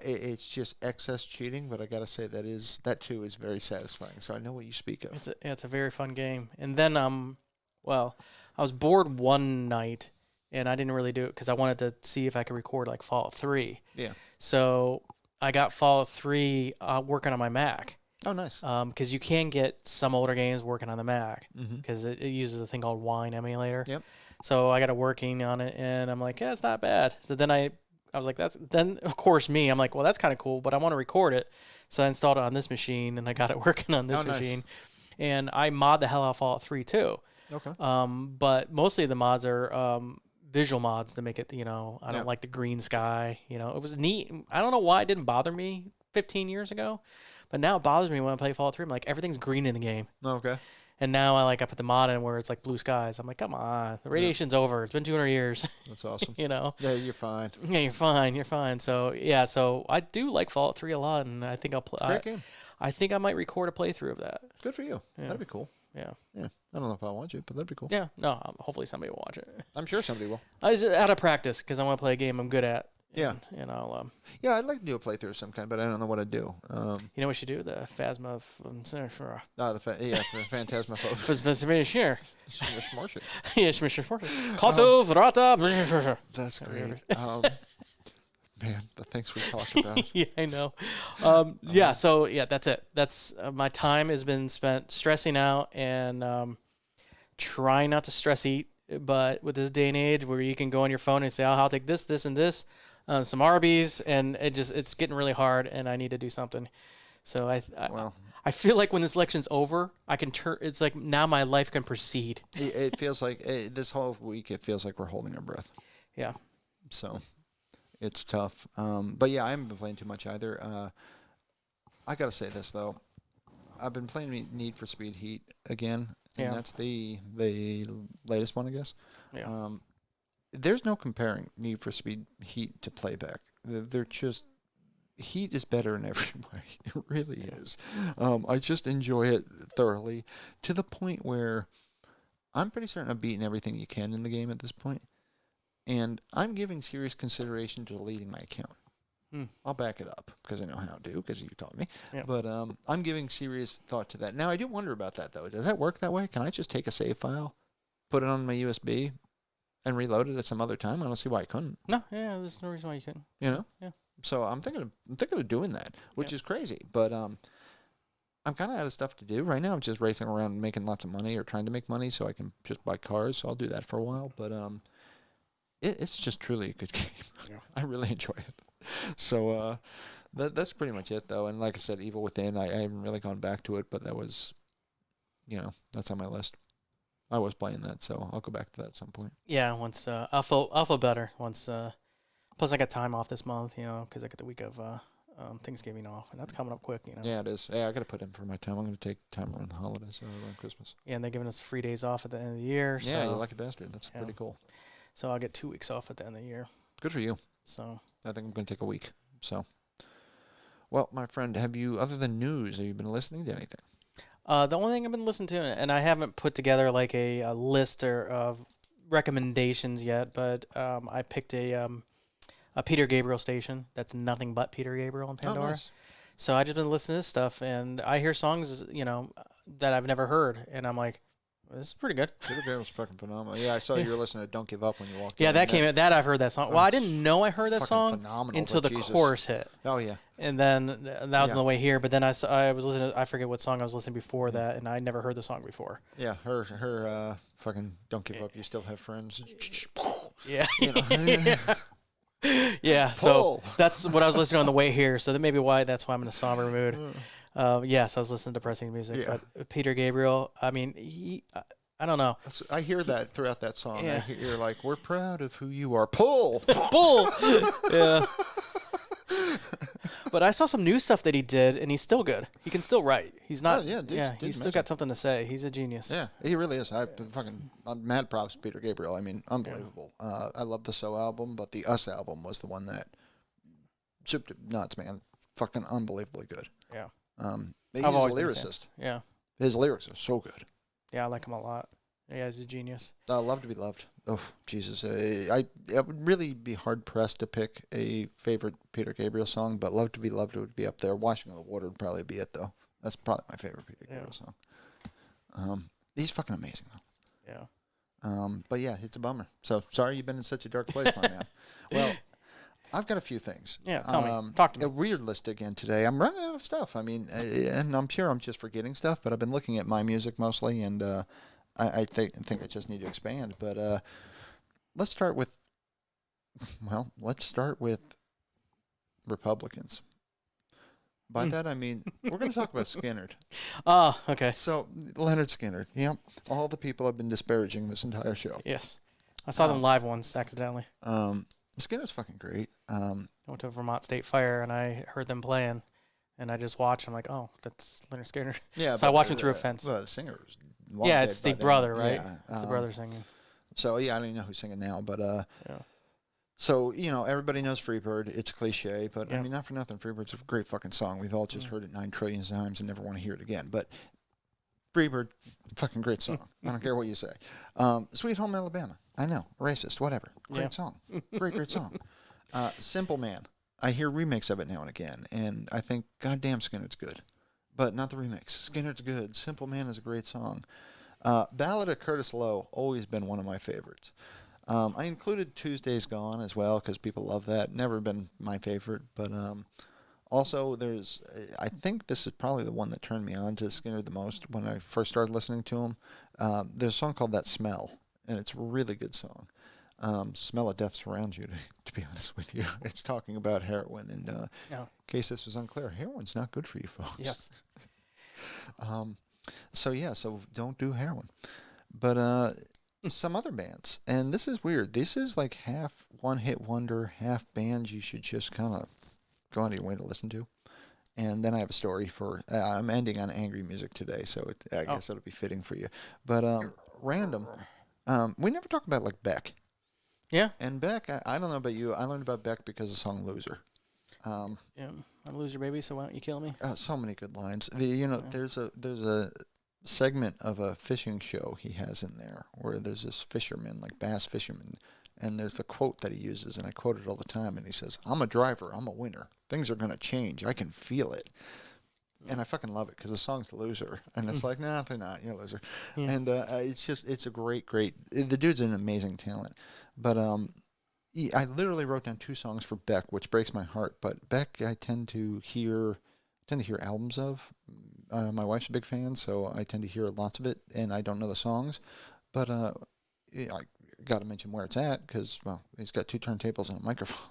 it's just excess cheating. But I gotta say that too is very satisfying. So I know what you speak of. It's a very fun game. And then well, I was bored one night and I didn't really do it because I wanted to see if I could record like Fallout 3. Yeah. So I got Fallout 3 working on my Mac. Oh, nice. Because you can get some older games working on the Mac Mm-hmm. because it uses a thing called Wine Emulator. Yep. So I got it working on it and I'm like, yeah, it's not bad. So then I was like, then of course I'm like, well, that's kind of cool, but I want to record it. So I installed it on this machine and I got it working on this Oh, nice. machine. And I mod the hell out of Fallout 3 too. Okay. But mostly the mods are visual mods to make it, I don't Yeah. like the green sky. It was neat. I don't know why it didn't bother me 15 years ago, but now it bothers me when I play Fallout 3. I'm like, everything's green in the game. Okay. And now I put the mod in where it's like blue skies. I'm like, come on, the radiation's over. It's been 200 years. That's awesome. Yeah, you're fine. you're fine. You're fine. So yeah, so I do like Fallout 3 a lot, and I think I'll play. Great game. I think I might record a playthrough of that. Good for you. Yeah. That'd be cool. Yeah. Yeah. I don't know if I want you, but that'd be cool. Yeah. No. Hopefully somebody will watch it. I'm sure somebody will. I was out of practice because I want to play a game I'm good at. Yeah. And I'll. Yeah, I'd like to do a playthrough of some kind, but I don't know what I'd do. You know what you do? The Phasma. The Phantasma. Sure. Smart shit. Yes, Mr. Kato Vrata. That's great. Man, the things we talked about. Yeah, I know. Yeah, so yeah, that's it. That's my time has been spent stressing out and trying not to stress eat. But with this day and age where you can go on your phone and say, I'll take this, this, and this, some Arby's, and it's getting really hard, and I need to do something. So I feel like when this election's over, I can turn. It's like now my life can proceed. It feels like this whole week. It feels like we're holding our breath. Yeah. So it's tough. But yeah, I haven't been playing too much either. I gotta say this though, I've been playing Need for Speed Heat again, and Yeah. that's the latest one, I guess. Yeah. There's no comparing Need for Speed Heat to Playback. They're just Heat is better in every way. It really is. I just enjoy it thoroughly to the point where I'm pretty certain I've beaten everything you can in the game at this point. And I'm giving serious consideration to deleting my account. I'll back it up because I know how to, because you taught me. Yeah. But I'm giving serious thought to that. Now, I do wonder about that, though. Does that work that way? Can I just take a save file, put it on my USB, and reload it at some other time? I don't see why I couldn't. No, yeah, there's no reason why you couldn't. You know? Yeah. So I'm thinking of doing that, which is crazy. But I'm kind of out of stuff to do right now. I'm just racing around making lots of money or trying to make money so I can just buy cars. So I'll do that for a while. But it's just truly a good game. Yeah. I really enjoy it. So that's pretty much it, though. And like I said, Evil Within, I haven't really gone back to it, but that was, that's on my list. I was playing that, so I'll go back to that at some point. Yeah, once I'll feel better once. Plus, I got time off this month, because I got the week of Thanksgiving off, and that's coming up quick, Yeah, it is. Yeah, I got to put in for my time. I'm going to take time around the holidays, around Christmas. Yeah, and they're giving us free days off at the end of the year. Yeah, so, you lucky bastard. That's pretty cool. So I'll get 2 weeks off at the end of the year. Good for you. So I think I'm going to take a week. So, well, my friend, other than news, have you been listening to anything? the only thing I've been listening to, and I haven't put together like a list of recommendations yet, but I picked a Peter Gabriel station that's nothing but Peter Gabriel on Pandora. Oh, nice. So I just been listening to this stuff, and I hear songs, that I've never heard, and I'm like, This is pretty good. Peter Gabriel's fucking phenomenal. Yeah, I saw you were listening to "Don't Give Up" when you walked in. Yeah, that came out. That I've heard that song. Well, I didn't know I heard that fucking song phenomenal, until but the Jesus. chorus hit. Oh yeah. And then that was on Yeah. the way here. But then I was listening. I forget what song I was listening before that, and I never heard the song before. Yeah, her fucking "Don't Give Up." You still have friends. Yeah. You know? Yeah. So that's what I was listening on the way here. So that may be why. That's why I'm in a somber mood. Yes, I was listening to depressing music. Yeah. But Peter Gabriel. I mean, I don't know. I hear that throughout that song. Yeah. I hear like, "We're proud of who you are." Pull. Bull. Yeah. But I saw some new stuff that he did, and he's still good. He can still write. He's not. Oh, yeah, dude's he's still amazing. got something to say. He's a genius. Yeah, he really is. I'm mad props to Peter Gabriel. I mean, unbelievable. I love the So album, but the Us album was the one that souped it nuts, man. Fucking unbelievably good. Yeah. He's I've a always been a fan. lyricist. Yeah. His lyrics are so good. Yeah, I like him a lot. Yeah, he's a genius. Love to be loved. Oh, Jesus. I would really be hard-pressed to pick a favorite Peter Gabriel song, but Love to be Loved would be up there. Washing on the Water would probably be it, though. That's probably my favorite Peter Gabriel song. He's fucking amazing, though. Yeah. But yeah, it's a bummer. So sorry you've been in such a dark place, my man. Well, I've got a few things. Yeah, tell me. Talk to me. A weird list again today. I'm running out of stuff. I mean, and I'm sure I'm just forgetting stuff, but I've been looking at my music mostly, and I think I just need to expand. But let's start with Republicans. By that I mean we're going to talk about Skinner. Oh, okay. So Leonard Skinner, yeah, all the people I've been disparaging this entire show. Yes. I saw them live once accidentally. Skinner's fucking great. I went to a Vermont State Fair and I heard them playing, and I just watched. I'm like, oh, that's Leonard Skinner. Yeah, So I watched him through a fence. Well, the singer was long Yeah, dead it's by the then. brother, right? Yeah, It's the brother singing. So yeah, I don't even know who's singing now, but Yeah. so everybody knows Freebird. It's cliche, but Yeah. I mean, not for nothing. Freebird's a great fucking song. We've all just heard it 9 trillion times and never want to hear it again. But Freebird, fucking great song. I don't care what you say. Sweet Home Alabama. I know, racist, whatever. Great song. Great song. Simple Man. I hear remakes of it now and again, and I think, goddamn, Skinner's good. But not the remix. Skinner's good. Simple Man is a great song. Ballad of Curtis Lowe, always been one of my favorites. I included Tuesday's Gone as well because people love that. Never been my favorite, but also I think this is probably the one that turned me on to Skinner the most when I first started listening to him. There's a song called That Smell, and it's a really good song. Smell of Death Surrounds You, to be honest with you. It's talking about heroin, and in case this was unclear, heroin's not good for you folks. Yes. So don't do heroin. But some other bands, and this is weird. This is like half one-hit wonder, half bands you should just kind of go out of your way to listen to. And then I have a story for. I'm ending on angry music today, so I guess it'll be fitting for you. But random. We never talk about like Beck. Yeah. And Beck, I don't know about you. I learned about Beck because of the song "Loser." Yeah. I lose your baby, so why don't you kill me? So many good lines. There's a segment of a fishing show he has in there where there's this fisherman, like bass fisherman, and there's a quote that he uses, and I quote it all the time, and he says, "I'm a driver, I'm a winner. Things are going to change. I can feel it." And I fucking love it because the song's "Loser," and it's like, nah, they're not. You're a loser. Yeah. And it's a great. The dude's an amazing talent. But I literally wrote down 2 songs for Beck, which breaks my heart. But Beck, I tend to hear albums of. My wife's a big fan, so I tend to hear lots of it, and I don't know the songs. But I got to mention where it's at because, well, he's got 2 turntables and a microphone.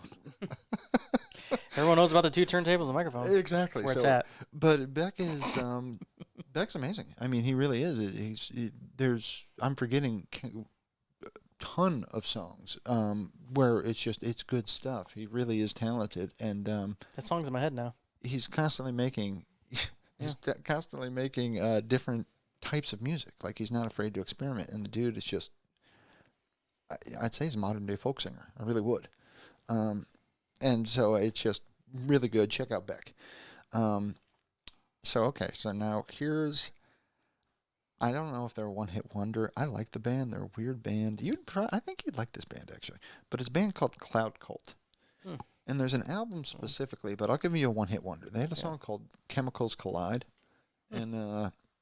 Everyone knows about the 2 turntables and microphone. Exactly. That's where it's at. But Beck is Beck's amazing. I mean, he really is. I'm forgetting a ton of songs where it's good stuff. He really is talented, and that song's in my head now. He's constantly making different types of music. Like, he's not afraid to experiment, and the dude is just, I'd say he's a modern day folk singer. I really would. And so it's just really good. Check out Beck. So now here's, I don't know if they're a one-hit wonder. I like the band. They're a weird band. I think you'd like this band, actually. But it's a band called Cloud Cult. And there's an album specifically, but I'll give you a one-hit wonder. They had a song called Chemicals Collide, and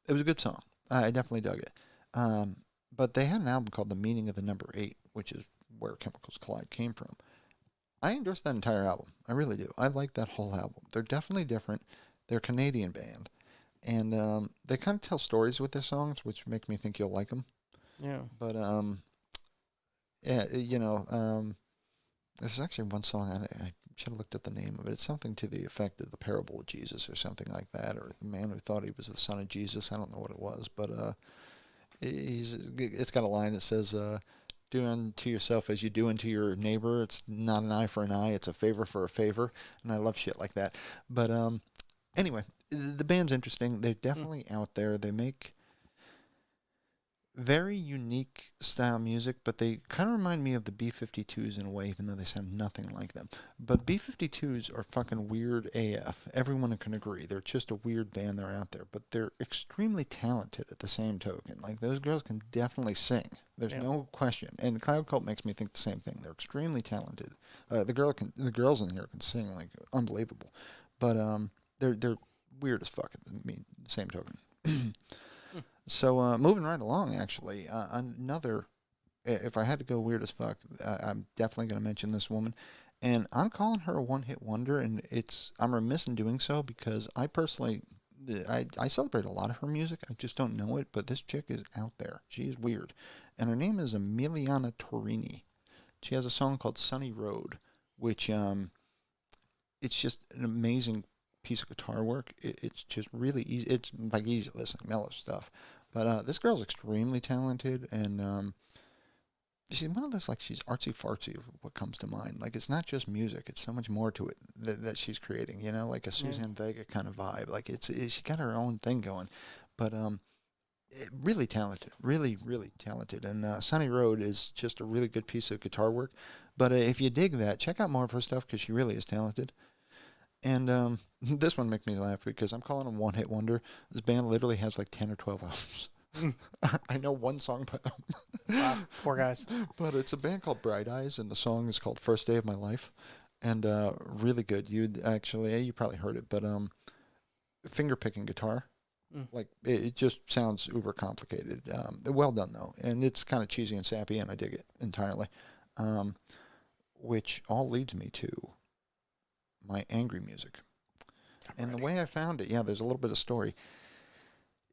it was a good song. I definitely dug it. But they had an album called The Meaning of the Number 8, which is where Chemicals Collide came from. I endorse that entire album. I really do. I like that whole album. They're definitely different. They're a Canadian band. And they kind of tell stories with their songs, which make me think you'll like them. Yeah. But, yeah, there's actually one song, I should have looked up the name of it. It's something to the effect of the parable of Jesus or something like that, or the man who thought he was the son of Jesus. I don't know what it was, but it's got a line that says, do unto yourself as you do unto your neighbor. It's not an eye for an eye, it's a favor for a favor. And I love shit like that. But anyway, the band's interesting. They're definitely out there. They make very unique style music, but they kind of remind me of the B-52s in a way, even though they sound nothing like them. But B-52s are fucking weird AF. Everyone can agree. They're just a weird band. They're out there, but they're extremely talented at the same token. Like, those girls can definitely sing. There's no question. And Cloud Cult makes me think the same thing. They're extremely talented. The girls in here can sing like unbelievable, but they're weird as fuck at the same token. So moving right along, actually, if I had to go weird as fuck, I'm definitely going to mention this woman, and I'm calling her a one-hit wonder, and I'm remiss in doing so because I personally, I celebrate a lot of her music. I just don't know it, but this chick is out there. She is weird, and her name is Emiliana Torini. She has a song called Sunny Road, which it's just an amazing piece of guitar work. It's just really easy. It's like easy listening, mellow stuff. But this girl's extremely talented, and she's one of those, like, she's artsy-fartsy of what comes to mind. Like, it's not just music. It's so much more to it that she's creating, you know, like a Suzanne Vega kind of vibe. Like, she got her own thing going. But really talented, really, really talented. And Sunny Road is just a really good piece of guitar work. But if you dig that, check out more of her stuff because she really is talented. And this one makes me laugh because I'm calling them one-hit wonder. This band literally has like 10 or 12 albums. I know one song by them. Wow, poor guys. But it's a band called Bright Eyes, and the song is called First Day of My Life. And really good. You probably heard it, but finger-picking guitar. Like, it just sounds uber complicated. Well done, though. And it's kind of cheesy and sappy, and I dig it entirely. Which all leads me to my angry music. And the way I found it, there's a little bit of story,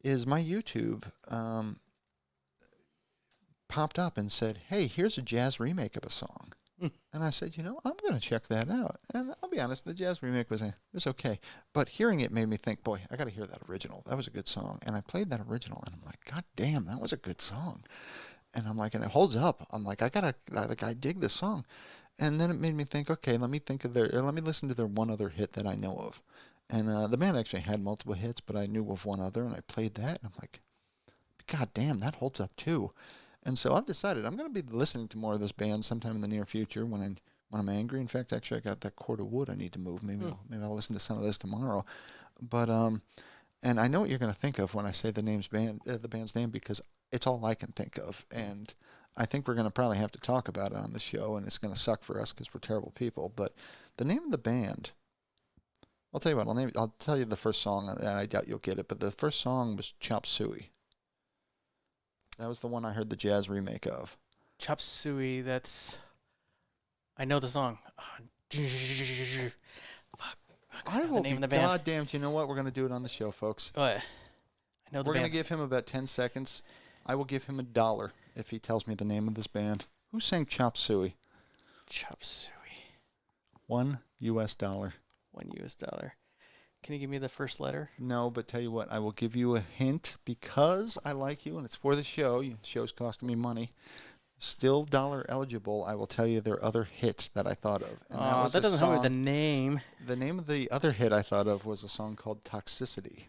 is my YouTube popped up and said, hey, here's a jazz remake of a song. And I said, I'm going to check that out. And I'll be honest, the jazz remake was okay. But hearing it made me think, boy, I got to hear that original. That was a good song. And I played that original, and I'm like, God damn, that was a good song. And I'm like, and it holds up. I'm like, I dig this song. And then it made me think, okay, let me listen to their one other hit that I know of. And the band actually had multiple hits, but I knew of one other, and I played that, and I'm like, God damn, that holds up too. And so I've decided I'm going to be listening to more of this band sometime in the near future when I'm angry. In fact, actually, I got that cord of wood I need to move. Maybe I'll listen to some of this tomorrow. But and I know what you're going to think of when I say the band's name, because it's all I can think of. And I think we're going to probably have to talk about it on the show, and it's going to suck for us because we're terrible people. But the name of the band, I'll tell you what, I'll tell you the first song, and I doubt you'll get it, but the first song was Chop Suey. That was the one I heard the jazz remake of. Chop Suey, I know the song. Fuck. I will be goddamn. You know what? We're going to do it on the show, folks. Go ahead. I know the We're band. going to give him about 10 seconds. I will give him $1 if he tells me the name of this band. Who sang Chop Suey? Chop Suey. $1. $1. Can you give me the first letter? No, but tell you what, I will give you a hint because I like you and it's for the show. The show's costing me money. Still dollar eligible. I will tell you their other hit that I thought of. And that doesn't help me with the name. The name of the other hit I thought of was a song called Toxicity.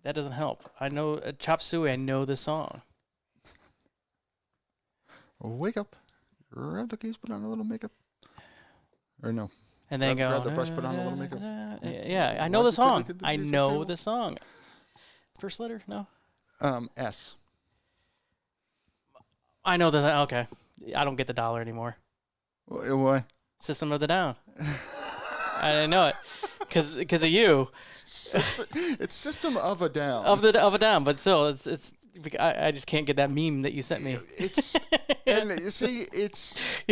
That doesn't help. I know Chop Suey. I know the song. Wake up. Grab the keys, put on a little makeup. Or no. And then grab the brush, put on a little makeup. Yeah, I know the song. I know the song. First letter? No. S. I know that. Okay. I don't get the $1 anymore. Why? System of the Down. I didn't know it. Because of you. It's System of a Down. Of a Down, but still, it's I just can't get that meme that you sent me. It's and you see, it's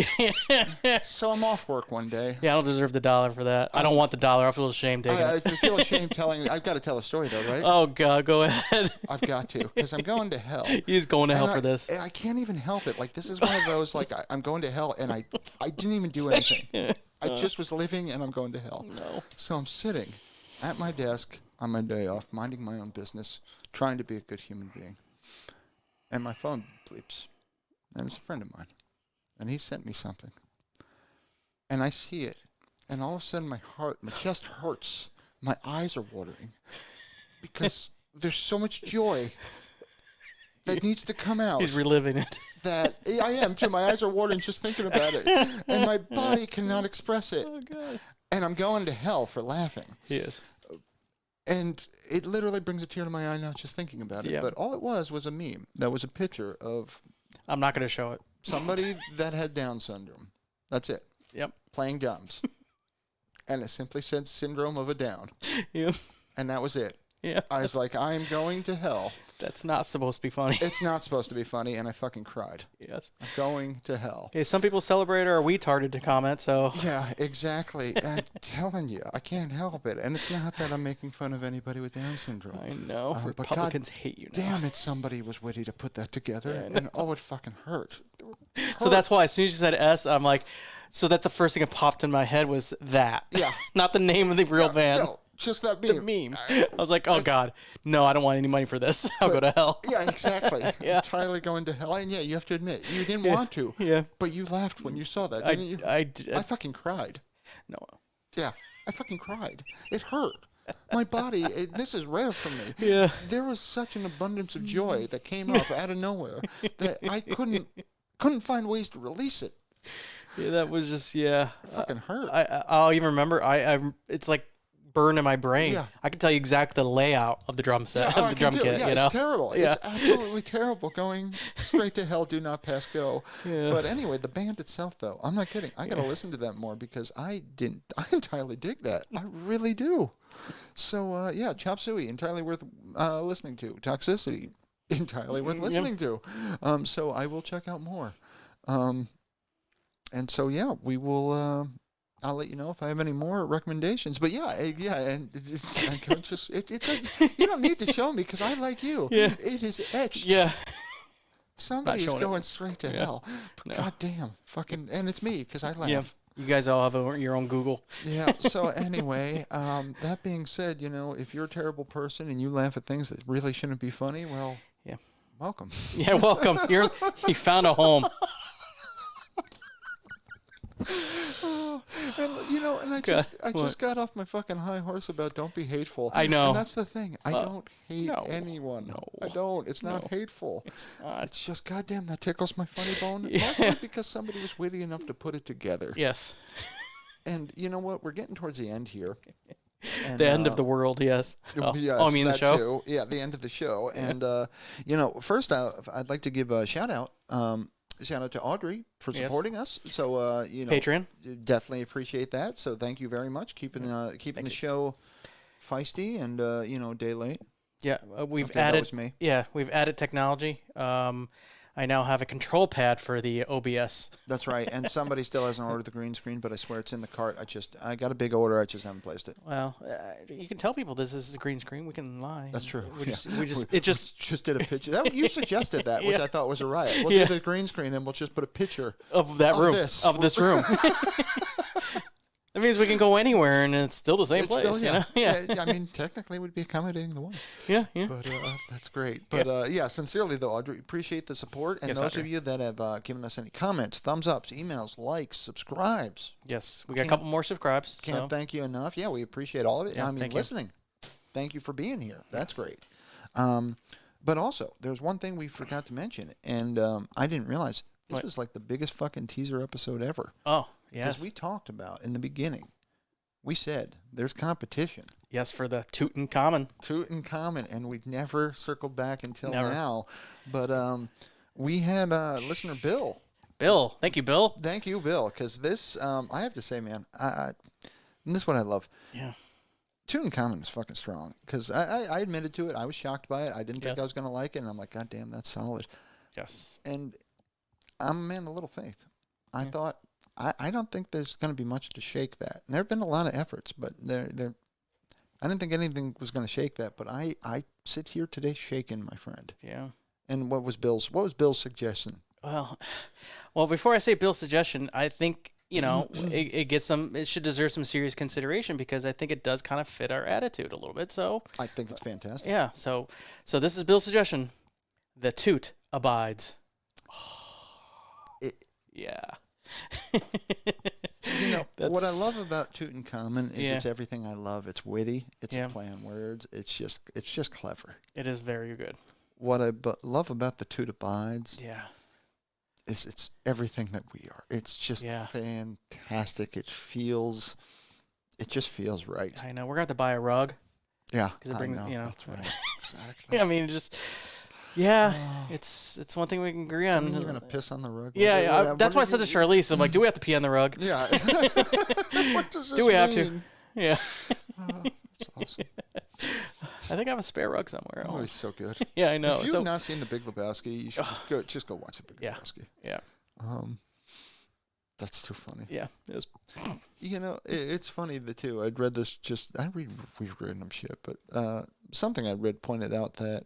so I'm off work one day. Yeah, I don't deserve the $1 for that. I don't want the $1. I feel ashamed taking I it. feel ashamed telling. I've got to tell a story though, right? Oh God, go ahead. I've got to because I'm going to hell. He's going to hell And for this. I can't even help it. Like this is one of those like I'm going to hell, and I didn't even do anything. I just was living, and I'm going to hell. No. So I'm sitting at my desk on my day off, minding my own business, trying to be a good human being. And my phone bleeps. And it's a friend of mine. And he sent me something. And I see it. And all of a sudden my chest hurts. My eyes are watering. Because there's so much joy that needs to come out. He's reliving it. That I am too. My eyes are watering just thinking about it. And my body cannot express it. Oh God. And I'm going to hell for laughing. He is. And it literally brings a tear to my eye now just thinking about it. Yeah. But all it was a meme. That was a picture of I'm not going to show it. somebody that had Down syndrome. That's it. Yep. Playing drums. And it simply said syndrome of a Down. Yep. And that was it. Yeah. I was like, I am going to hell. That's not supposed to be funny. It's not supposed to be funny, and I fucking cried. Yes. I'm going to hell. Hey, some people celebrate our retarded to comment, so. Yeah, exactly. I'm telling you, I can't help it. And it's not that I'm making fun of anybody with Down syndrome. I know. But Republicans hate you now. Damn it, somebody was witty to put that together. Yeah, And oh, it fucking hurt. So that's why as soon as you said S, I'm like, so that's the first thing that popped in my head was that. Yeah. Not the name of the real band. No, just that The meme. meme. I was like, oh God, no, I don't want any money for this. I'll go to hell. Yeah, exactly. Yeah. Entirely going to hell. And yeah, you have to admit, you didn't want to. Yeah. But you laughed when you saw that, didn't you? I did. I fucking cried. No. Yeah, I fucking cried. It hurt. My body, this is rare for me. Yeah. There was such an abundance of joy that came up out of nowhere that I couldn't find ways to release it. Yeah, that was just, yeah. It fucking hurt. I'll even remember, it's like burned in my brain. Yeah. I can tell you exactly the layout of the drum set, Yeah, of the drum kit, yeah, you know? it's terrible. Yeah. It's absolutely terrible. Going straight to hell, do not pass go. Yeah. But anyway, the band itself, though, I'm not kidding. I got to listen to that more because I entirely dig that. I really do. So, yeah, Chop Suey, entirely worth listening to. Toxicity, entirely worth listening to. So I will check out more. And so, yeah, we will... I'll let you know if I have any more recommendations. But yeah, and you don't need to show me because I like you. Yeah. It is etched. Yeah. Somebody is showing going it. straight to Yeah. hell. No. God damn, fucking, and it's me because I laugh. Yeah. You guys all have your own Google. Yeah. So anyway, that being said, if you're a terrible person and you laugh at things that really shouldn't be funny, well, Yeah. welcome. Yeah, welcome. You found a home. And I just got off my fucking high horse about don't be hateful. I know. And that's the thing. I don't hate no. anyone. No. I don't. It's not hateful. It's not. It's just goddamn that tickles my funny bone. Yeah. Mostly because somebody was witty enough to put it together. Yes. And you know what? We're getting towards the end here. And, The end of the world, yes. Yes, I mean the that show? too. Yeah, the end of the show. And first I'd like to give a shout out. Shout out to Audrey for Yes. supporting us. So Patreon. definitely appreciate that. So thank you very much, keeping the show feisty and day late. Yeah, we've Okay, that added. was me. Yeah, we've added technology. I now have a control pad for the OBS. That's right. And somebody still hasn't ordered the green screen, but I swear it's in the cart. I got a big order. I just haven't placed it. Well, you can tell people this is a green screen. We can lie. That's true. We just, Yeah. we just did a picture. You suggested that, which Yeah. I thought was a riot. We'll Yeah. do the green screen and we'll just put a picture of that of room this. of this room. That means we can go anywhere and it's still the same It's place. still, You know? Yeah. I mean, technically, we'd be accommodating the one. Yeah. But that's great. But sincerely though, Audrey, appreciate the support. And Yes, those Audrey. of you that have given us any comments, thumbs ups, emails, likes, subscribes, Yes. We got a couple more subscribes. can't so. thank you enough. Yeah, we appreciate all of it. Yeah, I mean, thank you. listening. Thank you for being here. That's great. But also, there's one thing we forgot to mention, and I didn't realize this What? was like the biggest fucking teaser episode ever. Oh, Because yes. we talked about in the beginning, we said there's competition. Yes, for the Tutankhamun. Tutankhamun, and we never circled back until Never. now. But we had listener Bill. Bill. Thank you, Bill. Thank you, Bill, because this, I have to say, man, and this is what I love. Yeah. Tutankhamun is fucking strong because I admitted to it. I was shocked by it. I didn't think I Yes. was going to like it, and I'm like, God damn, that's solid. Yes. And I'm a man of little faith. I Yeah. thought I don't think there's going to be much to shake that. And there have been a lot of efforts, but I didn't think anything was going to shake that. But I sit here today shaking, my friend. Yeah. And what was Bill's suggestion? Well, before I say Bill's suggestion, I think it should deserve some serious consideration because I think it does kind of fit our attitude a little bit. So I think it's fantastic. yeah, so this is Bill's suggestion. The toot abides. Yeah. What I love about Tutankhamun is Yeah. it's everything I love. It's witty. It's Yeah. a play on words. It's just clever. It is very good. What I love about the Toot Abides Yeah. is it's everything that we are. It's just fantastic. It just feels right. I know. We're going to have to buy a rug. Yeah. Because it brings, That's right. Exactly. I mean, it's one thing we can agree on. You're gonna piss on the rug. Yeah, that's why I said to Charlize, I'm like, do we have to pee on the rug? Yeah. What does this Do we have to? mean? Yeah. That's awesome. I think I have a spare rug somewhere. Oh, he's so good. Yeah, I know. If you've not seen The Big Lebowski, you should go watch The Big Yeah. Lebowski. Yeah. That's too funny. Yeah. It was. It's funny too. I'd read this I read random shit, but something I read pointed out that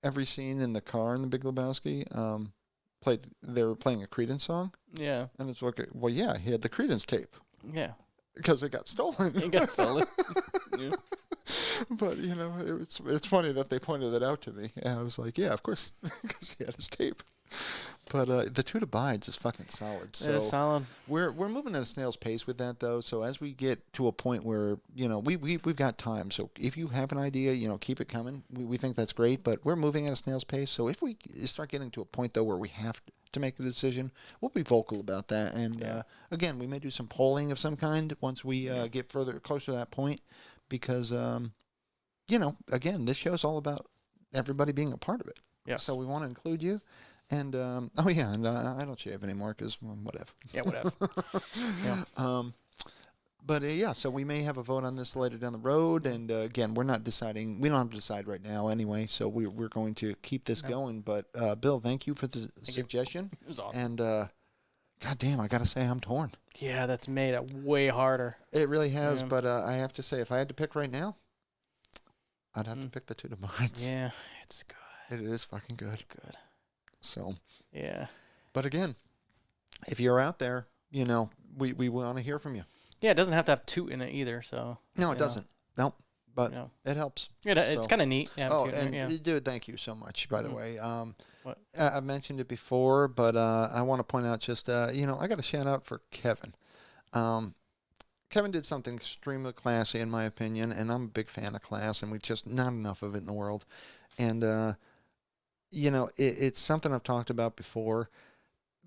every scene in the car in The Big Lebowski, they were playing a Creedence song, Yeah. and it's like, well, yeah, he had the Creedence tape Yeah. because it got stolen. It got stolen. Yeah. But it's funny that they pointed that out to me, and I was like, yeah, of course, because he had his tape. But the Toot Abides is fucking solid. So It is solid. we're moving at a snail's pace with that, though. So as we get to a point where we've got time. So if you have an idea, keep it coming. We think that's great, but we're moving at a snail's pace. So if we start getting to a point though where we have to make a decision, we'll be vocal about that. And again, we may do some polling of some kind once we get closer to that point, because again, this show's all about everybody being a part of it. Yes. So we want to include you. And I don't shave anymore because whatever. Yeah, whatever. Yeah. But so we may have a vote on this later down the road. And again, we're not deciding. We don't have to decide right now anyway. So we're going to keep this going. But Bill, thank you for the suggestion. It was awesome. And God damn, I gotta say I'm torn. Yeah, that's made it way harder. It really has. Yeah. But I have to say, if I had to pick right now, I'd have to pick the Toot Abides. Yeah, it's good. It is fucking good. Good. So. Yeah. But again, if you're out there, we want to hear from you. Yeah, it doesn't have to have toot in it either. So. No, it doesn't. No, but No. it helps. It's kind of neat. Yeah, Dude, thank you so much, by the way. What? I mentioned it before, but I want to point out just, I got a shout out for Kevin. Kevin did something extremely classy, in my opinion, and I'm a big fan of class, and we just not enough of it in the world. And, it's something I've talked about before,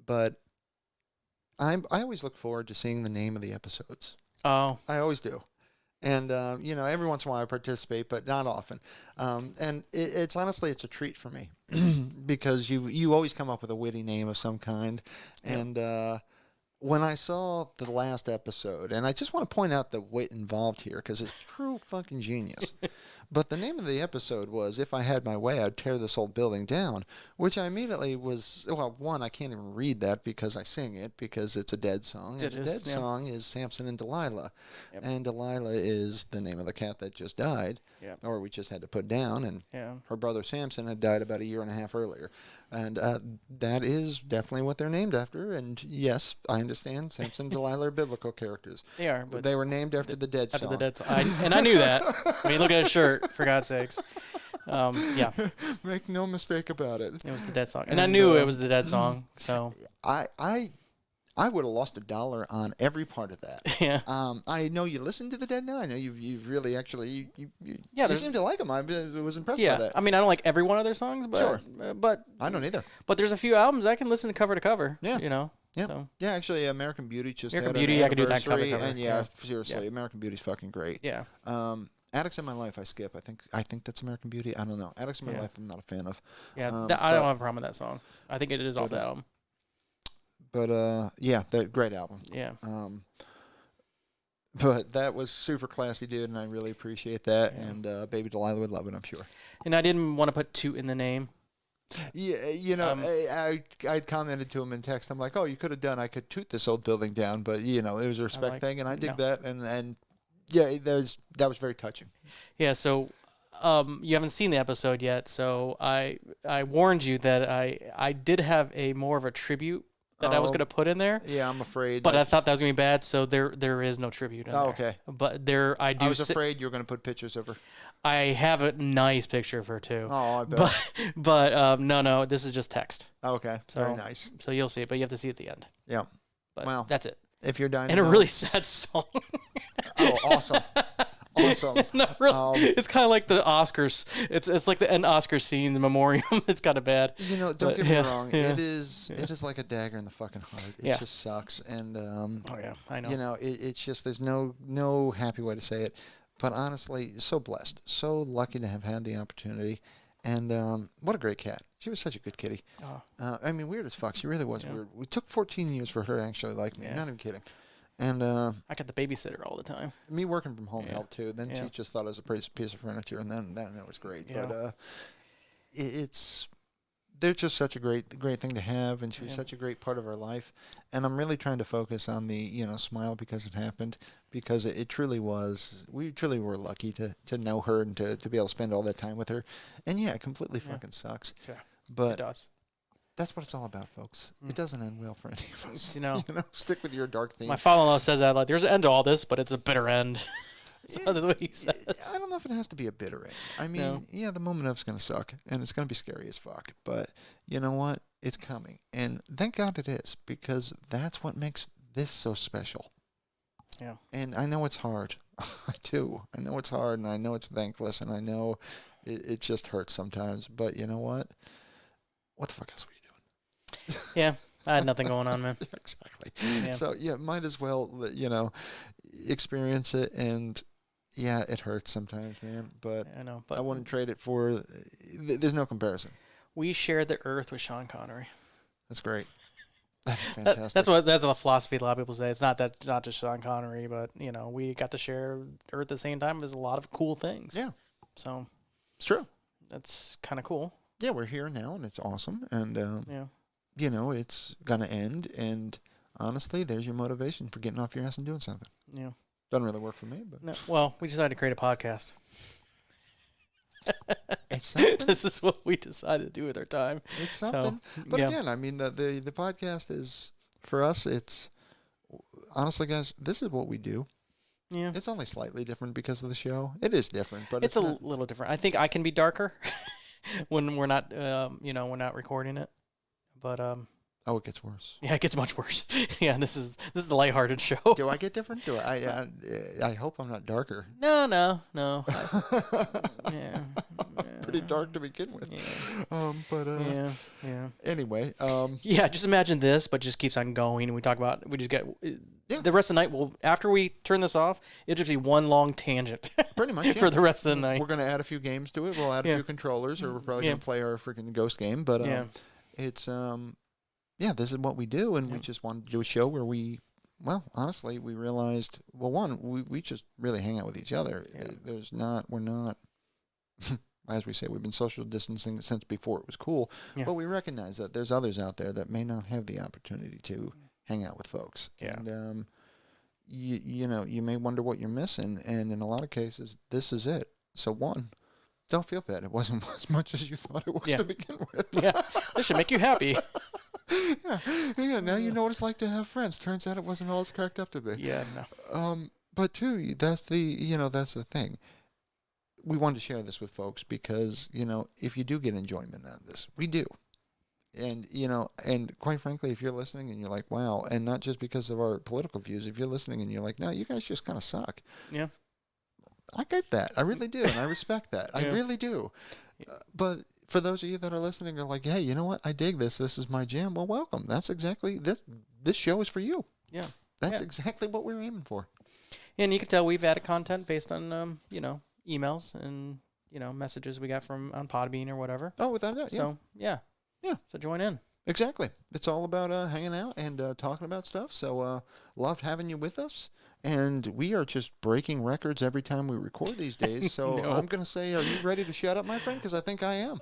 but I always look forward to seeing the name of the episodes. Oh. I always do. And, every once in a while I participate, but not often. And it's honestly, it's a treat for me because you always come up with a witty name of some kind. Yep. And when I saw the last episode, and I just want to point out the wit involved here because it's true fucking genius. But the name of the episode was, "If I Had My Way, I'd Tear This Old Building Down," which I immediately was, well, one, I can't even read that because I sing it because it's a Dead song. And the Dead song is Samson and Delilah. Yep. And Delilah is the name of the cat that just died, or we just had to put down, and her brother Samson had died about a year and a half earlier. And that is definitely what they're named after. And yes, I understand Samson and Delilah are biblical characters. They are, but they were named after the Dead song. After the Dead song. And I knew that. I mean, look at his shirt, for God's sakes. Yeah. Make no mistake about it. It was the Dead song. And I knew it was the Dead song. So I would have lost $1 on every part of that. Yeah. I know you listen to the Dead now. I know you've really actually you seem to like them. I was impressed by that. I mean, I don't like every one of their songs, but sure. But I don't either. But there's a few albums I can listen to cover to cover. Yeah. Yeah. So. Yeah, actually, American Beauty just had Beauty, an I could do that cover to cover. And seriously, American Beauty's fucking great. Yeah. Addicts in My Life, I skip. I think that's American Beauty. I don't know. Addicts in My Life, I'm not a fan of. Yeah, I don't have a problem with that song. I think it is off that album. But that great album. Yeah. But that was super classy, dude, and I really appreciate that. Yeah. And Baby Delilah would love it, I'm sure. And I didn't want to put toot in the name. Yeah, I commented to him in text. I'm like, oh, you could have done. I could toot this old building down, but it was a respect thing, and I dig that. And yeah, that was very touching. Yeah. So, you haven't seen the episode yet, so I warned you that I did have a more of a tribute that I was going to put in there. Yeah, I'm afraid. But I thought that was going to be bad, so there is no tribute in there. Okay. But I was afraid you were going to put pictures of her. I have a nice picture of her too. Oh, I bet. But no, this is just text. Okay, very nice. So you'll see it, but you have to see it at the end. Yeah. But well, that's it. If you're dying, and a really sad song. Oh, awesome. Awesome. No, really, it's kind of like the Oscars. It's like the end Oscar scene, the memoriam. It's kind of bad. Don't get me wrong. Yeah. It is like a dagger in the fucking heart. It just sucks. And oh yeah, I know. It's just there's no happy way to say it. But honestly, so blessed, so lucky to have had the opportunity. And what a great cat. She was such a good kitty. Oh. I mean, weird as fuck. She really was weird. We took 14 years for her to actually like me. Not even kidding. And I got the babysitter all the time. Me working from home helped too. Then she just thought it was a piece of furniture, and then it was great. Yeah. But they're just such a great thing to have, and she was such a great part of our life. And I'm really trying to focus on the smile because it happened, because it truly was. We truly were lucky to know her and to be able to spend all that time with her. And it completely fucking sucks. Yeah, but it does. That's what it's all about, folks. It doesn't end well for any of us. Stick with your dark theme. My father-in-law says that there's an end to all this, but it's a bitter end. That's what he says. I don't know if it has to be a bitter end. I mean, the moment of's going to suck, and it's going to be scary as fuck. But you know what? It's coming, and thank God it is, because that's what makes this so special. Yeah. And I know it's hard. I do. I know it's hard, and I know it's thankless, and I know it just hurts sometimes. But you know what? What the fuck else were you doing? Yeah, I had nothing going on, man. Exactly. Yeah. So might as well, experience it, and it hurts sometimes, man. But I know, but I wouldn't trade it for. There's no comparison. We share the earth with Sean Connery. That's great. That's fantastic. That's a philosophy a lot of people say. It's not just Sean Connery, but we got to share earth at the same time. There's a lot of cool things. Yeah. So it's true. That's kind of cool. Yeah, we're here now, and it's awesome. And it's gonna end. And honestly, there's your motivation for getting off your ass and doing something. Yeah. Doesn't really work for me, but no, well, we decided to create a podcast. It's something. This is what we decided to do with our time. It's something. So, but again, I mean, the podcast is, for us, it's, honestly, guys, this is what we do. Yeah. It's only slightly different because of the show. It is different, but it's a little different. I think I can be darker when we're not, we're not recording it. But oh, it gets worse. Yeah, it gets much worse. Yeah, this is the lighthearted show. Do I get different? Do I hope I'm not darker. No. Pretty dark to begin with. Yeah. Yeah. Anyway. Yeah, just imagine this, but just keeps on going. And we just get the rest of the night. After we turn this off, it'll just be one long tangent. Pretty much. For the rest of the night. We're going to add a few games to it. We'll add a few controllers, or we're probably going to play our freaking ghost game. But it's this is what we do, and we just wanted to do a show where honestly, we realized, we just really hang out with each other. Yeah. We're not, as we say, we've been social distancing since before it was cool, but we recognize that there's others out there that may not have the opportunity to hang out with folks. Yeah. And, you may wonder what you're missing, and in a lot of cases, this is it. So don't feel bad. It wasn't as much as you thought it was to begin with. Yeah, this should make you happy. Yeah. Now you know what it's like to have friends. Turns out it wasn't all it's cracked up to be. Yeah, no. But too, that's the thing. We wanted to share this with folks because if you do get enjoyment out of this, we do. And and quite frankly, if you're listening and you're like, wow, and not just because of our political views, if you're listening and you're like, no, you guys just kind of suck. Yeah. I get that. I really do, and I respect that. I really do. But for those of you that are listening, are like, hey, you know what? I dig this. This is my jam. Well, welcome. That's exactly this. This show is for you. Yeah. That's exactly what we're aiming for. And you can tell we've added content based on emails and messages we got from on Podbean or whatever. Oh, without that. So yeah. So join in. Exactly. It's all about hanging out and talking about stuff. So loved having you with us. And we are just breaking records every time we record these days. So No. I'm going to say, are you ready to shut up, my friend? Because I think I am.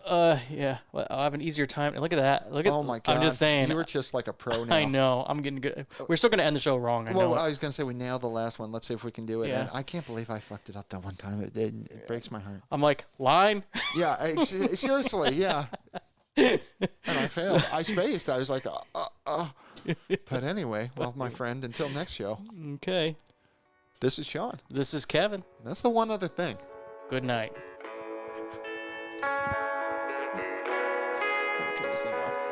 Yeah. Well, I'll have an easier time. Look at that. Look at. Oh, my God. I'm just saying. You were just like a pro now. I know. I'm getting good. We're still gonna end the show wrong. I know. Well, I was going to say we nailed the last one. Let's see if we can do it. Yeah. And I can't believe I fucked it up that one time. It breaks my heart. I'm like line. Yeah, seriously, yeah. And I failed. I spaced. I was like, But anyway, well, my friend, until next show, Okay. this is Sean. This is Kevin. That's the one other thing. Good night. Turn this thing off.